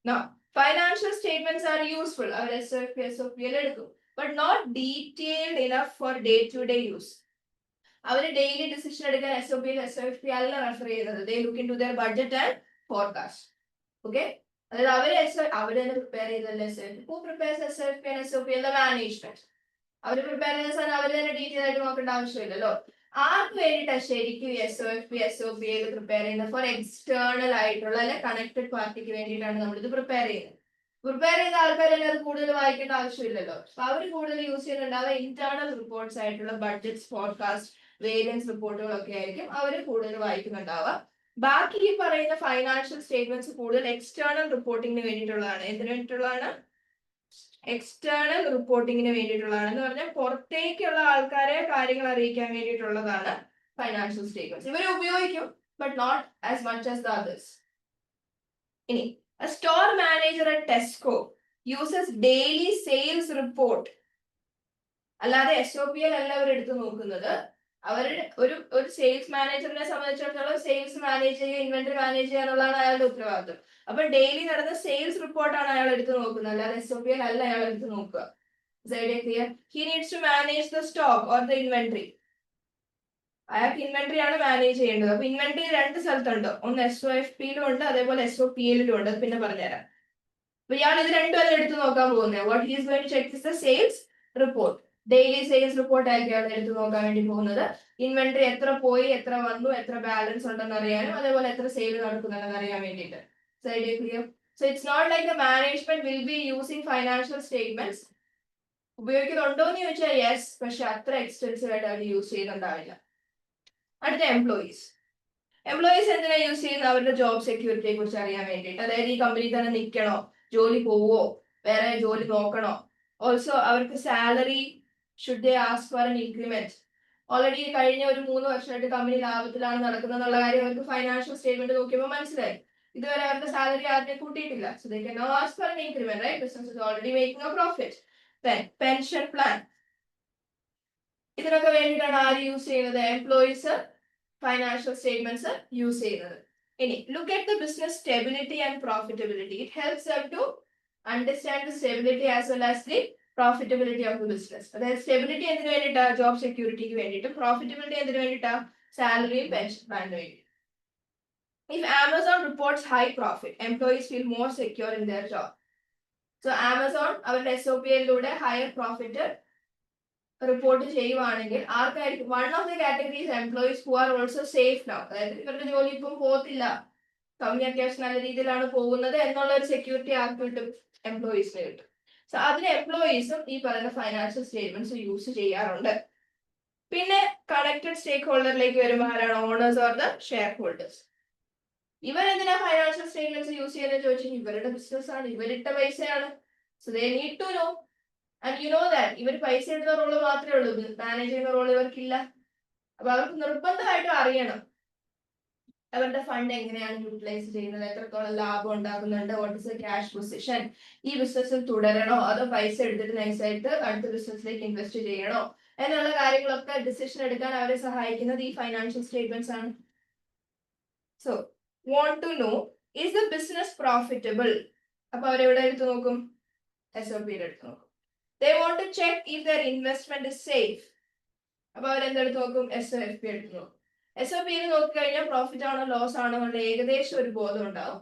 Now, financial statements are useful. Our SOFP, SOPL എടുക്കും, but not detailed enough for day-to-day use. അവര് ഡെയിലി ഡിസിഷൻ എടുക്കാൻ SOPL, SOFP അല്ല റെഫർ ചെയ്യുന്നത്. They look into their budget and forecast. Okay? അതായത് അവര് തന്നെ പ്രിപ്പയർ ചെയ്തല്ലേ SOFP. Who prepares SOFP and SOPL? The management. അവര് പ്രിപ്പയർ ചെയ്യുന്ന സാധനം അവര് തന്നെ ഡീറ്റെയിൽ ആയിട്ട് നോക്കേണ്ട ആവശ്യമില്ലല്ലോ. ആർക്ക് വേണ്ടിയിട്ടാണ് ശരിക്കും SOFP, SOPL പ്രിപ്പയർ ചെയ്യുന്നത്? ഫോർ എക്സ്റ്റേണൽ ആയിട്ടുള്ള അല്ലെ കണക്റ്റഡ് പാർട്ടിക്ക് വേണ്ടിയിട്ടാണ് നമ്മൾ ഇത് പ്രിപ്പയർ ചെയ്യുന്നത്. പ്രിപ്പയർ ചെയ്ത ആൾക്കാർ തന്നെ അത് കൂടുതൽ വായിക്കേണ്ട ആവശ്യമില്ലല്ലോ. അപ്പൊ അവർ കൂടുതൽ യൂസ് ചെയ്യുന്നുണ്ടാവുക ഇന്റേണൽ റിപ്പോർട്ട്സ് ആയിട്ടുള്ള ബഡ്ജറ്റ്സ്, ഫോർകാസ്റ്റ്, വേരിയൻസ് റിപ്പോർട്ടുകളൊക്കെ ആയിരിക്കും അവർ കൂടുതൽ വായിക്കുന്നുണ്ടാവുക. ബാക്കി ഈ പറയുന്ന ഫൈനാൻഷ്യൽ സ്റ്റേറ്റ്മെന്റ്സ് കൂടുതൽ എക്സ്റ്റേണൽ റിപ്പോർട്ടിങ്ങിന് വേണ്ടിയിട്ടുള്ളതാണ്. എന്തിനു വേണ്ടിയിട്ടുള്ളതാണ്? എക്സ്റ്റേണൽ റിപ്പോർട്ടിങ്ങിന് വേണ്ടിയിട്ടുള്ളതാണ്. എന്ന് പറഞ്ഞാൽ പുറത്തേക്കുള്ള ആൾക്കാരെ കാര്യങ്ങൾ അറിയിക്കാൻ വേണ്ടിയിട്ടുള്ളതാണ് ഫൈനാൻഷ്യൽ സ്റ്റേറ്റ്മെന്റ്സ്. ഇവരെ ഉപയോഗിക്കും, but not as much as the others. ഇനി a store manager at Tesco uses daily sales report. അല്ലാതെ SOPL അല്ല അവർ എടുത്തു നോക്കുന്നത്. അവരുടെ ഒരു സെയിൽസ് മാനേജറിനെ സംബന്ധിച്ചിടത്തോളം സെയിൽസ് മാനേജ് ചെയ്യുക, ഇൻവെന്ററി മാനേജ് ചെയ്യുക എന്നുള്ളതാണ് അയാളുടെ ഉത്തരവാദിത്വം. അപ്പൊ ഡെയിലി നടന്ന സെയിൽസ് റിപ്പോർട്ടാണ് അയാൾ എടുത്ത് നോക്കുന്നത്, അല്ലാതെ SOPL അല്ല അയാൾ എടുത്ത് നോക്കുക. Clear? He needs to manage the stock or the inventory. അയാൾക്ക് ഇൻവെന്ററി ആണ് മാനേജ് ചെയ്യേണ്ടത്. അപ്പൊ ഇൻവെന്ററി രണ്ട് സ്ഥലത്തുണ്ട്, ഒന്ന് SOFP-ലും ഉണ്ട്, അതേപോലെ SOPL-ലും ഉണ്ട്. അത് പിന്നെ പറഞ്ഞുതരാം. അപ്പൊ ഇയാൾ ഇത് രണ്ടും അല്ല എടുത്ത് നോക്കാൻ പോകുന്നത്. What he is going to check is the sales report. Daily sales report ആയിരിക്കും അയാൾ എടുത്ത് നോക്കാൻ വേണ്ടി പോകുന്നത്. ഇൻവെന്ററി എത്ര പോയി, എത്ര വന്നു, എത്ര ബാലൻസ് ഉണ്ടെന്ന് അറിയാനും അതേപോലെ എത്ര സെയിൽ നടക്കുന്നുണ്ടെന്ന് അറിയാൻ വേണ്ടിയിട്ട്. So it's not like the management will be using financial statements. ഉപയോഗിക്കുന്നുണ്ടോ എന്ന് ചോദിച്ചാൽ യെസ്, പക്ഷെ അത്ര എക്സ്റ്റെൻസീവ് ആയിട്ട് അവർ യൂസ് ചെയ്യുന്നുണ്ടാവില്ല. അടുത്ത എംപ്ലോയീസ്. എംപ്ലോയീസ് എന്തിനാ യൂസ് ചെയ്യുന്നത്? അവരുടെ ജോബ് സെക്യൂരിറ്റിയെ കുറിച്ച് അറിയാൻ വേണ്ടിയിട്ട്. അതായത് ഈ കമ്പനി തന്നെ നിൽക്കണോ, ജോലി പോവോ, വേറെ ജോലി നോക്കണോ. ഓൾസോ അവർക്ക് salary, should they ask for an increment. Already കഴിഞ്ഞ ഒരു 3 വർഷമായിട്ട് കമ്പനി ലാഭത്തിലാണ് നടക്കുന്നത് എന്നുള്ള കാര്യം അവർക്ക് ഫൈനാൻഷ്യൽ സ്റ്റേറ്റ്മെന്റ് നോക്കിയപ്പോൾ മനസ്സിലായി. ഇതുവരെ അവരുടെ സാലറി ആദ്യം കൂട്ടിയിട്ടില്ല. So they can ask for an increment, right? Business is already making a profit. Then pension plan. ഇതിനൊക്കെ വേണ്ടിയിട്ടാണ് ആര് യൂസ് ചെയ്യുന്നത്? എംപ്ലോയീസ് ഫൈനാൻഷ്യൽ സ്റ്റേറ്റ്മെന്റ്സ് യൂസ് ചെയ്യുന്നത്. ഇനി look at the business stability and profitability. It helps them to understand the stability as well as the profitability of the business. അതായത് സ്റ്റെബിലിറ്റി എന്തിനു വേണ്ടിയിട്ടാ? ജോബ് സെക്യൂരിറ്റിക്ക് വേണ്ടിയിട്ടും. പ്രോഫിറ്റബിലിറ്റി എന്തിനു വേണ്ടിയിട്ടാ? സാലറിയും പെൻഷൻ പ്ലാനിന് വേണ്ടി. If Amazon reports high profit, employees feel more secure in their job. So Amazon അവരുടെ SOPL-ലൂടെ higher profit റിപ്പോർട്ട് ചെയ്യുവാണെങ്കിൽ ആർക്കായിരിക്കും? One of the categories employees who are also safe now. അതായത് ഇവരുടെ ജോലി ഇപ്പം പോകത്തില്ല, കമ്പനി അത്യാവശ്യം നല്ല രീതിയിലാണ് പോകുന്നത് എന്നുള്ള ഒരു സെക്യൂരിറ്റി ആർക്ക് കിട്ടും? എംപ്ലോയീസിന് കിട്ടും. സോ അതിന് എംപ്ലോയീസും ഈ പറയുന്ന ഫൈനാൻഷ്യൽ സ്റ്റേറ്റ്മെന്റ്സ് യൂസ് ചെയ്യാറുണ്ട്. പിന്നെ കണക്റ്റഡ് സ്റ്റേക്ക് ഹോൾഡറിലേക്ക് വരുമ്പോൾ ആരാണ്? Owners or the share holders. ഇവരെന്തിനാ ഫൈനാൻഷ്യൽ സ്റ്റേറ്റ്മെന്റ്സ് യൂസ് ചെയ്യുന്നത് ചോദിച്ചാൽ ഇവരുടെ ബിസിനസ് ആണ്, ഇവരിട്ട പൈസയാണ്. So they need to know. And you know that ഇവർ പൈസ ഇടുന്ന റോള് മാത്രമേ ഉള്ളൂ, മാനേജ് ചെയ്യുന്ന റോൾ ഇവർക്കില്ല. അപ്പൊ അവർക്ക് നിർബന്ധമായിട്ടും അറിയണം അവരുടെ ഫണ്ട് എങ്ങനെയാണ് യൂട്ടിലൈസ് ചെയ്യുന്നത്, എത്രത്തോളം ലാഭം ഉണ്ടാക്കുന്നുണ്ട്, what is the cash position, ഈ ബിസിനസ്സിൽ തുടരണോ അതോ പൈസ എടുത്തിട്ട് നൈസായിട്ട് അടുത്ത ബിസിനസ്സിലേക്ക് ഇൻവെസ്റ്റ് ചെയ്യണോ എന്നുള്ള കാര്യങ്ങളൊക്കെ ഡിസിഷൻ എടുക്കാൻ അവരെ സഹായിക്കുന്നത് ഈ ഫൈനാൻഷ്യൽ സ്റ്റേറ്റ്മെന്റ്സ് ആണ്. So want to know, is the business profitable? അപ്പൊ അവരെവിടെ എടുത്തു നോക്കും? SOP-യിൽ എടുത്തു നോക്കും. They want to check if their investment is safe. അപ്പൊ അവരെന്തെടുത്ത് നോക്കും? SOFP എടുത്തു നോക്കും. SOP-യിൽ നോക്കിക്കഴിഞ്ഞാൽ പ്രോഫിറ്റ് ആണോ ലോസ് ആണോ എന്നുള്ള ഏകദേശം ഒരു ബോധം ഉണ്ടാവും.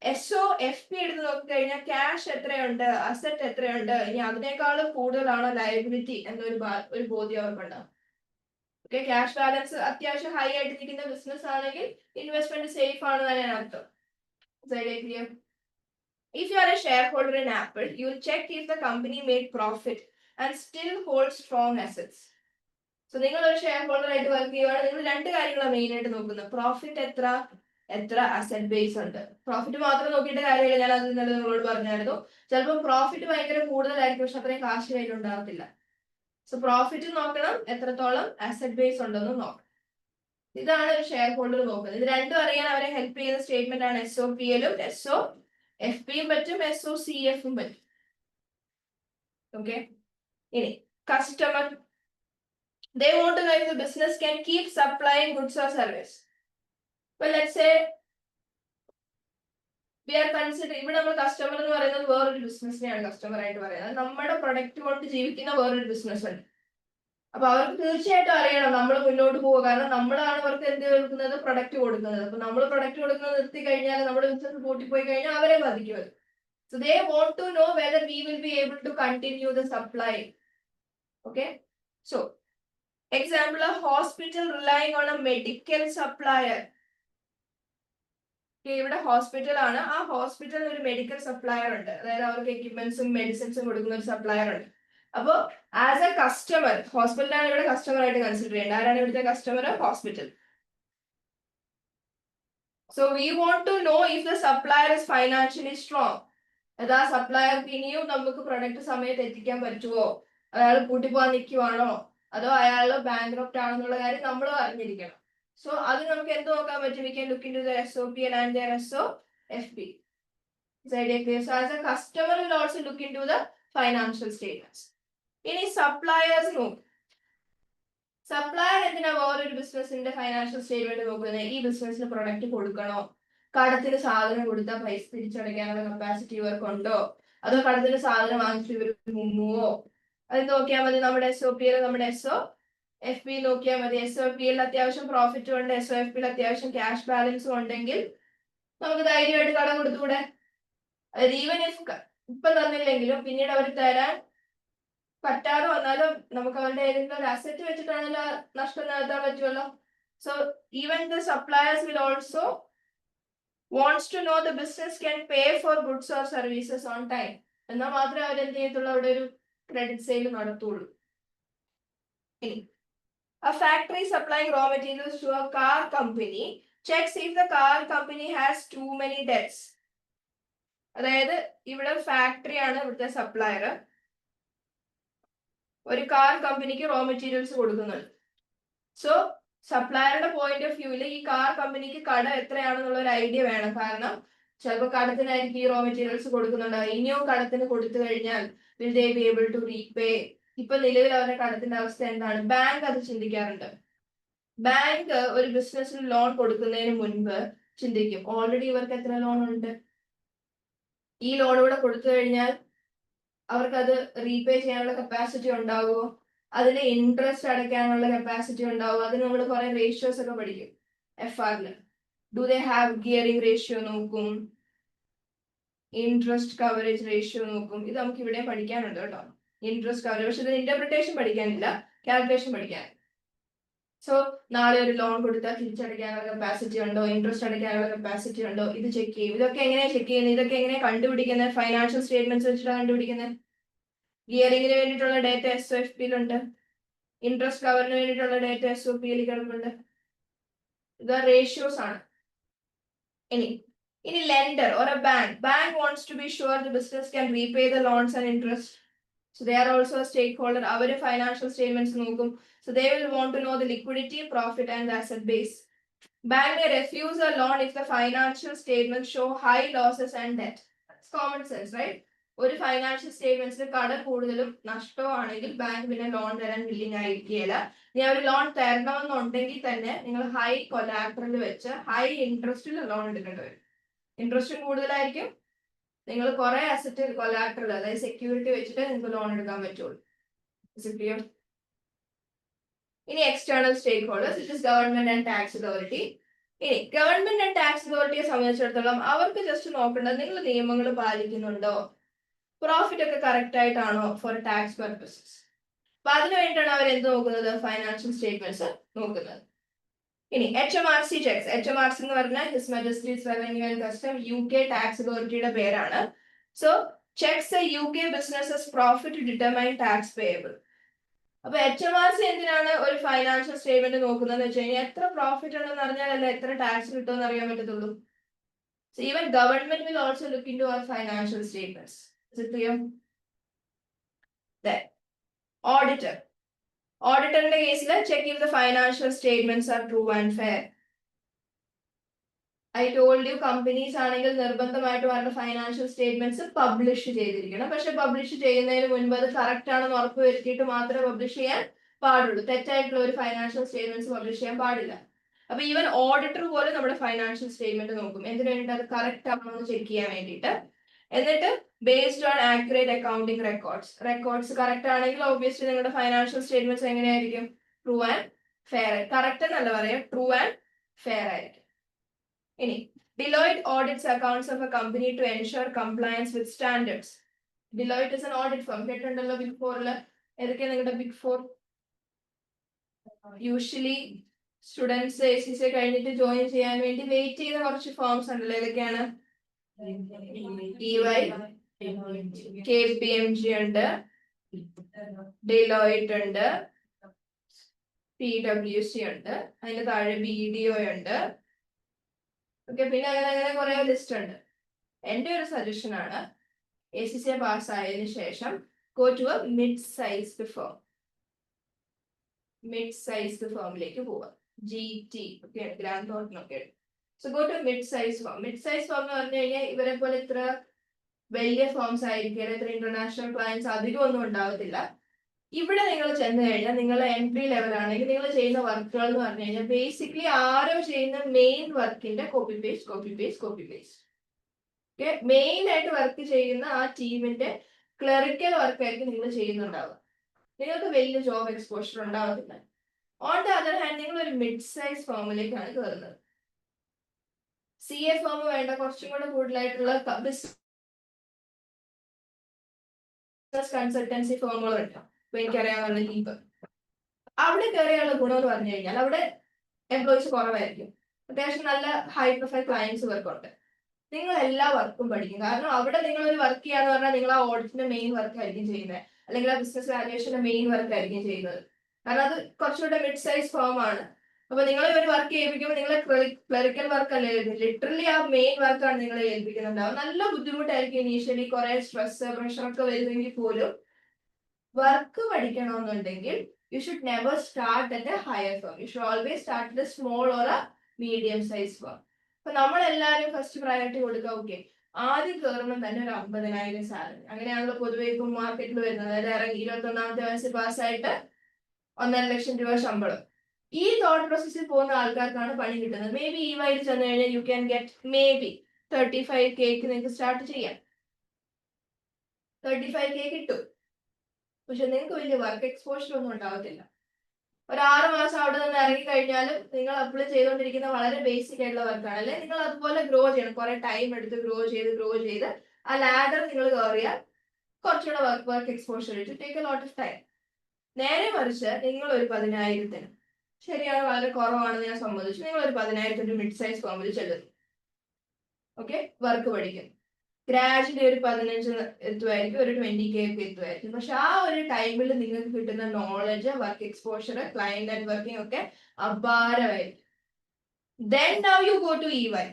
SOFP എടുത്ത് നോക്കിക്കഴിഞ്ഞാൽ ക്യാഷ് എത്രയുണ്ട്, അസറ്റ് എത്രയുണ്ട്, ഇനി അതിനേക്കാളും കൂടുതലാണോ ലയബിലിറ്റി എന്നൊരു ബോധ്യം അവർക്കുണ്ടാവും. ഓക്കെ, ക്യാഷ് ബാലൻസ് അത്യാവശ്യം ഹൈ ആയിട്ട് നിൽക്കുന്ന ബിസിനസ് ആണെങ്കിൽ ഇൻവെസ്റ്റ്മെന്റ് സേഫ് ആണ് തന്നെയാണ് അർത്ഥം. If you are a shareholder in Apple, you will check if the company made profit and still holds strong assets. So നിങ്ങൾ ഒരു ഷെയർ ഹോൾഡർ ആയിട്ട് വർക്ക് ചെയ്യുവാണ്, നിങ്ങൾ രണ്ട് കാര്യങ്ങളാണ് മെയിൻ ആയിട്ട് നോക്കുന്നത്. പ്രോഫിറ്റ് എത്ര, എത്ര അസറ്റ് ബേസ് ഉണ്ട്. പ്രോഫിറ്റ് മാത്രം നോക്കിയിട്ട് കാര്യമില്ല, ഞാൻ അത് ഇന്നലെ നിങ്ങളോട് പറഞ്ഞായിരുന്നു. ചിലപ്പോൾ പ്രോഫിറ്റ് ഭയങ്കര കൂടുതലായിരിക്കും, പക്ഷെ അത്രയും കാശ് കയ്യിൽ ഉണ്ടാകത്തില്ല. സോ പ്രോഫിറ്റ് നോക്കണം, എത്രത്തോളം അസറ്റ് ബേസ് ഉണ്ടെന്ന് നോക്കണം. ഇതാണ് ഒരു ഷെയർ ഹോൾഡർ നോക്കുന്നത്. ഇത് രണ്ടും അറിയാൻ അവരെ ഹെൽപ്പ് ചെയ്യുന്ന സ്റ്റേറ്റ്മെന്റ് ആണ് SOPL-ഉം SOFP-യും പറ്റും, SOCF-ഉം പറ്റും. ഓക്കെ, ഇനി customer, they want to know if the business can keep supplying goods or service. Well, let's say we are considering, ഇവിടെ നമ്മൾ കസ്റ്റമർ എന്ന് പറയുന്നത് വേറൊരു ബിസിനസ്സിനെയാണ് കസ്റ്റമർ ആയിട്ട് പറയുന്നത്. നമ്മുടെ പ്രൊഡക്റ്റ് കൊണ്ട് ജീവിക്കുന്ന വേറൊരു ബിസിനസ് ഉണ്ട്. അപ്പൊ അവർക്ക് തീർച്ചയായിട്ടും അറിയണം നമ്മൾ മുന്നോട്ട് പോകുക, കാരണം നമ്മളാണ് അവർക്ക് എന്ത് കൊടുക്കുന്നത്, പ്രൊഡക്റ്റ് കൊടുക്കുന്നത്. അപ്പൊ നമ്മൾ പ്രൊഡക്റ്റ് കൊടുക്കുന്നത് നിർത്തി കഴിഞ്ഞാൽ, നമ്മുടെ ബിസിനസ് പൂട്ടിപ്പോയി കഴിഞ്ഞാൽ അവരെ ബാധിക്കും. So they want to know whether we will be able to continue the supply. Okay, so example, a hospital relying on a medical supplier. ഇവിടെ ഹോസ്പിറ്റൽ ആണ്, ആ ഹോസ്പിറ്റലിൽ ഒരു മെഡിക്കൽ സപ്ലയർ ഉണ്ട്, അതായത് അവർക്ക് എക്യുപ്മെന്റ്സും മെഡിസിൻസും കൊടുക്കുന്ന ഒരു സപ്ലയർ ഉണ്ട്. അപ്പോ ആസ് എ കസ്റ്റമർ, ഹോസ്പിറ്റലാണ് ഇവിടെ കസ്റ്റമർ ആയിട്ട് കൺസിഡർ ചെയ്യേണ്ടത്. ആരാണ് ഇവിടുത്തെ customer? Hospital. So we want to know if the supplier is financially strong. അത് ആ സപ്ലയർക്ക് ഇനിയും നമുക്ക് പ്രൊഡക്റ്റ് സമയത്ത് എത്തിക്കാൻ പറ്റുമോ, അയാൾ കൂട്ടിപ്പോവാൻ നിൽക്കുവാണോ, അതോ അയാൾ ബാങ്ക്രപ്റ്റ് ആണെന്നുള്ള കാര്യം നമ്മളും അറിഞ്ഞിരിക്കണം. സോ അത് നമുക്ക് എന്ത് നോക്കാൻ പറ്റും? We can look into the SOPL and their SOFP. Is idea clear? So as a customer will also look into the financial statements. ഇനി സപ്ലയേഴ്സ് നോക്കും. സപ്ലയർ എന്തിനാ വേറൊരു ബിസിനസിന്റെ ഫൈനാൻഷ്യൽ സ്റ്റേറ്റ്മെന്റ് നോക്കുന്നത്? ഈ ബിസിനസിന് പ്രൊഡക്റ്റ് കൊടുക്കണോ, കടത്തിന് സാധനം കൊടുത്താൽ പൈസ തിരിച്ചടയ്ക്കാനുള്ള കപ്പാസിറ്റി ഇവർക്കുണ്ടോ, അതോ കടത്തിന് സാധനം വാങ്ങിച്ചു ഇവർ മുങ്ങുവോ, അത് നോക്കിയാൽ മതി. നമ്മുടെ SOPL, നമ്മുടെ SOFP നോക്കിയാൽ മതി. SOPL അത്യാവശ്യം പ്രോഫിറ്റും ഉണ്ട്, SOFP അത്യാവശ്യം ക്യാഷ് ബാലൻസും ഉണ്ടെങ്കിൽ നമുക്ക് ധൈര്യമായിട്ട് കടം കൊടുത്തുകൂടെ? അതായത് ഈവൻ ഇഫ് ഇപ്പൊ തന്നില്ലെങ്കിലും പിന്നീട് അവർ തരാൻ പറ്റാതെ വന്നാലും നമുക്ക് അവരുടെ ഏതെങ്കിലും ഒരു അസറ്റ് വെച്ചിട്ടാണല്ലോ നഷ്ടം നികത്താൻ പറ്റുമല്ലോ. So even the suppliers will also wants to know the business can pay for goods or services on time. എന്നാൽ മാത്രമേ അവർ എന്ത് ചെയ്യത്തുള്ളൂ, അവിടെ ഒരു ക്രെഡിറ്റ് സെയിൽ നടത്തുള്ളൂ. A factory supplying raw materials to a car company checks if the car company has too many debts. അതായത് ഇവിടെ ഫാക്ടറി ആണ് ഇവിടുത്തെ സപ്ലയർ, ഒരു കാർ കമ്പനിക്ക് റോ മെറ്റീരിയൽസ് കൊടുക്കുന്നുണ്ട്. സോ സപ്ലയറുടെ പോയിന്റ് ഓഫ് വ്യൂവിൽ ഈ കാർ കമ്പനിക്ക് കടം എത്രയാണെന്നുള്ള ഒരു ഐഡിയ വേണം. കാരണം ചിലപ്പോൾ കടത്തിനായിരിക്കും ഈ റോ മെറ്റീരിയൽസ് കൊടുക്കുന്നുണ്ട്, ഇനിയും കടത്തിന് കൊടുത്തു കഴിഞ്ഞാൽ will they be able to repay. ഇപ്പൊ നിലവിൽ അവരുടെ കടത്തിന്റെ അവസ്ഥ എന്താണ്? ബാങ്ക് അത് ചിന്തിക്കാറുണ്ട്. ബാങ്ക് ഒരു ബിസിനസ്സിന് ലോൺ കൊടുക്കുന്നതിന് മുൻപ് ചിന്തിക്കും, ഓൾറെഡി ഇവർക്ക് എത്ര ലോൺ ഉണ്ട്, ഈ ലോൺ കൂടെ കൊടുത്തു കഴിഞ്ഞാൽ അവർക്കത് റീപേ ചെയ്യാനുള്ള കപ്പാസിറ്റി ഉണ്ടാവുമോ, അതിന് ഇൻട്രസ്റ്റ് അടയ്ക്കാനുള്ള കപ്പാസിറ്റി ഉണ്ടാവും. അതിന് നമ്മൾ കുറെ റേഷ്യോസ് ഒക്കെ പഠിക്കും FR-ല്. Do they have gearing ratio നോക്കും, ഇൻട്രസ്റ്റ് കവറേജ് റേഷ്യോ നോക്കും. ഇത് നമുക്ക് ഇവിടെ പഠിക്കാനുണ്ട് കേട്ടോ, ഇൻട്രസ്റ്റ് കവറേജ്. പക്ഷെ ഇതിന് ഇന്റർപ്രിട്ടേഷൻ പഠിക്കാനില്ല, കാൽക്കുലേഷൻ പഠിക്കാൻ. സോ നാളെ ഒരു ലോൺ കൊടുത്താൽ തിരിച്ചടയ്ക്കാനുള്ള കപ്പാസിറ്റി ഉണ്ടോ, ഇൻട്രസ്റ്റ് അടയ്ക്കാനുള്ള കപ്പാസിറ്റി ഉണ്ടോ, ഇത് ചെക്ക് ചെയ്യും. ഇതൊക്കെ എങ്ങനെയാണ് ചെക്ക് ചെയ്യുന്നത്, ഇതൊക്കെ എങ്ങനെയാണ് കണ്ടുപിടിക്കുന്നത്? ഫൈനാൻഷ്യൽ സ്റ്റേറ്റ്മെന്റ്സ് വെച്ചിട്ടാണ് കണ്ടുപിടിക്കുന്നത്. ഗിയറിംഗിന് വേണ്ടിയിട്ടുള്ള ഡേറ്റ SOFP-യിലുണ്ട്, ഇൻട്രസ്റ്റ് കവറിന് വേണ്ടിയിട്ടുള്ള ഡേറ്റ SOP-യിൽ കിടപ്പുണ്ട്. ഇത് റേഷ്യോസ് ആണ്. ഇനി lender or a bank wants to be sure the business can repay the loans and interest. So they are also a stakeholder. Our financial statements നോക്കും. So they will want to know the liquidity, profit and the asset base. Bank may refuse a loan if the financial statements show high losses and debt. That's common sense, right? ഒരു ഫൈനാൻഷ്യൽ സ്റ്റേറ്റ്മെന്റ്സിൽ കടം കൂടുതലും നഷ്ടമാണെങ്കിൽ ബാങ്ക് പിന്നെ ലോൺ തരാൻ വില്ലിങ് ആയിരിക്കുകയില്ല. ഇനി അവർ ലോൺ തരണമെന്നുണ്ടെങ്കിൽ തന്നെ നിങ്ങൾ ഹൈ കൊലാട്രൽ വെച്ച് ഹൈ ഇൻട്രസ്റ്റിൽ ലോൺ എടുക്കേണ്ടി വരും. ഇൻട്രസ്റ്റും കൂടുതലായിരിക്കും, നിങ്ങൾ കുറെ അസറ്റ് കൊലാട്രൽ അതായത് സെക്യൂരിറ്റി വെച്ചിട്ട് നിങ്ങൾക്ക് ലോൺ എടുക്കാൻ പറ്റുള്ളൂ. ഇനി external stakeholders, it is government and tax authority. ഇനി ഗവൺമെന്റ് ആൻഡ് ടാക്സ് അതോറിറ്റിയെ സംബന്ധിച്ചിടത്തോളം അവർക്ക് ജസ്റ്റ് നോക്കേണ്ടത് നിങ്ങൾ നിയമങ്ങൾ പാലിക്കുന്നുണ്ടോ, പ്രോഫിറ്റ് ഒക്കെ കറക്റ്റ് ആയിട്ടാണോ ഫോർ ടാക്സ് പർപ്പസസ്. അപ്പൊ അതിനു വേണ്ടിയിട്ടാണ് അവർ എന്ത് നോക്കുന്നത്, ഫൈനാൻഷ്യൽ സ്റ്റേറ്റ്മെന്റ്സ് നോക്കുന്നത്. ഇനി HMRC ചെക്സ്. HMRC എന്ന് പറഞ്ഞാൽ His Majesty's revenue and custom UK tax അതോറിറ്റിയുടെ പേരാണ്. So checks UK businesses profit determine tax payable. അപ്പൊ HMRC എന്തിനാണ് ഒരു ഫൈനാൻഷ്യൽ സ്റ്റേറ്റ്മെന്റ് നോക്കുന്നത് വെച്ച് കഴിഞ്ഞാൽ എത്ര പ്രോഫിറ്റ് ഉണ്ടെന്ന് അറിഞ്ഞാലല്ല എത്ര ടാക്സ് കിട്ടുമെന്ന് അറിയാൻ പറ്റത്തുള്ളൂ. So even government will also look into our financial statements. Is it clear? Then auditor. Auditorന്റെ കേസിൽ check if the financial statements are true and fair. I told you companies ആണെങ്കിൽ നിർബന്ധമായിട്ടും അവരുടെ ഫൈനാൻഷ്യൽ സ്റ്റേറ്റ്മെന്റ്സ് പബ്ലിഷ് ചെയ്തിരിക്കണം. പക്ഷെ പബ്ലിഷ് ചെയ്യുന്നതിന് മുൻപ് അത് കറക്റ്റ് ആണെന്ന് ഉറപ്പ് വരുത്തിയിട്ട് മാത്രമേ പബ്ലിഷ് ചെയ്യാൻ പാടുള്ളൂ. തെറ്റായിട്ടുള്ള ഒരു ഫൈനാൻഷ്യൽ സ്റ്റേറ്റ്മെന്റ്സ് പബ്ലിഷ് ചെയ്യാൻ പാടില്ല. അപ്പൊ ഈവൻ ഓഡിറ്റർ പോലും നമ്മുടെ ഫൈനാൻഷ്യൽ സ്റ്റേറ്റ്മെന്റ് നോക്കും. എന്തിനു വേണ്ടിയിട്ട് അത് കറക്റ്റ് ആണോ എന്ന് ചെക്ക് ചെയ്യാൻ വേണ്ടിയിട്ട്. എന്നിട്ട് based on accurate accounting records correct ആണെങ്കിൽ ഒബ്വിയസ്ലി നിങ്ങളുടെ ഫൈനാൻഷ്യൽ സ്റ്റേറ്റ്മെന്റ്സ് എങ്ങനെയായിരിക്കും? True and fair. കറക്റ്റ് എന്നല്ല പറയാം, ട്രൂ ആൻഡ് ഫെയർ ആയിരിക്കും. ഇനി Deloitte audits accounts of a company to ensure compliance with standards. Deloitte is an audit firm. കേട്ടിട്ടുണ്ടല്ലോ ബിഗ് ഫോറിൽ. ഏതൊക്കെയാണ് നിങ്ങളുടെ big four? Usually students ACC കഴിഞ്ഞിട്ട് ജോയിൻ ചെയ്യാൻ വേണ്ടി വെയിറ്റ് ചെയ്യുന്ന കുറച്ച് ഫോംസ് ഉണ്ടല്ലോ. ഏതൊക്കെയാണ്? EY, KPMG ഉണ്ട്, Deloitte ഉണ്ട്, PwC ഉണ്ട്, അതിന് താഴെ BDO ഉണ്ട്. ഓക്കെ, പിന്നെ അങ്ങനെ കുറെ ലിസ്റ്റ് ഉണ്ട്. എൻ്റെ ഒരു സജഷൻ ആണ് ACC പാസ് ആയതിനു ശേഷം go to a mid-sized firm. Mid-sized firmലേക്ക് പോവാം. GT ഒക്കെ grand തോട്ടിനൊക്കെ. So go to mid-sized firm. Mid-sized firm എന്ന് പറഞ്ഞു കഴിഞ്ഞാൽ ഇവരെ പോലെ ഇത്ര വലിയ ഫോംസ് ആയിരിക്കും, ഇത്ര ഇന്റർനാഷണൽ ക്ലയൻസ് അധികം ഒന്നും ഉണ്ടാവത്തില്ല. ഇവിടെ നിങ്ങൾ ചെന്ന് കഴിഞ്ഞാൽ നിങ്ങൾ എൻട്രി ലെവൽ ആണെങ്കിൽ നിങ്ങൾ ചെയ്യുന്ന വർക്കുകൾ എന്ന് പറഞ്ഞു കഴിഞ്ഞാൽ ബേസിക്കലി ആരോ ചെയ്യുന്ന മെയിൻ വർക്കിന്റെ കോപ്പി പേസ്റ്റ്. ഓക്കെ, മെയിൻ ആയിട്ട് വർക്ക് ചെയ്യുന്ന ആ ടീമിന്റെ ക്ലറിക്കൽ വർക്ക് ആയിരിക്കും നിങ്ങൾ ചെയ്യുന്നുണ്ടാവുക. നിങ്ങൾക്ക് വലിയ ജോബ് എക്സ്പോഷർ ഉണ്ടാവത്തില്ല. ഓൺ ദ അതർ ഹാൻഡ് നിങ്ങൾ ഒരു മിഡ് സൈസ് ഫേമിലേക്കാണ് കയറുന്നത്. CA ഫേം വേണ്ട, കുറച്ചും കൂടെ കൂടുതലായിട്ടുള്ള ബിസിനസ് കൺസൾട്ടൻസി ഫേമുകളുണ്ട്. അപ്പൊ എനിക്കറിയാവുന്ന ലീബ്. അവിടെ കയറിയുള്ള ഗുണം എന്ന് പറഞ്ഞു കഴിഞ്ഞാൽ അവിടെ എംപ്ലോയീസ് കുറവായിരിക്കും. അത്യാവശ്യം നല്ല ഹൈ പ്രൊഫൈൽ ക്ലയൻസ് വർക്കുണ്ട്. നിങ്ങൾ എല്ലാ വർക്കും പഠിക്കും. കാരണം അവിടെ നിങ്ങൾ ഒരു വർക്ക് ചെയ്യാന്ന് പറഞ്ഞാൽ നിങ്ങൾ ആ ഓഡിറ്റിന്റെ മെയിൻ വർക്ക് ആയിരിക്കും ചെയ്യുന്നത്, അല്ലെങ്കിൽ ആ ബിസിനസ് വാല്യുവേഷന്റെ മെയിൻ വർക്ക് ആയിരിക്കും ചെയ്യുന്നത്. കാരണം അത് കുറച്ചുകൂടെ മിഡ് സൈസ് ഫോം ആണ്. അപ്പൊ നിങ്ങൾ ഒരു വർക്ക് ചെയ്യിപ്പിക്കുമ്പോൾ നിങ്ങളെ ക്ലറിക്കൽ വർക്ക് അല്ലേ, ലിറ്ററലി ആ മെയിൻ വർക്കാണ് നിങ്ങളെ ഏൽപ്പിക്കുന്നുണ്ടാവും. നല്ല ബുദ്ധിമുട്ടായിരിക്കും ഇനീഷ്യലി, കുറെ സ്ട്രെസ് പ്രഷറൊക്കെ വരുമെങ്കിൽ പോലും. വർക്ക് പഠിക്കണമെന്നുണ്ടെങ്കിൽ you should never start at a higher firm. You should always start at a small or a medium size firm. അപ്പൊ നമ്മളെല്ലാവരും ഫസ്റ്റ് പ്രയോറിറ്റി കൊടുക്കുക. ഓക്കെ, ആദ്യം കയറുമ്പോൾ തന്നെ ഒരു 50,000 സാലറി. അങ്ങനെയാണല്ലോ പൊതുവെ ഇപ്പം മാർക്കറ്റിൽ വരുന്നത്. അതായത് ഇറങ്ങി 21ാമത്തെ വയസ്സിൽ പാസ്സായിട്ട് 1.5 ലക്ഷം രൂപ ശമ്പളം. ഈ തോട്ട് പ്രോസസ്സിൽ പോകുന്ന ആൾക്കാർക്കാണ് പണി കിട്ടുന്നത്. മേ ബി ഈ വഴി ചെന്ന് കഴിഞ്ഞാൽ you can get may be 35K നിങ്ങൾക്ക് സ്റ്റാർട്ട് ചെയ്യാം. 35K കിട്ടും. പക്ഷെ നിങ്ങൾക്ക് വലിയ വർക്ക് എക്സ്പോഷർ ഒന്നും ഉണ്ടാവത്തില്ല. ഒരു 6 മാസം അവിടെ നിന്ന് ഇറങ്ങി കഴിഞ്ഞാലും നിങ്ങൾ അപ്ലൈ ചെയ്തുകൊണ്ടിരിക്കുന്ന വളരെ ബേസിക് ആയിട്ടുള്ള വർക്കാണ്. അല്ലെ നിങ്ങൾ അതുപോലെ ഗ്രോ ചെയ്യണം. കുറെ ടൈം എടുത്ത് ഗ്രോ ചെയ്ത് ആ ലാഡർ നിങ്ങൾ കയറിയാൽ കുറച്ചുകൂടെ work exposure to take a lot of time. നേരെ മറിച്ച് നിങ്ങൾ ഒരു 10,000-ന്, ശരിയാണ് വളരെ കുറവാണെന്ന് ഞാൻ സമ്മതിച്ചു, നിങ്ങൾ ഒരു 10,000-ന്റെ മിഡ് സൈസ് ഫേമിൽ ചെല്ലുന്നു. ഓക്കെ, വർക്ക് പഠിക്കും. ഗ്രാജുവലി ഒരു 15 എത്തുമായിരിക്കും, ഒരു 20K ഒക്കെ എത്തുമായിരിക്കും. പക്ഷെ ആ ഒരു ടൈമിൽ നിങ്ങൾക്ക് കിട്ടുന്ന knowledge, work exposure, client networking ഒക്കെ അപാരമായിരിക്കും. Then now you go to EY.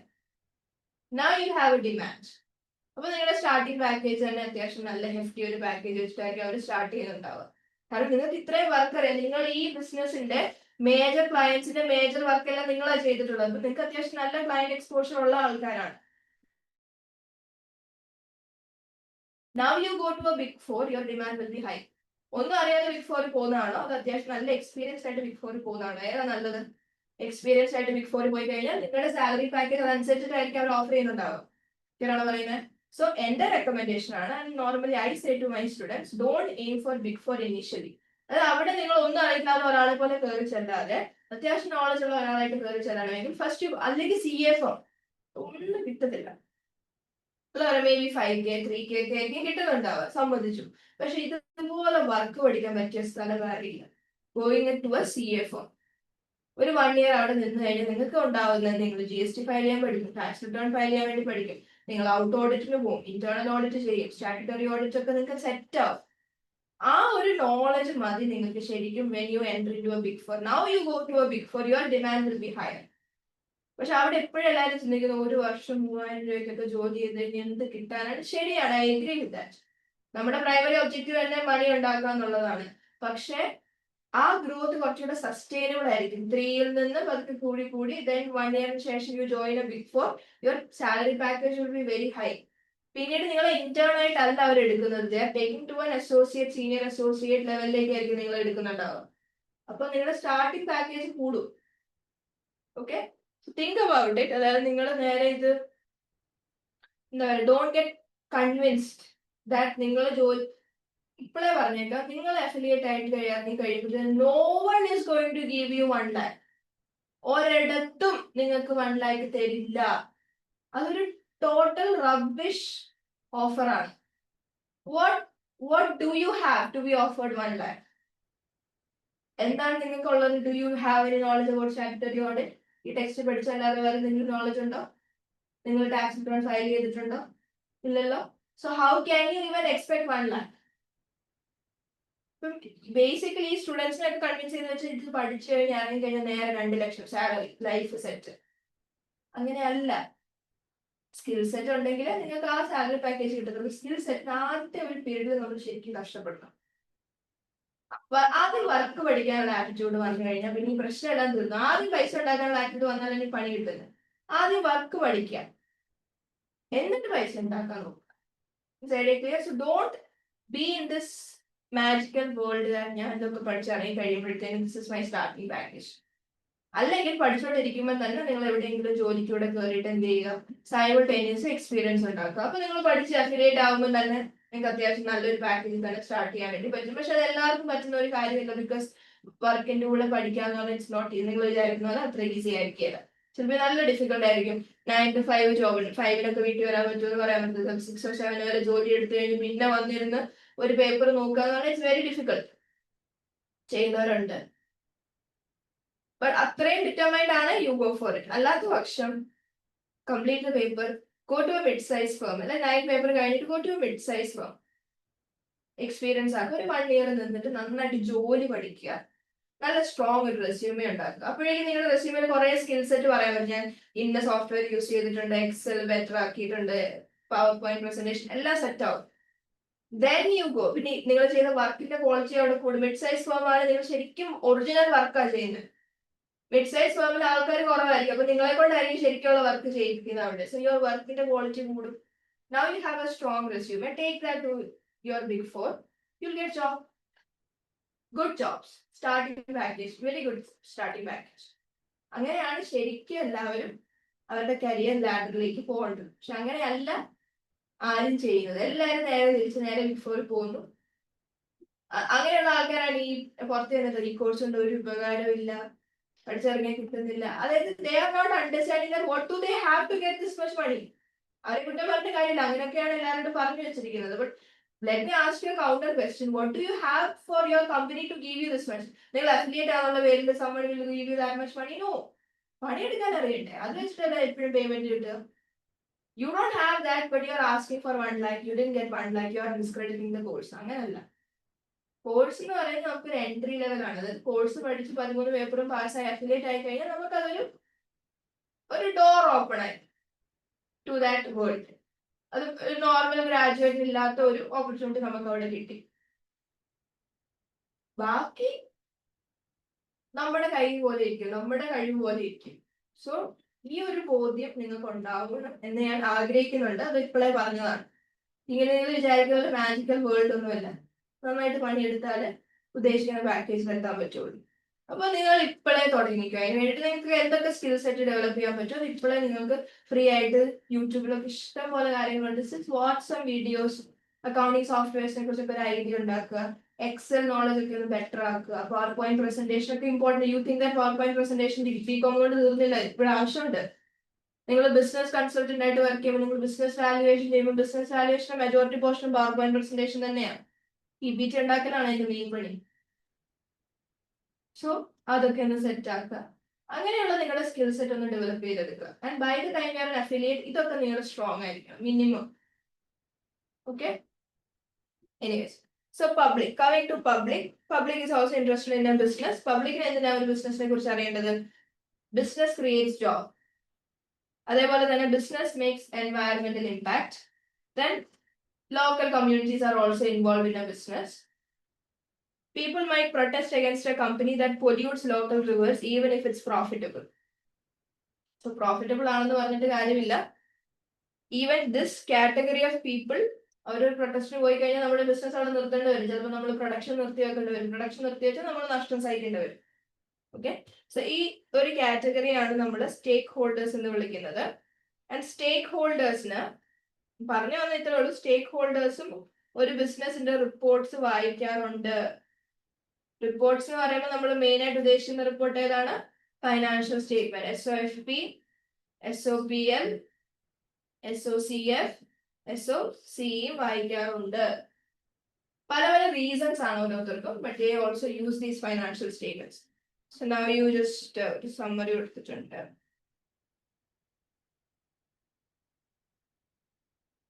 Now you have a demand. അപ്പൊ നിങ്ങളുടെ സ്റ്റാർട്ടിംഗ് പാക്കേജ് തന്നെ അത്യാവശ്യം നല്ല ഹെഫ്റ്റി ഒരു പാക്കേജ് വെച്ചിട്ടായിരിക്കും അവർ സ്റ്റാർട്ട് ചെയ്യുന്നുണ്ടാവുക. കാരണം നിങ്ങൾക്ക് ഇത്രയും വർക്ക് അറിയാം. നിങ്ങൾ ഈ ബിസിനസിന്റെ മേജർ ക്ലയൻസിന്റെ മേജർ വർക്ക് എല്ലാം നിങ്ങളാണ് ചെയ്തിട്ടുള്ളത്. അപ്പൊ നിങ്ങൾക്ക് അത്യാവശ്യം നല്ല ക്ലയന്റ് എക്സ്പോഷർ ഉള്ള ആൾക്കാരാണ്. Now you go to a big four, your demand will be high. ഒന്നും അറിയാതെ ബിഗ് ഫോറിൽ പോകുന്നതാണോ അത് അത്യാവശ്യം നല്ല എക്സ്പീരിയൻസ് ആയിട്ട് ബിഗ് ഫോറിൽ പോകുന്നതാണോ? ഏതാ നല്ലത്? എക്സ്പീരിയൻസ് ആയിട്ട് ബിഗ് ഫോറിൽ പോയി കഴിഞ്ഞാൽ നിങ്ങളുടെ സാലറി പാക്കേജ് അതനുസരിച്ചിട്ടായിരിക്കും അവർ ഓഫർ ചെയ്യുന്നുണ്ടാവുക. ശരിയാണോ പറയുന്നത്? സോ എന്റെ റെക്കമെൻഡേഷൻ ആണ്, and normally I say to my students, don't aim for big four initially. അതായത് അവിടെ നിങ്ങൾ ഒന്നും അറിയിക്കാതെ ഒരാളെ പോലെ കയറി ചെല്ലാതെ അത്യാവശ്യം നോളജ് ഉള്ള ഒരാളായിട്ട് കയറി ചെല്ലാണെങ്കിൽ ഫസ്റ്റ്, അല്ലെങ്കിൽ CA ഫോം ഒന്നും കിട്ടത്തില്ല. മേ ബി 5K 3K ഒക്കെ കിട്ടുന്നുണ്ടാവുക, സമ്മതിച്ചു. പക്ഷെ ഇതുപോലെ വർക്ക് പഠിക്കാൻ പറ്റിയ സ്ഥലം അറിയില്ല. Going to a CA firm, ഒരു 1 year അവിടെ നിന്ന് കഴിഞ്ഞാൽ നിങ്ങൾക്ക് ഉണ്ടാവുന്നത് നിങ്ങൾ GST ഫയൽ ചെയ്യാൻ പഠിക്കും, ടാക്സ് റിട്ടേൺ ഫയൽ ചെയ്യാൻ വേണ്ടി പഠിക്കും, നിങ്ങൾ ഔട്ട് ഓഡിറ്റിന് പോകും, ഇന്റേണൽ ഓഡിറ്റ് ചെയ്യും, സ്റ്റാറ്റ്യൂട്ടറി ഓഡിറ്റ് ഒക്കെ നിങ്ങൾക്ക് സെറ്റ് ആവും. ആ ഒരു നോളജ് മതി നിങ്ങൾക്ക് ശരിക്കും when you enter into a big four. Now you go to a big four, your demand will be higher. പക്ഷെ അവിടെ എപ്പോഴും എല്ലാവരും ചിന്തിക്കുന്നത് 1 വർഷം 3000 രൂപയ്ക്കൊക്കെ ജോലി ചെയ്ത് കഴിഞ്ഞാൽ എന്ത് കിട്ടാനാണ്. ശരിയാണ്, ഐ അഗ്രി വിത്ത് ദാറ്റ്. നമ്മുടെ പ്രൈമറി ഒബ്ജക്റ്റീവ് തന്നെ മണി ഉണ്ടാക്കുക എന്നുള്ളതാണ്. പക്ഷെ ആ ഗ്രോത്ത് കുറച്ചുകൂടെ സസ്റ്റൈനബിൾ ആയിരിക്കും. 3ൽ നിന്ന് പതുക്കെ കൂടി കൂടി then 1 year ശേഷം you join a big four, your salary package will be very high. പിന്നീട് നിങ്ങളെ ഇന്റേൺ ആയിട്ടല്ല അവർ എടുക്കുന്നത്, taking to an associate, senior associate ലെവലിലേക്കായിരിക്കും നിങ്ങൾ എടുക്കുന്നുണ്ടാവുക. അപ്പൊ നിങ്ങളുടെ സ്റ്റാർട്ടിംഗ് പാക്കേജ് കൂടും. Okay, think about it. അതായത് നിങ്ങൾ നേരെ ഇത് എന്താ പറയുക, ഡോണ്ട് ഗെറ്റ് കൺവിൻസ്ഡ് ദാറ്റ് നിങ്ങൾ ജോലി ഇപ്പോഴേ പറഞ്ഞേക്കാം, നിങ്ങൾ അഫിലിയേറ്റ് ആയിട്ട് കഴിയുമ്പോൾ no one is going to give you 1 lakh. ഒരിടത്തും നിങ്ങൾക്ക് 1 lakh തരില്ല. അതൊരു ടോട്ടൽ റബ്ബിഷ് ഓഫർ ആണ്. What do you have to be offered 1 lakh? എന്താണ് നിങ്ങൾക്ക് ഉള്ളത്? Do you have any knowledge about statutory audit? ഈ ടെക്സ്റ്റ് പഠിച്ചല്ലാതെ വേറെ എന്തെങ്കിലും നോളജ് ഉണ്ടോ? നിങ്ങൾ ടാക്സ് റിട്ടേൺ ഫയൽ ചെയ്തിട്ടുണ്ടോ? ഇല്ലല്ലോ. So how can you even expect 1 lakh? Basically ഈ സ്റ്റുഡൻസിനൊക്കെ കൺവിൻസ് ചെയ്ത് വെച്ചാൽ ഇത് പഠിച്ചു കഴിഞ്ഞാൽ ഇറങ്ങി കഴിഞ്ഞാൽ നേരെ 2 ലക്ഷം സാലറി, ലൈഫ് സെറ്റ്. അങ്ങനെയല്ല. സ്കിൽ സെറ്റ് ഉണ്ടെങ്കിൽ നിങ്ങൾക്ക് ആ സാലറി പാക്കേജ് കിട്ടുന്നത്. സ്കിൽ സെറ്റ് ആദ്യത്തെ ഒരു പീരീഡിൽ നമ്മൾ ശരിക്കും കഷ്ടപ്പെടണം. ആദ്യം വർക്ക് പഠിക്കാനുള്ള ആറ്റിറ്റ്യൂഡ് വന്നു കഴിഞ്ഞാൽ പിന്നെ ഈ പ്രശ്നം എല്ലാം തീർന്നു. ആദ്യം പൈസ ഉണ്ടാക്കാനുള്ള ആറ്റിറ്റ്യൂഡ് വന്നാൽ എനിക്ക് പണി കിട്ടുന്നത്. ആദ്യം വർക്ക് പഠിക്കാം, എന്നിട്ട് പൈസ ഉണ്ടാക്കാൻ നോക്കുക. So don't be in this magical world. ഞാൻ ഇതൊക്കെ പഠിച്ചിറങ്ങി കഴിയുമ്പോഴത്തേക്കും this is my starting package. അല്ലെങ്കിൽ പഠിച്ചുകൊണ്ടിരിക്കുമ്പോൾ തന്നെ നിങ്ങൾ എവിടെയെങ്കിലും ജോലിക്കൂടെ കയറിയിട്ട് എന്ത് ചെയ്യുക, സൈമൾട്ടേനിയസ് എക്സ്പീരിയൻസ് ഉണ്ടാക്കുക. അപ്പൊ നിങ്ങൾ പഠിച്ച് അഫിലിയേറ്റ് ആകുമ്പോൾ തന്നെ നിങ്ങൾക്ക് അത്യാവശ്യം നല്ലൊരു പാക്കേജ് തന്നെ സ്റ്റാർട്ട് ചെയ്യാൻ വേണ്ടി പറ്റും. പക്ഷെ അത് എല്ലാവർക്കും പറ്റുന്ന ഒരു കാര്യമില്ല. ബിക്കോസ് വർക്കിന്റെ കൂടെ പഠിക്കാന്ന് പറഞ്ഞാൽ ഇറ്റ്സ് നോട്ട് ഈസി. നിങ്ങൾ വിചാരിക്കുന്ന പോലെ അത്ര ഈസി ആയിരിക്കില്ല. ചിലപ്പോൾ നല്ല ഡിഫിക്കൽട്ട് ആയിരിക്കും. 9 to 5 ജോബ് ഉണ്ട്. 5-നൊക്കെ വീട്ടിൽ വരാൻ പറ്റുമെന്ന് പറയാൻ പറ്റില്ല. 6 or 7 വരെ ജോലി എടുത്തു കഴിഞ്ഞ് പിന്നെ വന്നിരുന്ന് ഒരു പേപ്പർ നോക്കുക എന്ന് പറഞ്ഞാൽ ഇറ്റ്സ് വെരി ഡിഫിക്കൽട്ട്. ചെയ്യുന്നവരുണ്ട്. ബട്ട് അത്രയും ഡിറ്റർമൈൻഡ് ആണ്, യു ഗോ ഫോർ ഇറ്റ്. അല്ലാത്ത പക്ഷം complete the paper, go to a mid size firm. അല്ലെ 9 പേപ്പർ കഴിഞ്ഞിട്ട് go to a mid size firm. Experience ആക്കുക. ഒരു 1 year നിന്നിട്ട് നന്നായിട്ട് ജോലി പഠിക്കുക. നല്ല സ്ട്രോങ് ഒരു റെസ്യൂമേ ഉണ്ടാക്കുക. അപ്പോഴേക്കും നിങ്ങളുടെ റെസ്യൂമേയിൽ കുറെ സ്കിൽ സെറ്റ് പറയാൻ പറ്റും. ഞാൻ ഇന്ന സോഫ്റ്റ്വെയർ യൂസ് ചെയ്തിട്ടുണ്ട്, എക്സൽ ബെറ്റർ ആക്കിയിട്ടുണ്ട്, പവർ പോയിന്റ് പ്രസന്റേഷൻ എല്ലാം സെറ്റ് ആവും. Then you go. പിന്നെ നിങ്ങൾ ചെയ്ത വർക്കിന്റെ ക്വാളിറ്റി അവിടെ കൂടും. മിഡ് സൈസ് ഫേം ആണ് നിങ്ങൾ ശരിക്കും ഒറിജിനൽ വർക്കാണ് ചെയ്യുന്നത്. മിഡ് സൈസ് ഫേമിൽ ആൾക്കാർ കുറവായിരിക്കും. അപ്പൊ നിങ്ങളെ കൊണ്ടായിരിക്കും ശരിക്കുള്ള വർക്ക് ചെയ്യിപ്പിക്കുന്നത് അവിടെ. സോ യുവർ വർക്കിന്റെ ക്വാളിറ്റി കൂടും. Now you have a strong resume. Take that to your big four. You'll get job. Good jobs, starting package, very good starting package. അങ്ങനെയാണ് ശരിക്കും എല്ലാവരും അവരുടെ കരിയർ ലാഡറിലേക്ക് പോകേണ്ടത്. പക്ഷെ അങ്ങനെയല്ല ആരും ചെയ്യുന്നത്. എല്ലാവരും നേരെ തിരിച്ച് നേരെ ബിഗ് ഫോർ പോകുന്നു. അങ്ങനെയുള്ള ആൾക്കാരാണ് ഈ പുറത്ത് വരുന്നത്. ഈ കോഴ്സ് കൊണ്ട് ഒരു ഉപകാരവും ഇല്ല, പഠിച്ചിറങ്ങിയാൽ കിട്ടുന്നില്ല. അതായത് they are not understanding that what do they have to get this much money. അവരെ കുറ്റം പറഞ്ഞ കാര്യമില്ല, അങ്ങനെയൊക്കെയാണ് എല്ലാവരോടും പറഞ്ഞു വെച്ചിരിക്കുന്നത്. But let me ask you a counter question. What do you have for your company to give you this much? നിങ്ങൾ അഫിലിയേറ്റ് ആവുന്ന പേരിൽ someone will give you that much money? No. പണിയെടുക്കാൻ അറിയണ്ടേ? അത് വെച്ചിട്ടല്ല എപ്പോഴും പേയ്മെന്റ് കിട്ടുക. You don't have that, but you are asking for 1 lakh. You didn't get 1 lakh. You are discrediting the course. അങ്ങനല്ല. കോഴ്സ് എന്ന് പറയുന്നത് നമുക്കൊരു എൻട്രി ലെവൽ ആണ്. അതായത് കോഴ്സ് പഠിച്ച് 13 പേപ്പറും പാസ്സായി അഫിലിയേറ്റ് ആയി കഴിഞ്ഞാൽ നമുക്ക് അതൊരു ഡോർ ഓപ്പൺ ആയി ടു ദാറ്റ് വേൾഡ്. അത് ഒരു നോർമൽ ഗ്രാജുവേറ്റ് ഇല്ലാത്ത ഒരു ഓപ്പർച്യൂണിറ്റി നമുക്ക് അവിടെ കിട്ടി. ബാക്കി നമ്മുടെ കൈ പോലെ ഇരിക്കും, നമ്മുടെ കഴിവ് പോലെ ഇരിക്കും. സോ ഈ ഒരു ബോധ്യം നിങ്ങൾക്ക് ഉണ്ടാവണം എന്ന് ഞാൻ ആഗ്രഹിക്കുന്നുണ്ട്. അത് ഇപ്പോഴേ പറഞ്ഞതാണ്. ഇങ്ങനെ നിങ്ങൾ വിചാരിക്കുന്ന ഒരു മാജിക്കൽ വേൾഡ് ഒന്നുമല്ല. നന്നായിട്ട് പണിയെടുത്താല് ഉദ്ദേശിക്കുന്ന പാക്കേജിൽ എത്താൻ പറ്റുള്ളൂ. അപ്പൊ നിങ്ങൾ ഇപ്പോഴേ തുടങ്ങിക്കുക. അതിന് വേണ്ടിയിട്ട് നിങ്ങൾക്ക് എന്തൊക്കെ സ്കിൽ സെറ്റ് ഡെവലപ്പ് ചെയ്യാൻ പറ്റും അത് ഇപ്പോഴേ നിങ്ങൾക്ക് ഫ്രീ ആയിട്ട് യൂട്യൂബിലൊക്കെ ഇഷ്ടം പോലെ കാര്യങ്ങളുണ്ട്. Watch some videos. അക്കൗണ്ടിങ് സോഫ്റ്റ്വെയർസിനെ കുറിച്ചൊക്കെ ഒരു ഐഡിയ ഉണ്ടാക്കുക. എക്സൽ നോളജ് ഒക്കെ ഒന്ന് ബെറ്റർ ആക്കുക. പവർ പോയിന്റ് പ്രസന്റേഷൻ ഒക്കെ important. You think that PowerPoint presentation B Com കൊണ്ട് തീർന്നില്ല, ഇപ്പോഴും ആവശ്യമുണ്ട്. നിങ്ങൾ ബിസിനസ് കൺസൾട്ടന്റ് ആയിട്ട് വർക്ക് ചെയ്യുമ്പോൾ നിങ്ങൾ ബിസിനസ് വാല്യുവേഷൻ ചെയ്യുമ്പോൾ business valuation majority portion power point presentation തന്നെയാണ്. PPT ഉണ്ടാക്കലാണ് അതിന്റെ മെയിൻ പണി. സോ അതൊക്കെ ഒന്ന് സെറ്റ് ആക്കുക. അങ്ങനെയുള്ള നിങ്ങളുടെ സ്കിൽ സെറ്റ് ഒന്ന് ഡെവലപ്പ് ചെയ്തെടുക്കുക. And by the time you are affiliate ഇതൊക്കെ നിങ്ങൾ സ്ട്രോങ് ആയിരിക്കണം minimum. Okay, anyways So public, coming to public is also interested in a business. Public എന്തിനാ ഒരു ബിസിനസിനെ കുറിച്ച് അറിയേണ്ടത്? Business creates job. അതേപോലെ തന്നെ business makes environmental impact. Then local communities are also involved in a business. People might protest against a company that pollutes local rivers even if it's profitable. So profitable ആണെന്ന് പറഞ്ഞിട്ട് കാര്യമില്ല. Even this category of people, അവർ പ്രൊട്ടസ്റ്റിന് പോയി കഴിഞ്ഞാൽ നമ്മുടെ ബിസിനസ് അവിടെ നിർത്തേണ്ടി വരും. ചിലപ്പോൾ നമ്മൾ പ്രൊഡക്ഷൻ നിർത്തി വെക്കേണ്ടി വരും. പ്രൊഡക്ഷൻ നിർത്തി വെച്ചാൽ നമ്മൾ നഷ്ടം സഹിക്കേണ്ടി വരും. ഓക്കെ, സോ ഈ ഒരു കാറ്റഗറിയാണ് നമ്മൾ സ്റ്റേക്ക് ഹോൾഡേഴ്സ് എന്ന് വിളിക്കുന്നത്. ആൻഡ് സ്റ്റേക്ക് ഹോൾഡേഴ്സിന് പറഞ്ഞു വന്ന ഇത്രേ ഉള്ളൂ. സ്റ്റേക്ക് ഹോൾഡേഴ്സും ഒരു ബിസിനസിന്റെ റിപ്പോർട്ട്സ് വായിക്കാറുണ്ട്. റിപ്പോർട്ട്സ് എന്ന് പറയുമ്പോൾ നമ്മൾ മെയിൻ ആയിട്ട് ഉദ്ദേശിക്കുന്ന റിപ്പോർട്ട് ഏതാണ്? Financial statement, SOFP, SOPL, SOCF, SOCE വായിക്കാറുണ്ട്. പല പല റീസൺസ് ആണ് ഓരോരുത്തർക്കും, but they also use these financial statements. So now you just ഒരു സമ്മറി എടുത്തിട്ടുണ്ട്.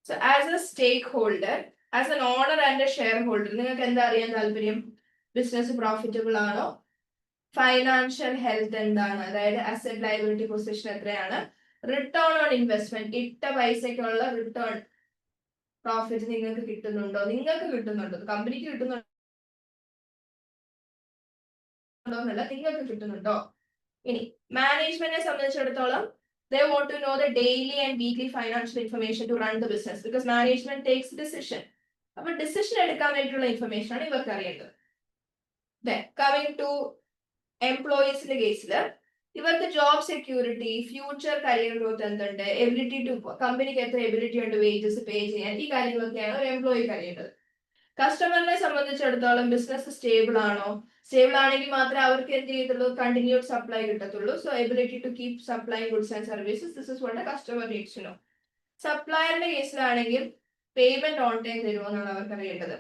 So as a stake holder, as an owner and a shareholder, നിങ്ങൾക്ക് എന്താ അറിയാൻ താല്പര്യം? ബിസിനസ് പ്രോഫിറ്റബിൾ ആണോ? ഫൈനാൻഷ്യൽ ഹെൽത്ത് എന്താണ്? അതായത് അസറ്റ് ലയബിലിറ്റി പൊസിഷൻ എത്രയാണ്? റിട്ടേൺ ഓൺ ഇൻവെസ്റ്റ്മെന്റ്, ഇട്ട പൈസക്കുള്ള റിട്ടേൺ പ്രോഫിറ്റ് നിങ്ങൾക്ക് കിട്ടുന്നുണ്ടോ? നിങ്ങൾക്ക് കിട്ടുന്നുണ്ടോ? കമ്പനിക്ക് കിട്ടുന്നുണ്ടോ എന്നല്ല, നിങ്ങൾക്ക് കിട്ടുന്നുണ്ടോ? ഇനി മാനേജ്മെന്റിനെ സംബന്ധിച്ചിടത്തോളം they want to know the daily and weekly financial information to run the business because management takes decision. അപ്പോൾ ഡിസിഷൻ എടുക്കാൻ വേണ്ടിയിട്ടുള്ള ഇൻഫർമേഷൻ ആണ് ഇവർക്ക് അറിയേണ്ടത്. Then coming to എംപ്ലോയീസിന്റെ കേസിൽ ഇവർക്ക് job security, future career growth എന്തുണ്ട്, എബിലിറ്റി ടു, കമ്പനിക്ക് എത്ര എബിലിറ്റി ഉണ്ട് വേജസ് പേ ചെയ്യാൻ, ഈ കാര്യങ്ങളൊക്കെയാണ് ഒരു എംപ്ലോയിക്ക് അറിയേണ്ടത്. കസ്റ്റമറിനെ സംബന്ധിച്ചിടത്തോളം ബിസിനസ് സ്റ്റേബിൾ ആണോ? സ്റ്റേബിൾ ആണെങ്കിൽ മാത്രമേ അവർക്ക് എന്ത് ചെയ്യത്തുള്ളൂ? കണ്ടിന്യൂഡ് സപ്ലൈ കിട്ടത്തുള്ളൂ. So ability to keep supplying goods and services, this is what a customer needs to know. സപ്ലയറിന്റെ കേസിലാണെങ്കിൽ പേയ്മെന്റ് ഓൺ ടൈം തരുമോ എന്നാണ് അവർക്ക് അറിയേണ്ടത്.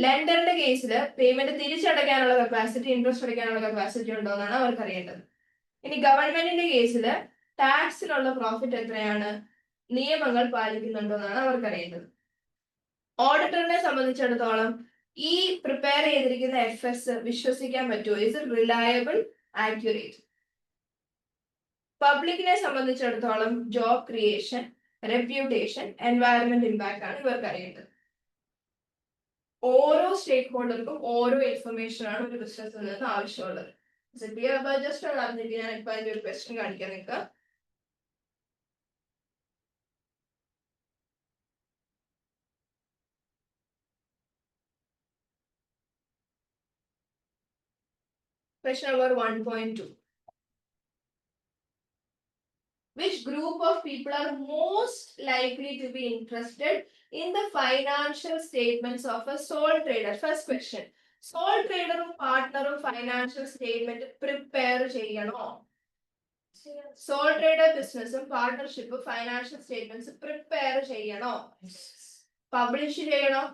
ലെൻഡറിന്റെ കേസിൽ പേയ്മെന്റ് തിരിച്ചടയ്ക്കാനുള്ള കപ്പാസിറ്റി, ഇൻട്രസ്റ്റ് അടയ്ക്കാനുള്ള കപ്പാസിറ്റി ഉണ്ടോ എന്നാണ് അവർക്ക് അറിയേണ്ടത്. ഇനി ഗവൺമെന്റിന്റെ കേസിൽ ടാക്സിനുള്ള പ്രോഫിറ്റ് എത്രയാണ്, നിയമങ്ങൾ പാലിക്കുന്നുണ്ടോ എന്നാണ് അവർക്ക് അറിയേണ്ടത്. ഓഡിറ്ററിനെ സംബന്ധിച്ചിടത്തോളം ഈ പ്രിപ്പയർ ചെയ്തിരിക്കുന്ന FS വിശ്വസിക്കാൻ പറ്റുമോ? Is it reliable, accurate? പബ്ലിക്കിനെ സംബന്ധിച്ചിടത്തോളം job creation, reputation, environment impact ആണ് ഇവർക്ക് അറിയേണ്ടത്. ഓരോ സ്റ്റേക്ക് ഹോൾഡർക്കും ഓരോ ഇൻഫർമേഷൻ ആണ് ഒരു ബിസിനസ്സിൽ നിന്ന് ആവശ്യമുള്ളത്. ജസ്റ്റ് അറിഞ്ഞിട്ട് ഞാൻ ഇപ്പൊ അതിന്റെ ഒരു ക്വസ്റ്റ്യൻ കാണിക്കാൻ നിൽക്കുക. Question number 1.2. Which group of people are most likely to be interested in the financial statements of a sole trader? First question. Sole trader partner financial statement prepare ചെയ്യണോ? Sole trader business partnership financial statements prepare ചെയ്യണോ? Publish ചെയ്യണോ?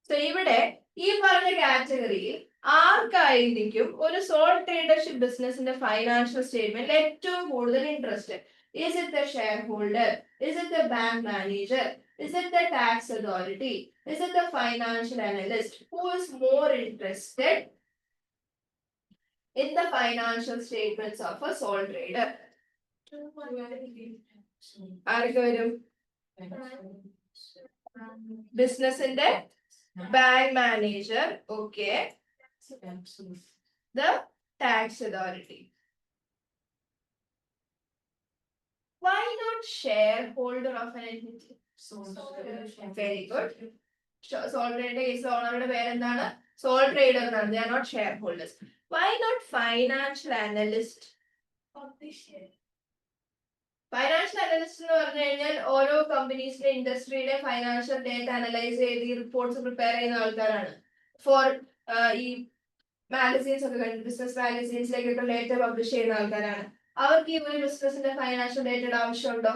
So ഇവിടെ ഈ പറഞ്ഞ കാറ്റഗറിയിൽ ആർക്കായിരിക്കും ഒരു സോൾ ട്രേഡർഷിപ്പ് ബിസിനസിന്റെ ഫൈനാൻഷ്യൽ സ്റ്റേറ്റ്മെന്റ് ഏറ്റവും കൂടുതൽ interest? Is it the shareholder? Is it the bank manager? Is it the tax authority? Is it the financial analyst? Who is more interested in the financial statements of a sole trader? ആർക്ക് വരും? ബിസിനസിന്റെ bank manager, okay. The tax authority. Why not shareholder of an entity? Very good. Sole trader is ഓണറുടെ പേരെന്താണ്? Sole trader എന്നാണ്. They are not shareholders. Why not financial analyst? Financial analyst എന്ന് പറഞ്ഞു കഴിഞ്ഞാൽ ഓരോ കമ്പനീസിന്റെ ഇൻഡസ്ട്രിയിലെ ഫൈനാൻഷ്യൽ ഡേറ്റ അനലൈസ് ചെയ്ത് ഈ റിപ്പോർട്ട്സ് പ്രിപ്പയർ ചെയ്യുന്ന ആൾക്കാരാണ്. ഫോർ ഈ മാഗസീൻസ് ഒക്കെ ബിസിനസ് മാഗസീൻസിലേക്കൊക്കെ ഡേറ്റ പബ്ലിഷ് ചെയ്യുന്ന ആൾക്കാരാണ്. അവർക്ക് ഈ ഒരു ബിസിനസിന്റെ ഫൈനാൻഷ്യൽ ഡേറ്റയുടെ ആവശ്യമുണ്ടോ?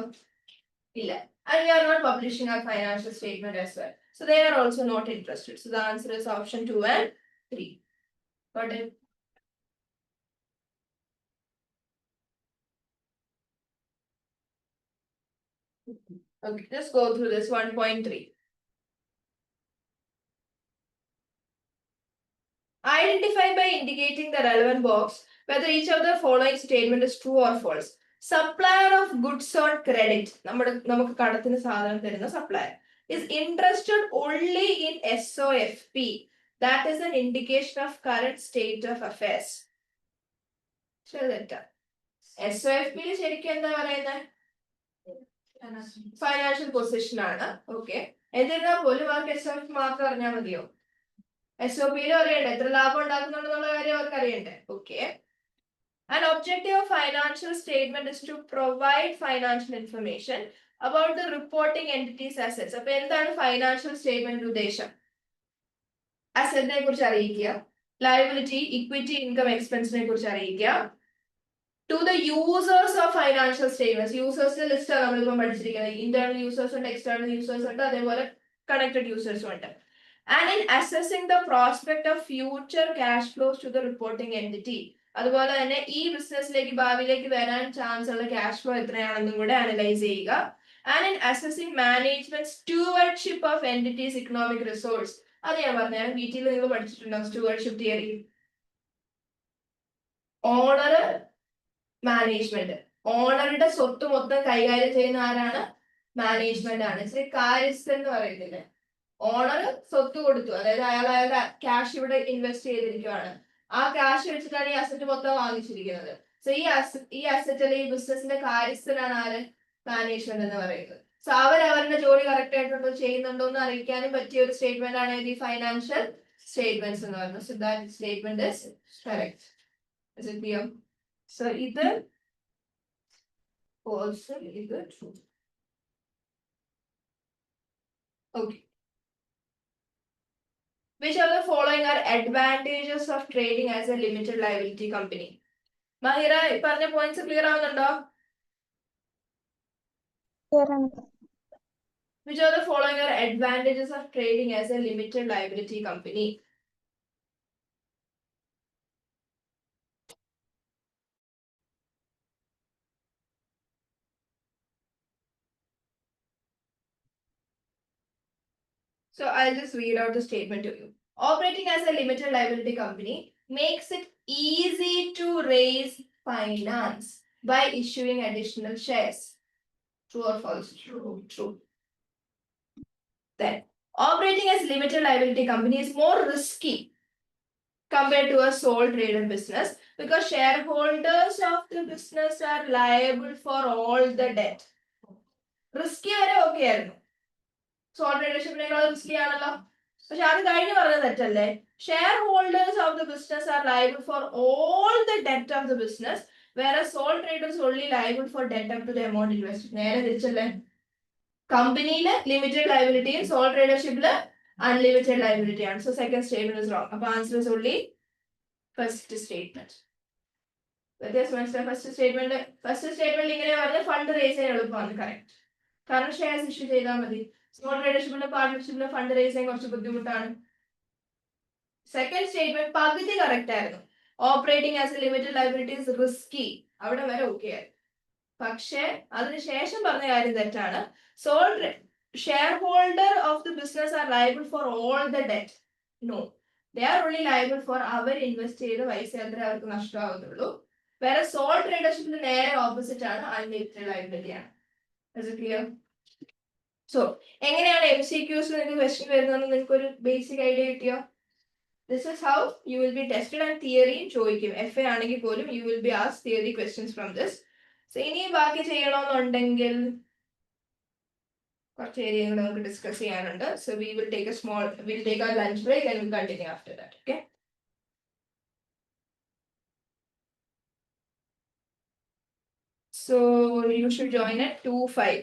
ഇല്ല. And we are not publishing our financial statement as well. So they are also not interested. So the answer is option 2 and 3. Got it? Okay, let's go through this 1.3. Identify by indicating the relevant box whether each of the following statement is true or false. Supplier of goods on credit, നമുക്ക് കടത്തിന് സാധനം തരുന്ന supplier is interested only in SOFP. That is an indication of current state of affairs. ശരി തെറ്റാ? SOFP യിൽ ശരിക്കും എന്താ പറയുന്നത്? ഫൈനാൻഷ്യൽ പൊസിഷൻ ആണ്. ഓക്കെ, എന്നിരുന്നാൽ പോലും അവർക്ക് SOFP മാത്രം അറിഞ്ഞാൽ മതിയോ? SOP യിലും അറിയണ്ടേ എത്ര ലാഭം ഉണ്ടാക്കുന്നുണ്ടെന്നുള്ള കാര്യം അവർക്ക് അറിയണ്ടേ? Okay. An objective of financial statement is to provide financial information about the reporting entities' assets. അപ്പൊ എന്താണ് ഫൈനാൻഷ്യൽ സ്റ്റേറ്റ്മെന്റ് ഉദ്ദേശം? അസറ്റിനെ കുറിച്ച് അറിയിക്കുക, ലയബിലിറ്റി, ഇക്വിറ്റി, ഇൻകം, എക്സ്പെൻസിനെ കുറിച്ച് അറിയിക്കുക. To the users of financial statements, യൂസേഴ്സിന്റെ ലിസ്റ്റ് ആണ് നമ്മളിപ്പം പഠിച്ചിരിക്കുന്നത്. ഇന്റേണൽ യൂസേഴ്സ് ഉണ്ട്, എക്സ്റ്റേണൽ യൂസേഴ്സ് ഉണ്ട്, അതേപോലെ കണക്റ്റഡ് യൂസേഴ്സും ഉണ്ട്. And in assessing the prospect of future cash flows to the reporting entity, അതുപോലെ തന്നെ ഈ ബിസിനസ്സിലേക്ക് ഭാവിയിലേക്ക് വരാൻ ചാൻസ് ഉള്ള ക്യാഷ് ഫ്ലോ എത്രയാണെന്നും കൂടെ അനലൈസ് ചെയ്യുക. And in assessing management stewardship of entities economic resource, അത് ഞാൻ പറഞ്ഞാൽ വീട്ടിൽ നിങ്ങൾ പഠിച്ചിട്ടുണ്ടാവും stewardship theory. ഓണർ, മാനേജ്മെന്റ്, ഓണറുടെ സ്വത്ത് മൊത്തം കൈകാര്യം ചെയ്യുന്ന ആരാണ്? മാനേജ്മെന്റ് ആണ്. ഇച്ചിരി കാര്യസ്ഥൻ എന്ന് പറയുന്നില്ലേ, ഓണർ സ്വത്ത് കൊടുത്തു, അതായത് അയാളുടെ ക്യാഷ് ഇവിടെ ഇൻവെസ്റ്റ് ചെയ്തിരിക്കുകയാണ്, ആ ക്യാഷ് വെച്ചിട്ടാണ് ഈ അസറ്റ് മൊത്തം വാങ്ങിച്ചിരിക്കുന്നത്. സോ ഈ അസറ്റ് അല്ലെങ്കിൽ ഈ ബിസിനസിന്റെ കാര്യസ്ഥനാണ് ആര്? മാനേജ്മെന്റ് എന്ന് പറയുന്നത്. സോ അവരുടെ ജോലി കറക്റ്റ് ആയിട്ടുണ്ടോ ചെയ്യുന്നുണ്ടോ എന്ന് അറിയിക്കാനും പറ്റിയ ഒരു സ്റ്റേറ്റ്മെന്റ് ആണ് ഈ ഫൈനാൻഷ്യൽ സ്റ്റേറ്റ്മെന്റ്സ് എന്ന് പറയുന്നത്. So that statement is correct. Is it clear? So ഇത് false, ഇത് true. Okay. Which of the following are advantages of trading as a limited liability company? Mahira പറഞ്ഞ പോയിന്റ്സ് ക്ലിയർ ആവുന്നുണ്ടോ? Which of the following are advantages of trading as a limited liability company? So I'll just read out the statement to you. Operating as a limited liability company makes it easy to raise finance by issuing additional shares. True or false? True. True. Then, operating as limited liability company is more risky compared to a sole trader business because shareholders of the business are liable for all the debt. Risky വരെ okay ആയിരുന്നു. സോൾ ട്രേഡർഷിപ്പിനേക്കാൾ റിസ്കി ആണല്ലോ. പക്ഷെ അത് കഴിഞ്ഞ് പറഞ്ഞത് തെറ്റല്ലേ? Share holders of the business are liable for all the debt of the business, വേറെ sole traders only liable for debt up to the amount invest. നേരെ തിരിച്ചല്ലേ? കമ്പനിയില് ലിമിറ്റഡ് ലയബിലിറ്റിയും സോൾ ട്രേഡർഷിപ്പില് അൺലിമിറ്റഡ് ലയബിലിറ്റി ആണ്. So second statement is wrong. അപ്പൊ answer is only first statement. വ്യത്യാസം മനസ്സിലായി? ഫസ്റ്റ് സ്റ്റേറ്റ്മെന്റ് ഇങ്ങനെ പറഞ്ഞ് ഫണ്ട് റേസ് ചെയ്യാൻ എളുപ്പമാണ്. കറക്റ്റ്. കാരണം ഷെയർസ് ഇഷ്യൂ ചെയ്താൽ മതി. സ്മോൾ ട്രേഡർഷിപ്പിന്റെ പാർട്ണർഷിപ്പിന്റെ ഫണ്ട് റേസ് ചെയ്യാൻ കുറച്ച് ബുദ്ധിമുട്ടാണ്. സെക്കൻഡ് സ്റ്റേറ്റ്മെന്റ് പകുതി കറക്റ്റ് ആയിരുന്നു. Operating as a limited liabilities risky, അവിടെ വരെ ഓക്കെ ആയിരുന്നു. പക്ഷേ അതിനുശേഷം പറഞ്ഞ കാര്യം തെറ്റാണ്. Sole shareholder of the business are liable for all the debt. No, they are only liable for അവർ ഇൻവെസ്റ്റ് ചെയ്ത പൈസ എത്ര അവർക്ക് നഷ്ടമാകുന്നുള്ളൂ. വേറെ സോൾ ട്രേഡർഷിപ്പിന് നേരെ ഓപ്പോസിറ്റ് ആണ്, അൺലിമിറ്റഡ് ലയബിലിറ്റി ആണ്. Is it clear? So, എങ്ങനെയാണ് MCQs നിങ്ങൾക്ക് ക്വസ്റ്റ്യൻ വരുന്നതെന്ന് നിങ്ങൾക്ക് ഒരു ബേസിക് ഐഡിയ കിട്ടിയോ? This is how you will be tested and theory ചോദിക്കും. FA ആണെങ്കിൽ പോലും you will be asked theory questions from this. So, ഇനി ബാക്കി ചെയ്യണമെന്നുണ്ടെങ്കിൽ കുറച്ച് ഏരിയകൾ നമുക്ക് ഡിസ്കസ് ചെയ്യാനുണ്ട്. So, we'll take our lunch break and we'll continue after that. Okay? So, you should join at 2:05.